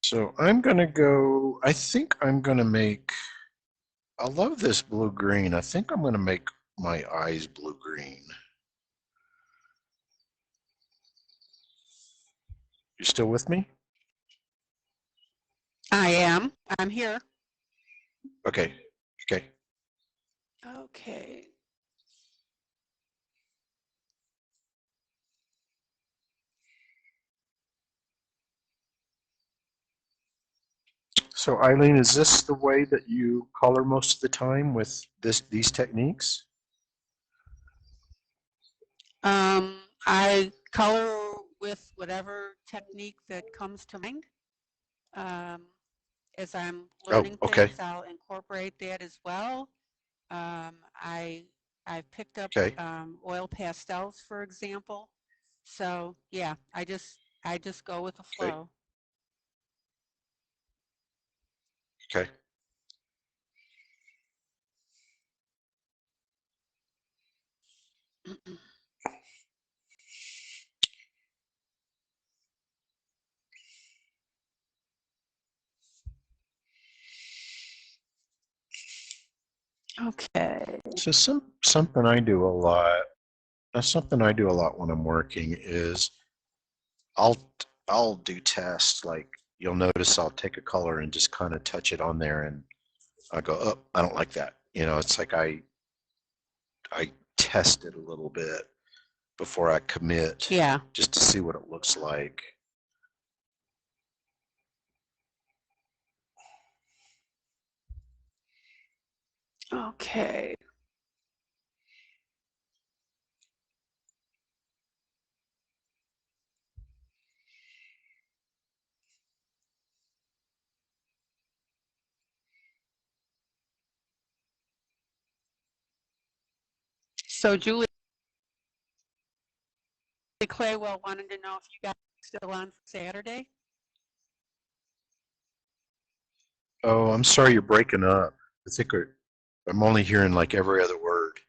So I'm going to go, I think I'm going to make, I love this blue-green. I think I'm going to make my eyes blue-green. You still with me? I am. I'm here. Okay. Okay. Okay. So ILene, is this the way that you color most of the time with these techniques? I color with whatever technique that comes to mind. As I'm learning okay. things, I'll incorporate that as well. I've picked up Okay. oil pastels, for example. So yeah, I just go with the flow. Okay. Okay. So something I do a lot. That's something I do a lot when I'm working is I'll I'll do tests like you'll notice I'll take a color and just kind of touch it on there and I go, oh, I don't like that. You know, it's like I test it a little bit before I commit. Yeah. Just to see what it looks like. Okay. So Julie Claywell wanted to know if you guys are still on Saturday. Oh, I'm sorry you're breaking up. I think I'm only hearing like every other word.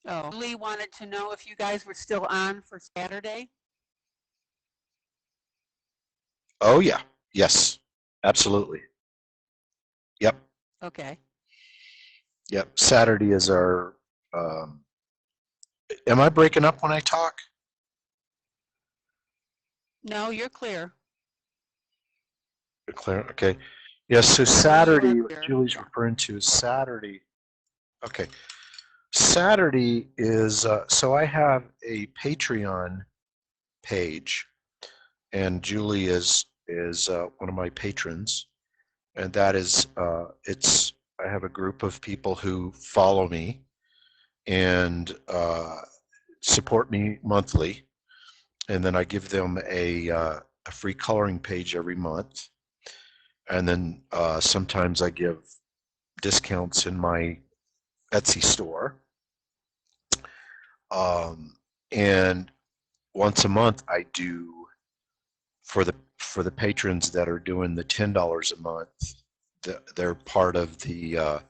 Oh, Julie wanted to know if you guys were still on for Saturday. Oh yeah, yes, absolutely. Yep. Okay. Yep. Saturday is our. Um, am I breaking up when I talk? No, you're clear. You're clear. Okay. Yes. So No, you Saturday, are what clear. Julie's referring to is Saturday. Okay. Saturday is so I have a Patreon page, and Julie is one of my patrons, and that is it's I have a group of people who follow me and support me monthly, and then I give them a free coloring page every month, and then sometimes I give discounts in my Etsy store, and once a month I do for the patrons that are doing the $10 a month. They're part of the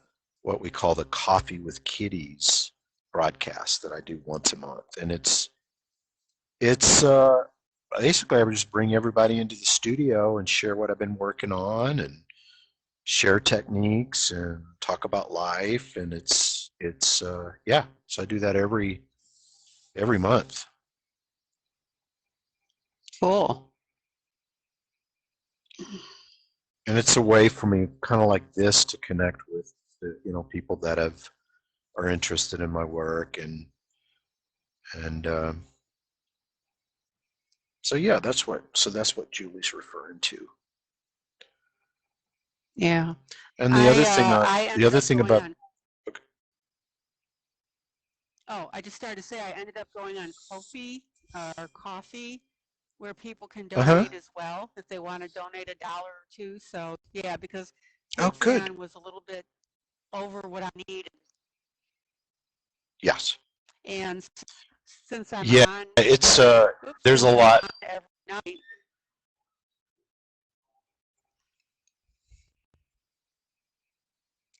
what we call the Coffee with Kitties broadcast that I do once a month, and it's basically I just bring everybody into the studio and share what I've been working on and share techniques and talk about life, and it's yeah. So I do that every month. Cool. And it's a way for me, kind of like this, to connect with the, people that are interested in my work, and so yeah, that's what Julie's referring to. Yeah. And the other thing about on, oh, I just started to say I ended up going on Ko-fi or Coffee, where people can donate as well if they want to donate $1 or $2. So yeah, because Patreon was a little bit over what I needed. Yes. And since I'm on, it's there's a lot. Every night.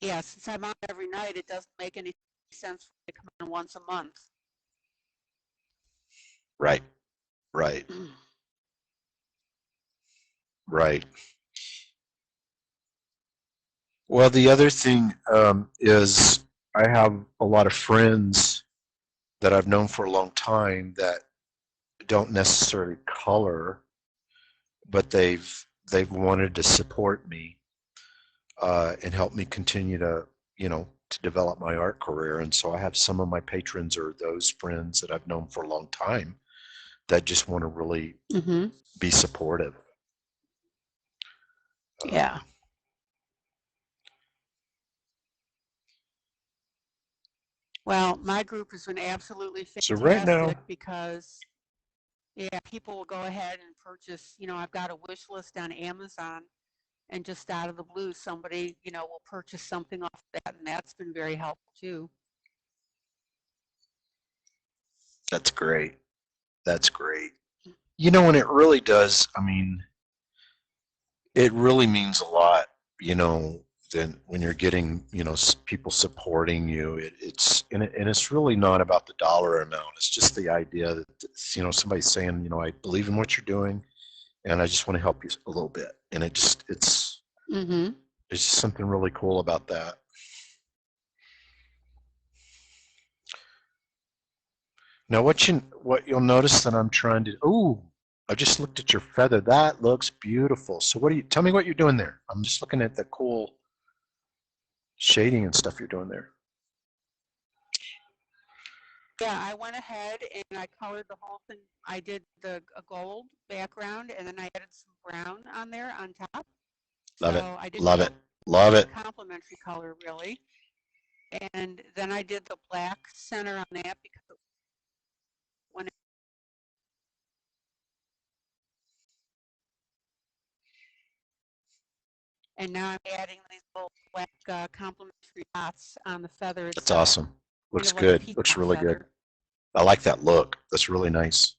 Yeah, since I'm on every night, it doesn't make any sense for me to come on once a month. Right. Right. Well, the other thing is I have a lot of friends that I've known for a long time that don't necessarily color, but they've wanted to support me and help me continue to to develop my art career. And so I have some of my patrons or those friends that I've known for a long time that just want to really be supportive. Yeah. Well, my group has been absolutely fantastic. So right now, because yeah, people will go ahead and purchase, I've got a wish list on Amazon, and just out of the blue, somebody, will purchase something off that, and that's been very helpful too. That's great. That's great. And it really does. I mean, it really means a lot, than when you're getting, people supporting you. And it's really not about the dollar amount. It's just the idea that, somebody's saying, I believe in what you're doing, and I just want to help you a little bit. And it's There's something really cool about that. Now what you'll notice that I'm trying to, oh, I just looked at your feather. That looks beautiful. So tell me what you're doing there. I'm just looking at the cool shading and stuff you're doing there. Yeah, I went ahead and I colored the whole thing. I did a gold background, and then I added some brown on there on top. Love it. I didn't Love it. Love it. complementary color really. And then I did the black center on that because when and now I'm adding these little black complementary dots on the feather itself. That's awesome. Looks good. Looks really good. I like that look. That's really nice.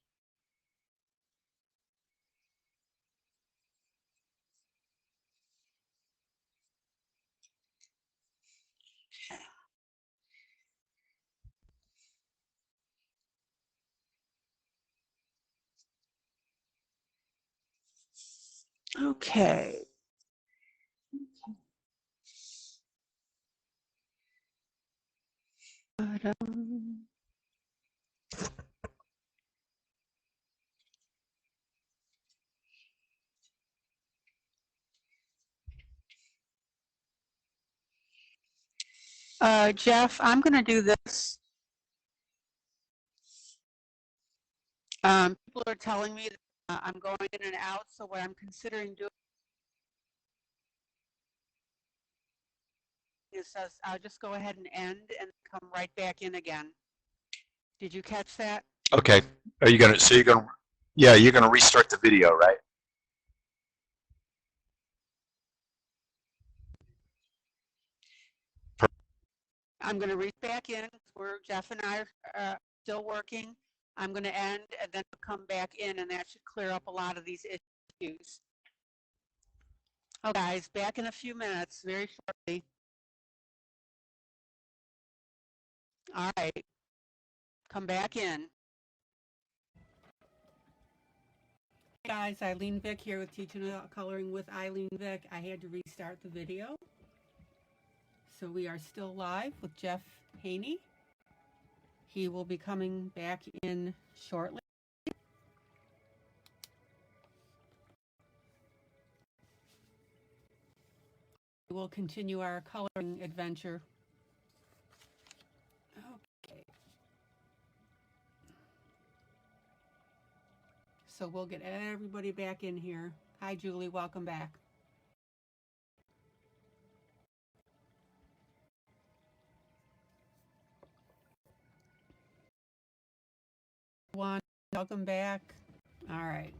Okay. Jeff, I'm going to do this. People are telling me that I'm going in and out, so what I'm considering doing is I'll just go ahead and end and come right back in again. Did you catch that? Okay. Are you gonna? So you're gonna? Yeah, you're gonna restart the video, right? I'm going to reach back in. Jeff and I are still working. I'm going to end and then come back in, and that should clear up a lot of these issues. Okay, guys, back in a few minutes, very shortly. All right, come back in. Hey guys, ILene Vick here with Teaching About Coloring with ILene Vick. I had to restart the video. So we are still live with Jeff Haynie. He will be coming back in shortly. We'll continue our coloring adventure. Okay. So we'll get everybody back in here. Hi, Julie. Welcome back. Welcome back. All right.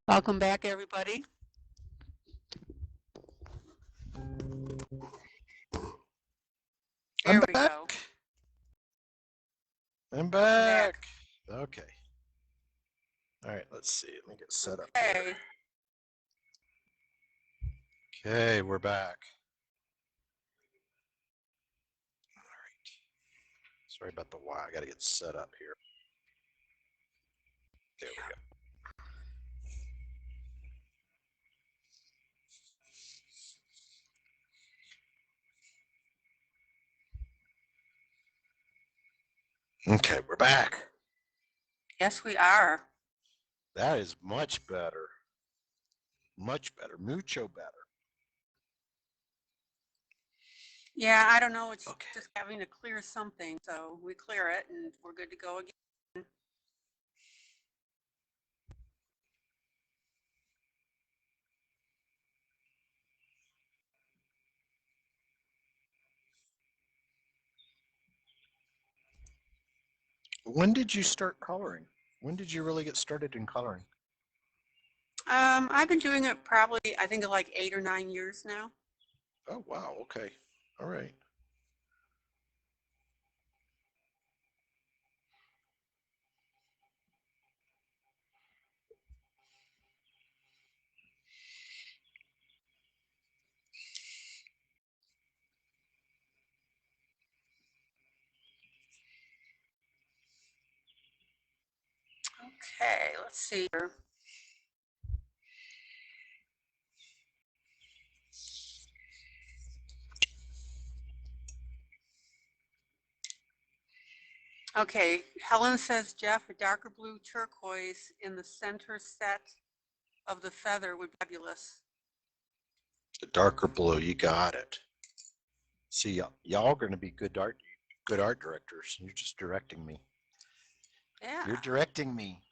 Welcome back, everybody. There we go. I'm back. Okay. All right, let's see. Let me get set up. Okay. Okay, we're back. All right. Sorry about the why. I got to get set up here. There we go. Okay, we're back. Yes, we are. That is much better. Much better. Mucho better. Yeah, I don't know. It's just having to clear something. So we clear it and we're good to go again. When did you start coloring? When did you really get started in coloring? I've been doing it probably, I think, like 8 or 9 years now. Oh, wow. Okay. All right. Okay, let's see here. Okay, Helen says, Jeff, a darker blue turquoise in the center set of the feather would be fabulous. The darker blue, you got it. See, y'all are going to be good art directors. You're just directing me. Yeah. You're directing me.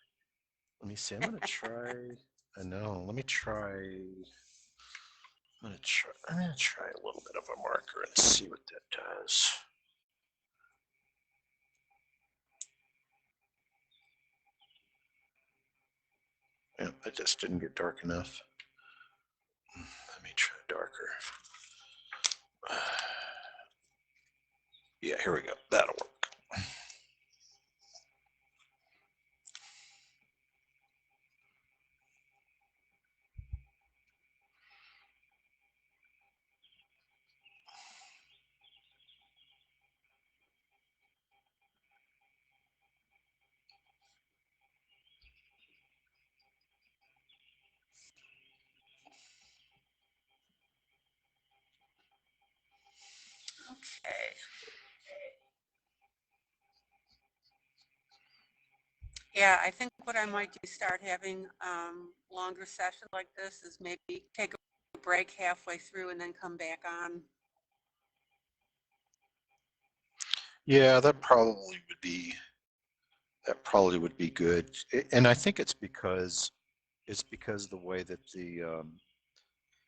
Let me see. I'm going to try. I know. Let me try. I'm going to try a little bit of a marker and see what that does. Yeah, it just didn't get dark enough. Let me try darker. Yeah, here we go. That'll work. Okay. Yeah, I think what I might do is start having longer sessions like this is maybe take a break halfway through and then come back on. Yeah, that probably would be good. And I think it's because the way that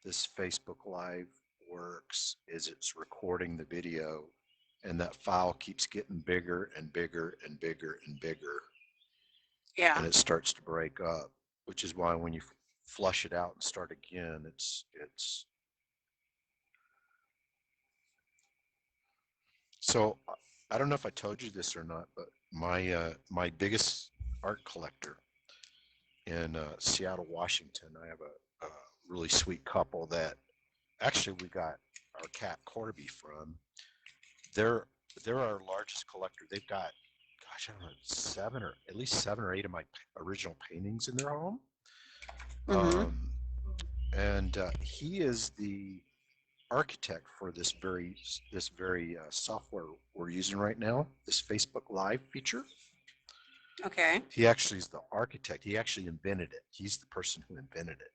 this Facebook Live works is it's recording the video, and that file keeps getting bigger and bigger and bigger and bigger. Yeah. And it starts to break up, which is why when you flush it out and start again, it's so I don't know if I told you this or not, but my biggest art collector in Seattle, Washington, I have a really sweet couple that actually we got our cat Corby from. They're our largest collector. They've got, gosh, I don't know, at least seven or eight of my original paintings in their home. Mm-hmm. And he is the architect for this very software we're using right now, this Facebook Live feature. Okay. He actually is the architect. He actually invented it. He's the person who invented it.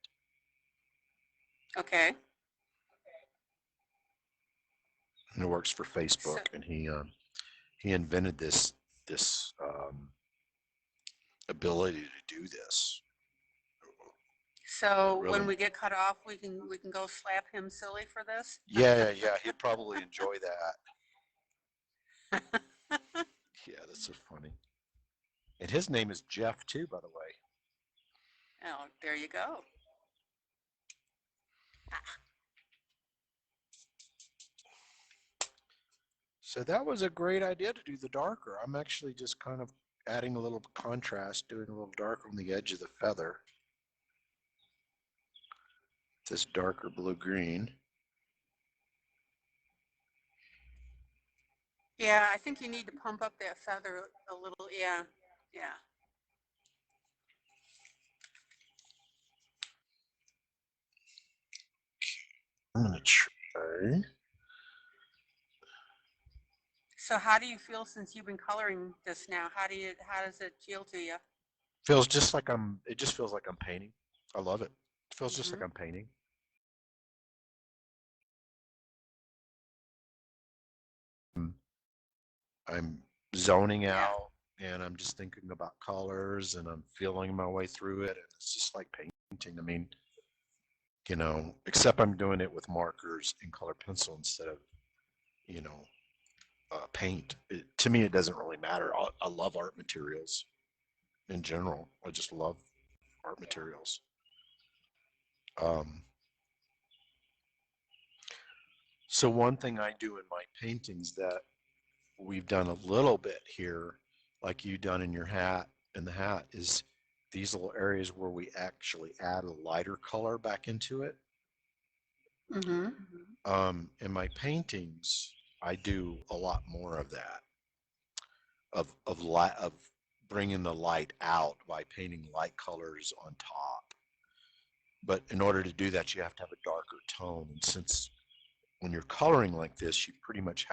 Okay. And it works for Facebook, and he invented this ability to do this. So Really? when we get cut off, we can go slap him silly for this. Yeah, he'd probably enjoy that. Yeah, that's so funny. And his name is Jeff too, by the way. Oh, there you go. So that was a great idea to do the darker. I'm actually just kind of adding a little contrast, doing a little darker on the edge of the feather. This darker blue-green. Yeah, I think you need to pump up that feather a little. Yeah, yeah. I'm gonna try. So how do you feel since you've been coloring this now? How does it feel to you? Feels just like it just feels like I'm painting. I love it. It feels just like I'm painting. I'm zoning out, and I'm just thinking about colors, and I'm feeling my way through it, and it's just like painting. I mean, except I'm doing it with markers and color pencil instead of, paint. To me, it doesn't really matter. I love art materials in general. I just love art materials. So one thing I do in my paintings that we've done a little bit here, like you done in your hat, in the hat, is these little areas where we actually add a lighter color back into it. In my paintings, I do a lot more of that, of bringing the light out by painting light colors on top. But in order to do that, you have to have a darker tone. And since when you're coloring like this, you pretty much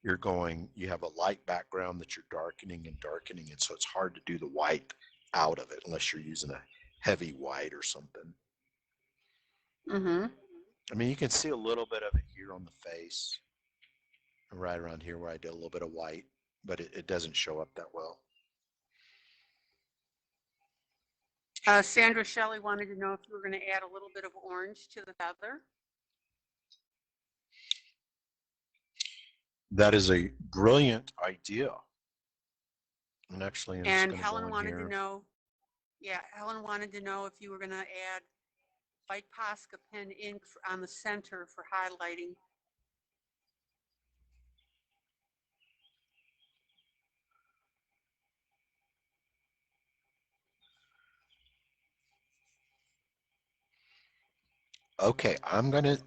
you have a light background that you're darkening and darkening. And so it's hard to do the white out of it unless you're using a heavy white or something. Mm-hmm. I mean, you can see a little bit of it here on the face, right around here where I did a little bit of white, but it doesn't show up that well. Sandra Shelley wanted to know if you were going to add a little bit of orange to the feather. That is a brilliant idea. And actually, and Helen wanted to know, Helen wanted to know if you were going to add white Posca pen ink on the center for highlighting. Okay, I'm gonna,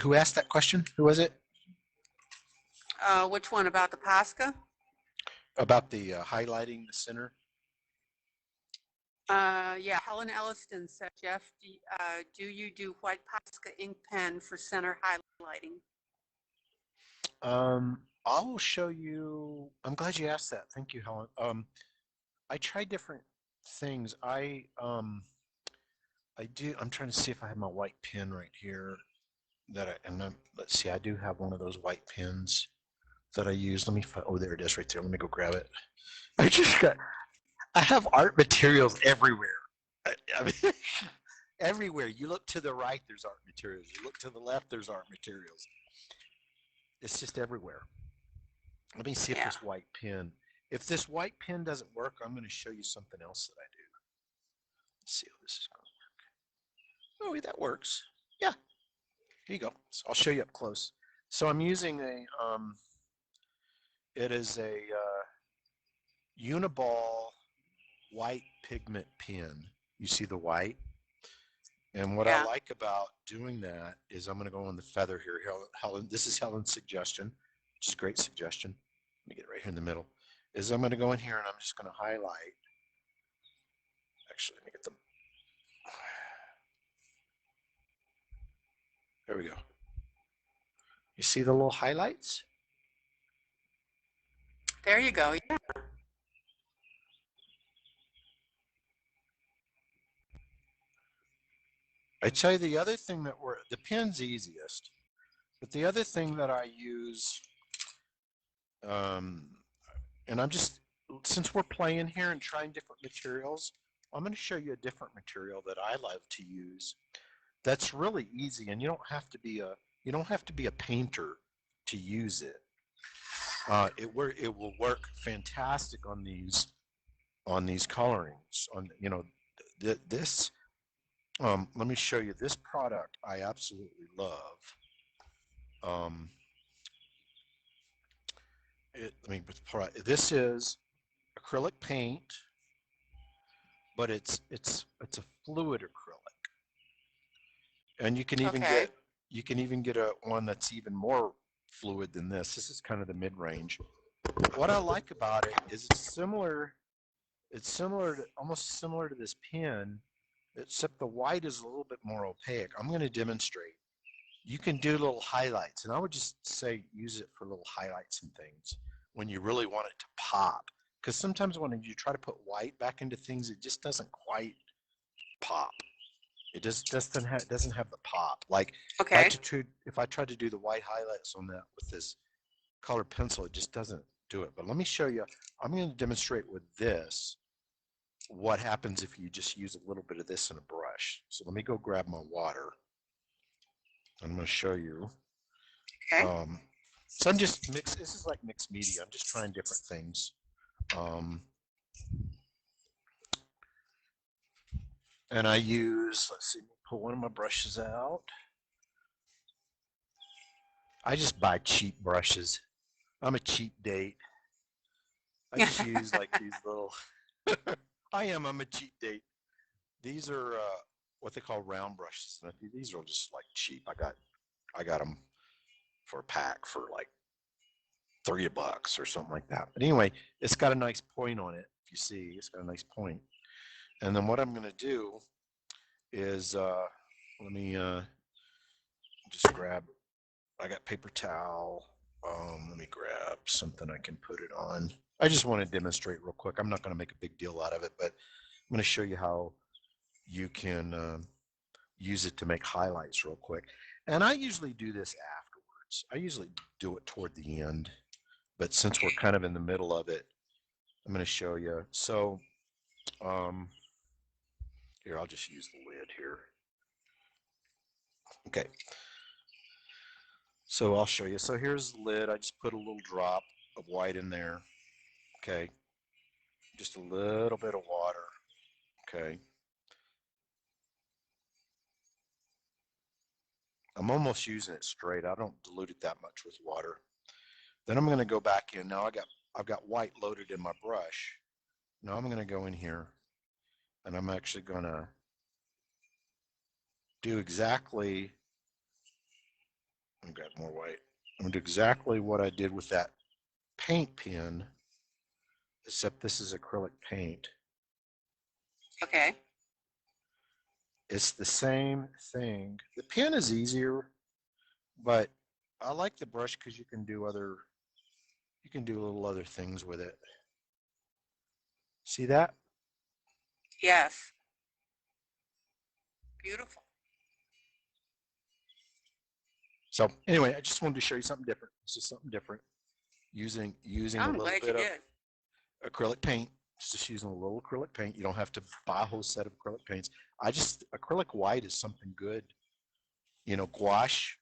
who asked that question? Who was it? Which one, about the Posca? About the highlighting the center? Yeah, Helen Elliston said, Jeff, do you do white Posca ink pen for center highlighting? I will show you. I'm glad you asked that. Thank you, Helen. I try different things. I'm trying to see if I have my white pen right here. Let's see. I do have one of those white pens that I use. Let me find. Oh, there it is, right there. Let me go grab it. I have art materials everywhere. I mean, everywhere. You look to the right, there's art materials. You look to the left, there's art materials. It's just everywhere. Let me see if if this white pen doesn't work, I'm going to show you something else that I do. Let's see how this is going to work. Oh, that works. Yeah. Here you go. So I'll show you up close. So I'm using it is a Uniball white pigment pen. You see the white? And what I like about doing that is I'm going to go on the feather here. Helen, this is Helen's suggestion, which is a great suggestion. Let me get it right here in the middle. Is I'm going to go in here and I'm just going to highlight. Actually, let me get the. There we go. You see the little highlights? There you go. Yeah. I tell you the other thing the pen's easiest, but the other thing that I use, and since we're playing here and trying different materials, I'm going to show you a different material that I love to use. That's really easy, and you don't have to be a painter to use it. It will work fantastic on these colorings. This. Let me show you this product I absolutely love. This is acrylic paint, but it's a fluid acrylic, and you can even get one that's even more fluid than this. This is kind of the mid-range. What I like about it is it's almost similar to this pen, except the white is a little bit more opaque. I'm going to demonstrate. You can do little highlights, and I would just say use it for little highlights and things when you really want it to pop. Because sometimes when you try to put white back into things, it just doesn't quite pop. It just doesn't have the pop. Like if I tried to do the white highlights on that with this color pencil, it just doesn't do it. But let me show you. I'm going to demonstrate with this what happens if you just use a little bit of this in a brush. So let me go grab my water. I'm going to show you. Okay. So I'm just this is like mixed media. I'm just trying different things. And I use, let's see, pull one of my brushes out. I just buy cheap brushes. I'm a cheap date. I just use like these little, I'm a cheap date. These are what they call round brushes. These are just like cheap. I got them for a pack for like $30 or something like that. But anyway, it's got a nice point on it. if you see. It's got a nice point. And then what I'm going to do is, let me just grab, I got paper towel. Let me grab something I can put it on. I just want to demonstrate real quick. I'm not going to make a big deal out of it, but I'm going to show you how you can use it to make highlights real quick. And I usually do this afterwards. I usually do it toward the end, but since we're kind of in the middle of it, I'm going to show you. So here, I'll just use the lid here. Okay. So I'll show you. So here's the lid. I just put a little drop of white in there. Okay. Just a little bit of water. Okay. I'm almost using it straight. I don't dilute it that much with water. Then I'm going to go back in. Now I've got white loaded in my brush. Now I'm going to go in here and I'm actually going to do exactly, I've got more white. I'm going to do exactly what I did with that paint pen, except this is acrylic paint. Okay. It's the same thing. The pen is easier, but I like the brush because you can do little other things with it. See that? Yes. Beautiful. So anyway, I just wanted to show you something different. It's just something different. Using a little bit of acrylic paint. Just using a little acrylic paint. You don't have to buy a whole set of acrylic paints. Acrylic white is something good. You know, gouache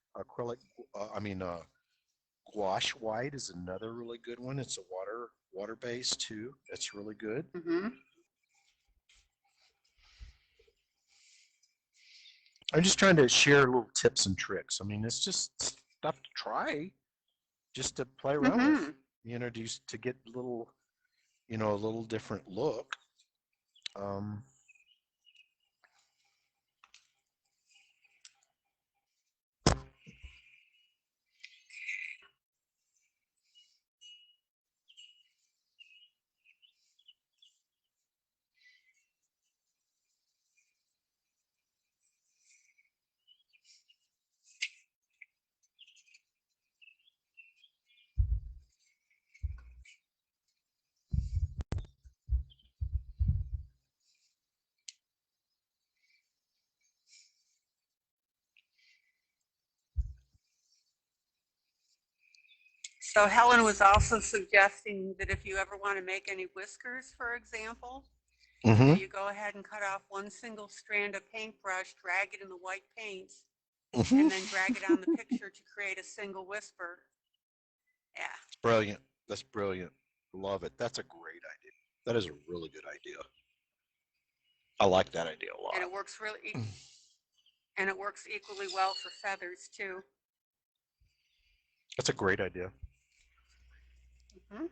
white is another really good one. It's a water based too. That's really good. Mm-hmm. I'm just trying to share little tips and tricks. I mean, it's just stuff to try, just to play around with. You know, to get a little different look. So Helen was also suggesting that if you ever want to make any whiskers, for example, you go ahead and cut off one single strand of paintbrush, drag it in the white paint, and then drag it on the picture to create a single whisper. Yeah. It's brilliant. That's brilliant. Love it. That's a great idea. That is a really good idea. I like that idea a lot. And it works equally well for feathers too. That's a great idea. Mm-hmm.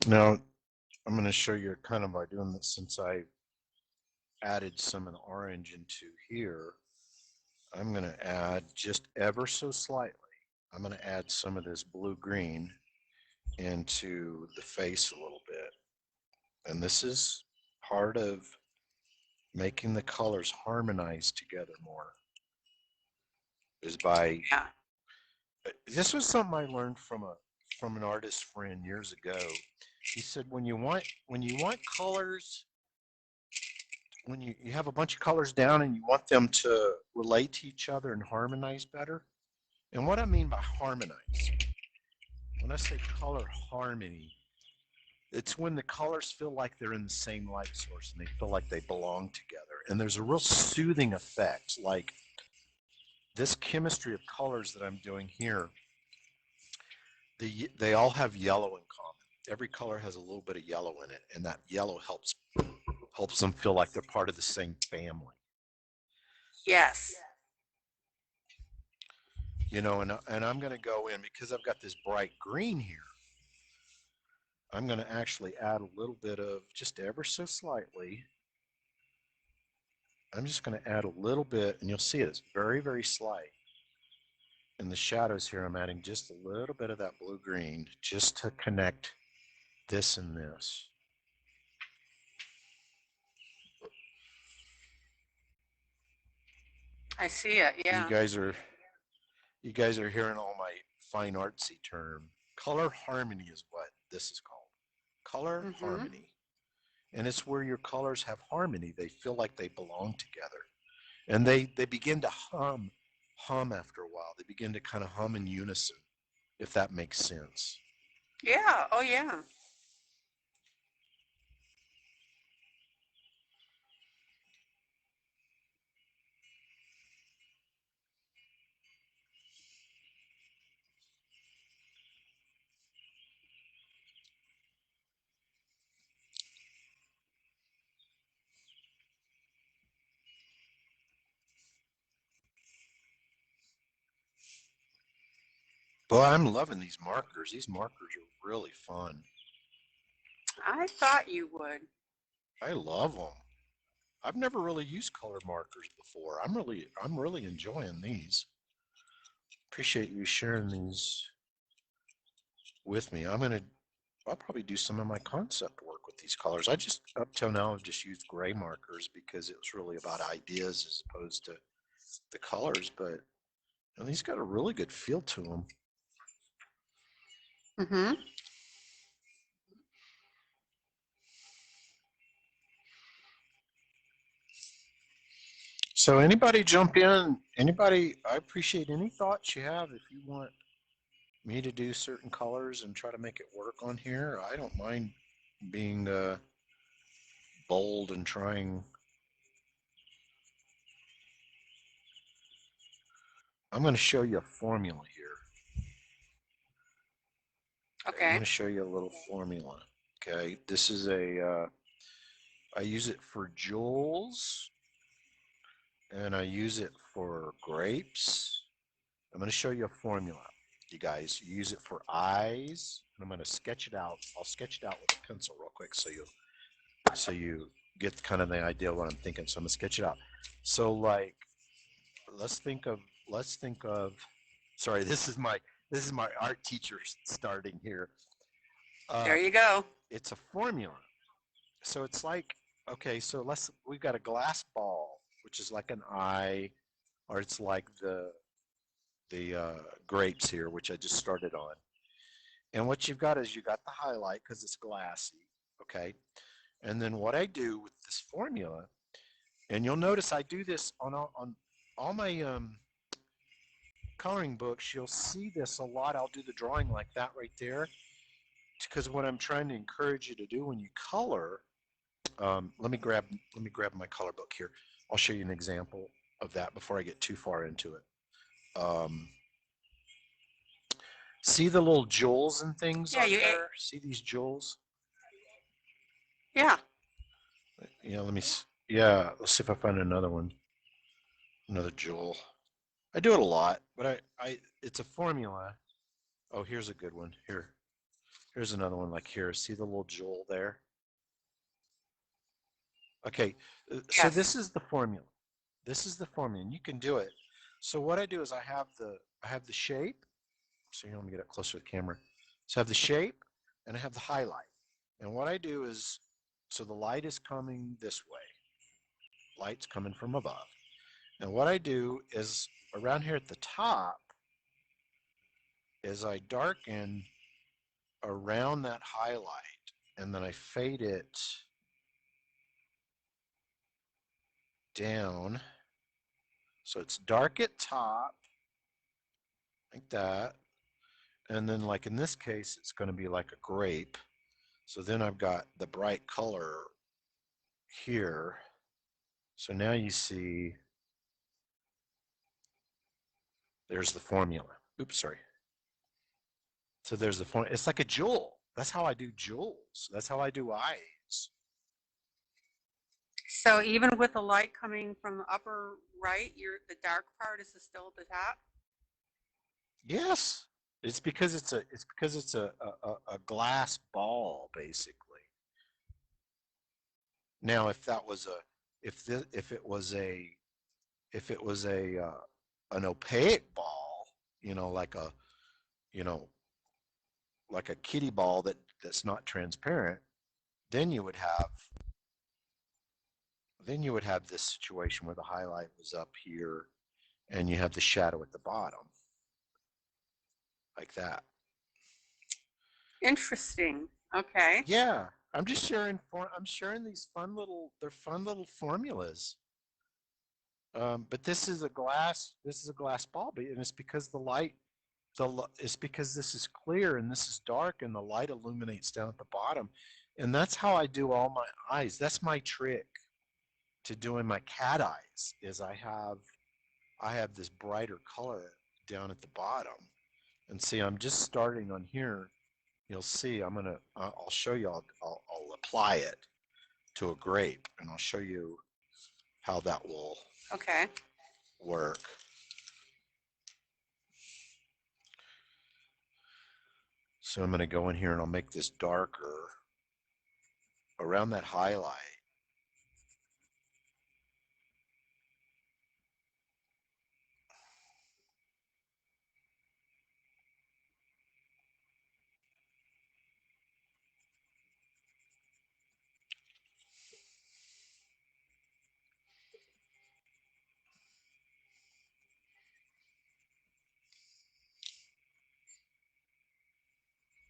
Now, I'm going to show you kind of by doing this, since I added some of the orange into here, I'm going to add just ever so slightly. I'm going to add some of this blue-green into the face a little bit. And this is part of making the colors harmonize together more. Is by, this was something I learned from an artist friend years ago. He said when you want colors, when you have a bunch of colors down and you want them to relate to each other and harmonize better. And what I mean by harmonize, when I say color harmony, it's when the colors feel like they're in the same light source and they feel like they belong together. And there's a real soothing effect, like this chemistry of colors that I'm doing here. They all have yellow in common. Every color has a little bit of yellow in it, and that yellow helps them feel like they're part of the same family. Yes. You know, and I'm going to go in, because I've got this bright green here. I'm going to actually add a little bit of, just ever so slightly, I'm just going to add a little bit, and you'll see it's very, very slight. In the shadows here, I'm adding just a little bit of that blue-green just to connect this and this. I see it, yeah. You guys are hearing all my fine artsy term. Color harmony is what this is called. Color harmony. And it's where your colors have harmony. They feel like they belong together. And they begin to hum after a while. They begin to kind of hum in unison, if that makes sense. Yeah, oh yeah. Boy, I'm loving these markers. These markers are really fun. I thought you would. I love them. I've never really used color markers before. I'm really enjoying these. Appreciate you sharing these with me. I'll probably do some of my concept work with these colors. Up till now, I've just used gray markers because it was really about ideas as opposed to the colors, but these got a really good feel to them. So anybody jump in? Anybody, I appreciate any thoughts you have. If you want me to do certain colors and try to make it work on here, I don't mind being bold and trying. I'm going to show you a formula here. Okay. I'm going to show you a little formula. Okay, this is I use it for jewels, and I use it for grapes. I'm going to show you a formula, you guys. You use it for eyes, and I'm going to sketch it out. I'll sketch it out with a pencil real quick so you get kind of the idea of what I'm thinking. So I'm going to sketch it out. So like, let's think of, sorry, this is my art teacher starting here. There you go. It's a formula. So it's like, okay, so we've got a glass ball, which is like an eye, or it's like the grapes here, which I just started on. And what you've got is you got the highlight because it's glassy, okay? And then what I do with this formula, and you'll notice I do this on all my coloring books, you'll see this a lot. I'll do the drawing like that right there, because what I'm trying to encourage you to do when you color, let me grab my color book here. I'll show you an example of that before I get too far into it. See the little jewels and things on there? See these jewels? Yeah. Yeah, let's see if I find another one. Another jewel. I do it a lot, but it's a formula. Oh, here's a good one. Here's another one like here. See the little jewel there? Okay, so this is the formula. This is the formula, and you can do it. So what I do is I have the shape. So let me get up closer to the camera. So I have the shape and I have the highlight. And what I do is, so the light is coming this way. Light's coming from above. And what I do is around here at the top is I darken around that highlight, and then I fade it down. So it's dark at top, like that. And then like in this case, it's going to be like a grape. So then I've got the bright color here. So now you see, there's the formula. Oops, sorry. So there's the formula. It's like a jewel. That's how I do jewels. That's how I do eyes. So even with the light coming from the upper right, the dark part is still at the top? Yes. It's because it's a glass ball, basically. Now, if that was a, if it was a, an opaque ball, you know, like a, you know, like a kitty ball that's not transparent, then you would have, this situation where the highlight was up here and you have the shadow at the bottom, like that. Interesting. Okay. Yeah, I'm just sharing. I'm sharing these they're fun little formulas. But this is a glass. This is a glass ball, and it's because the light. It's because this is clear and this is dark, and the light illuminates down at the bottom, and that's how I do all my eyes. That's my trick to doing my cat eyes. Is I have this brighter color down at the bottom, and see, I'm just starting on here. You'll see. I'll show you. I'll apply it to a grape, and I'll show you how that will work. So I'm going to go in here and I'll make this darker around that highlight.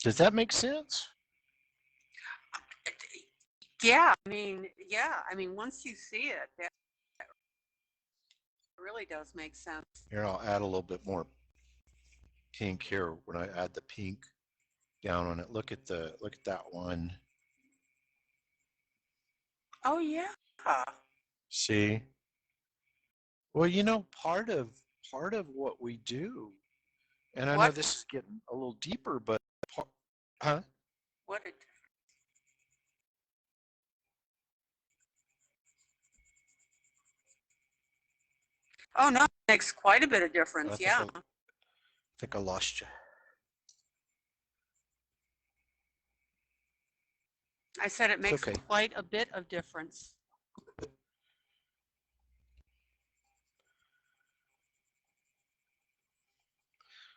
Does that make sense? Yeah, I mean, once you see it, that really does make sense. Here, I'll add a little bit more pink here when I add the pink down on it. Look at that one. Oh yeah. See? Well, you know, part of what we do, and I know this is getting a little deeper, but huh? What it Oh no, it makes quite a bit of difference. Yeah. I think I lost you. I said it makes quite a bit of difference.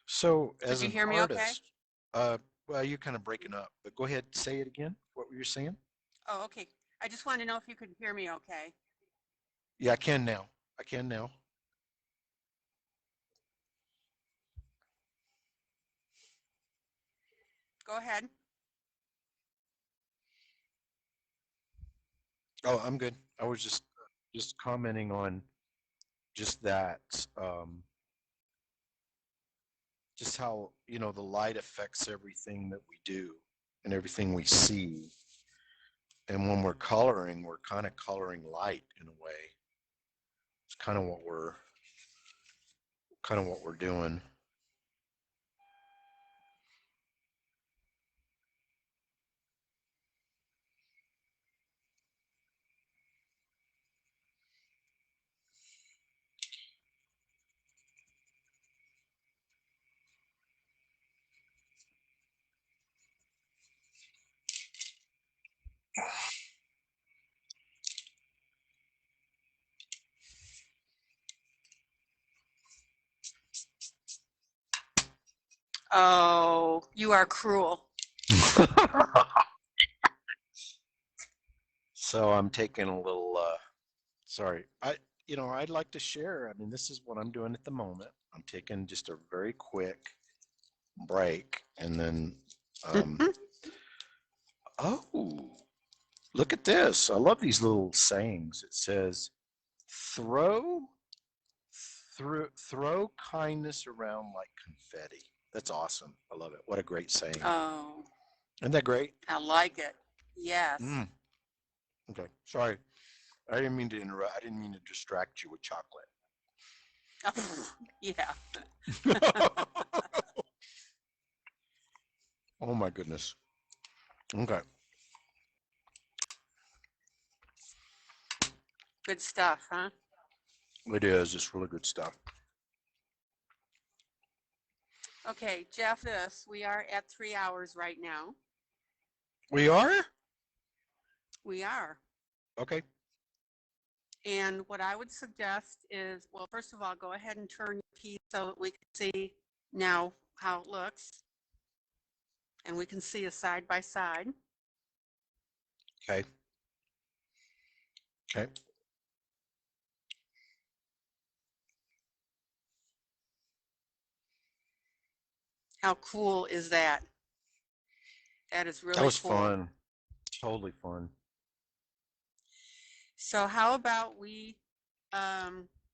So, as Did you an hear me artist, well, you're kind of breaking up, but go ahead, say it again. What were you saying? Oh, okay. I just wanted to know if you could hear me okay. Yeah, I can now. I can now. Go ahead. Oh, I'm good. I was just commenting on just that, just how, you know, the light affects everything that we do and everything we see. And when we're coloring, we're kind of coloring light in a way. It's kind of what we're doing. Oh, you are cruel. So I'm taking a little, sorry. I'd like to share. I mean, this is what I'm doing at the moment. I'm taking just a very quick break and then, oh, look at this. I love these little sayings. It says, throw kindness around like confetti. That's awesome. I love it. What a great saying. Oh. Isn't that great? I like it. Yes. Okay. Sorry. I didn't mean to interrupt. I didn't mean to distract you with chocolate. Yeah. Oh my goodness. Okay. Good stuff, huh? It is. It's really good stuff. Okay, Jeff, we are at 3 hours right now. We are? We are. Okay. And what I would suggest is, well, first of all, go ahead and turn your piece so that we can see now how it looks. And we can see a side by side. Okay. Okay. How cool is that? That is really cool. That was fun. Totally fun. So how about we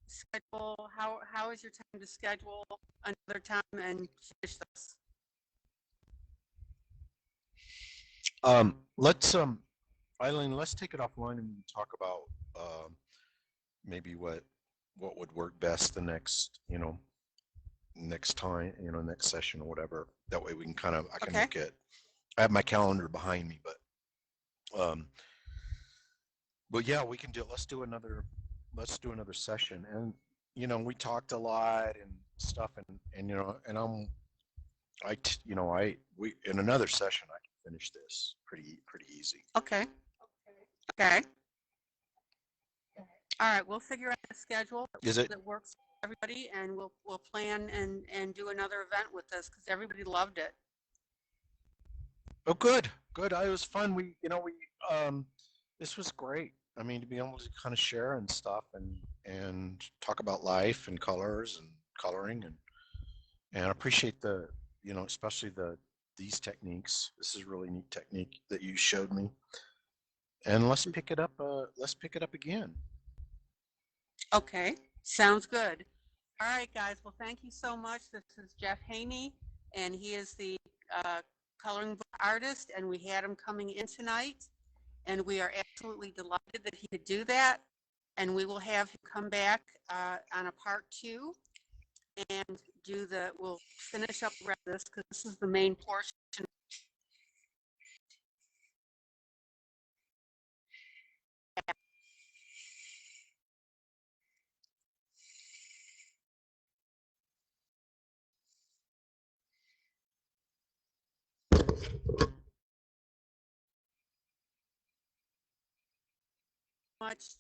schedule, how is your time to schedule another time and finish this? Let's ILene, let's take it offline and talk about maybe what would work best the next, next time, next session or whatever. That way we can kind of, I can look at, I have my calendar behind me, but yeah, we can do it. Let's do another session. And, we talked a lot and stuff and in another session, I can finish this pretty easy. Okay. Okay. All right, we'll figure out a schedule that works for everybody, and we'll plan and do another event with this because everybody loved it. Oh, good. It was fun. This was great. I mean, to be able to kind of share and stuff and talk about life and colors and coloring and I appreciate the, especially these techniques. This is a really neat technique that you showed me. And let's pick it up again. Okay, sounds good. All right, guys. Well, thank you so much. This is Jeff Haynie, and he is the coloring book artist, and we had him coming in tonight, and we are absolutely delighted that he could do that. And we will have him come back on a part 2 and we'll finish up the rest of this because this is the main portion. Much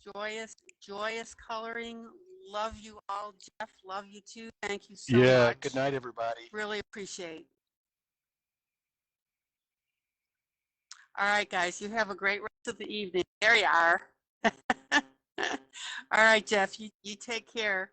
joyous coloring. Love you all. Jeff, love you too. Thank you so much. Yeah, good night, everybody. Really appreciate. All right, guys, you have a great rest of the evening. There you are. All right, Jeff, you take care.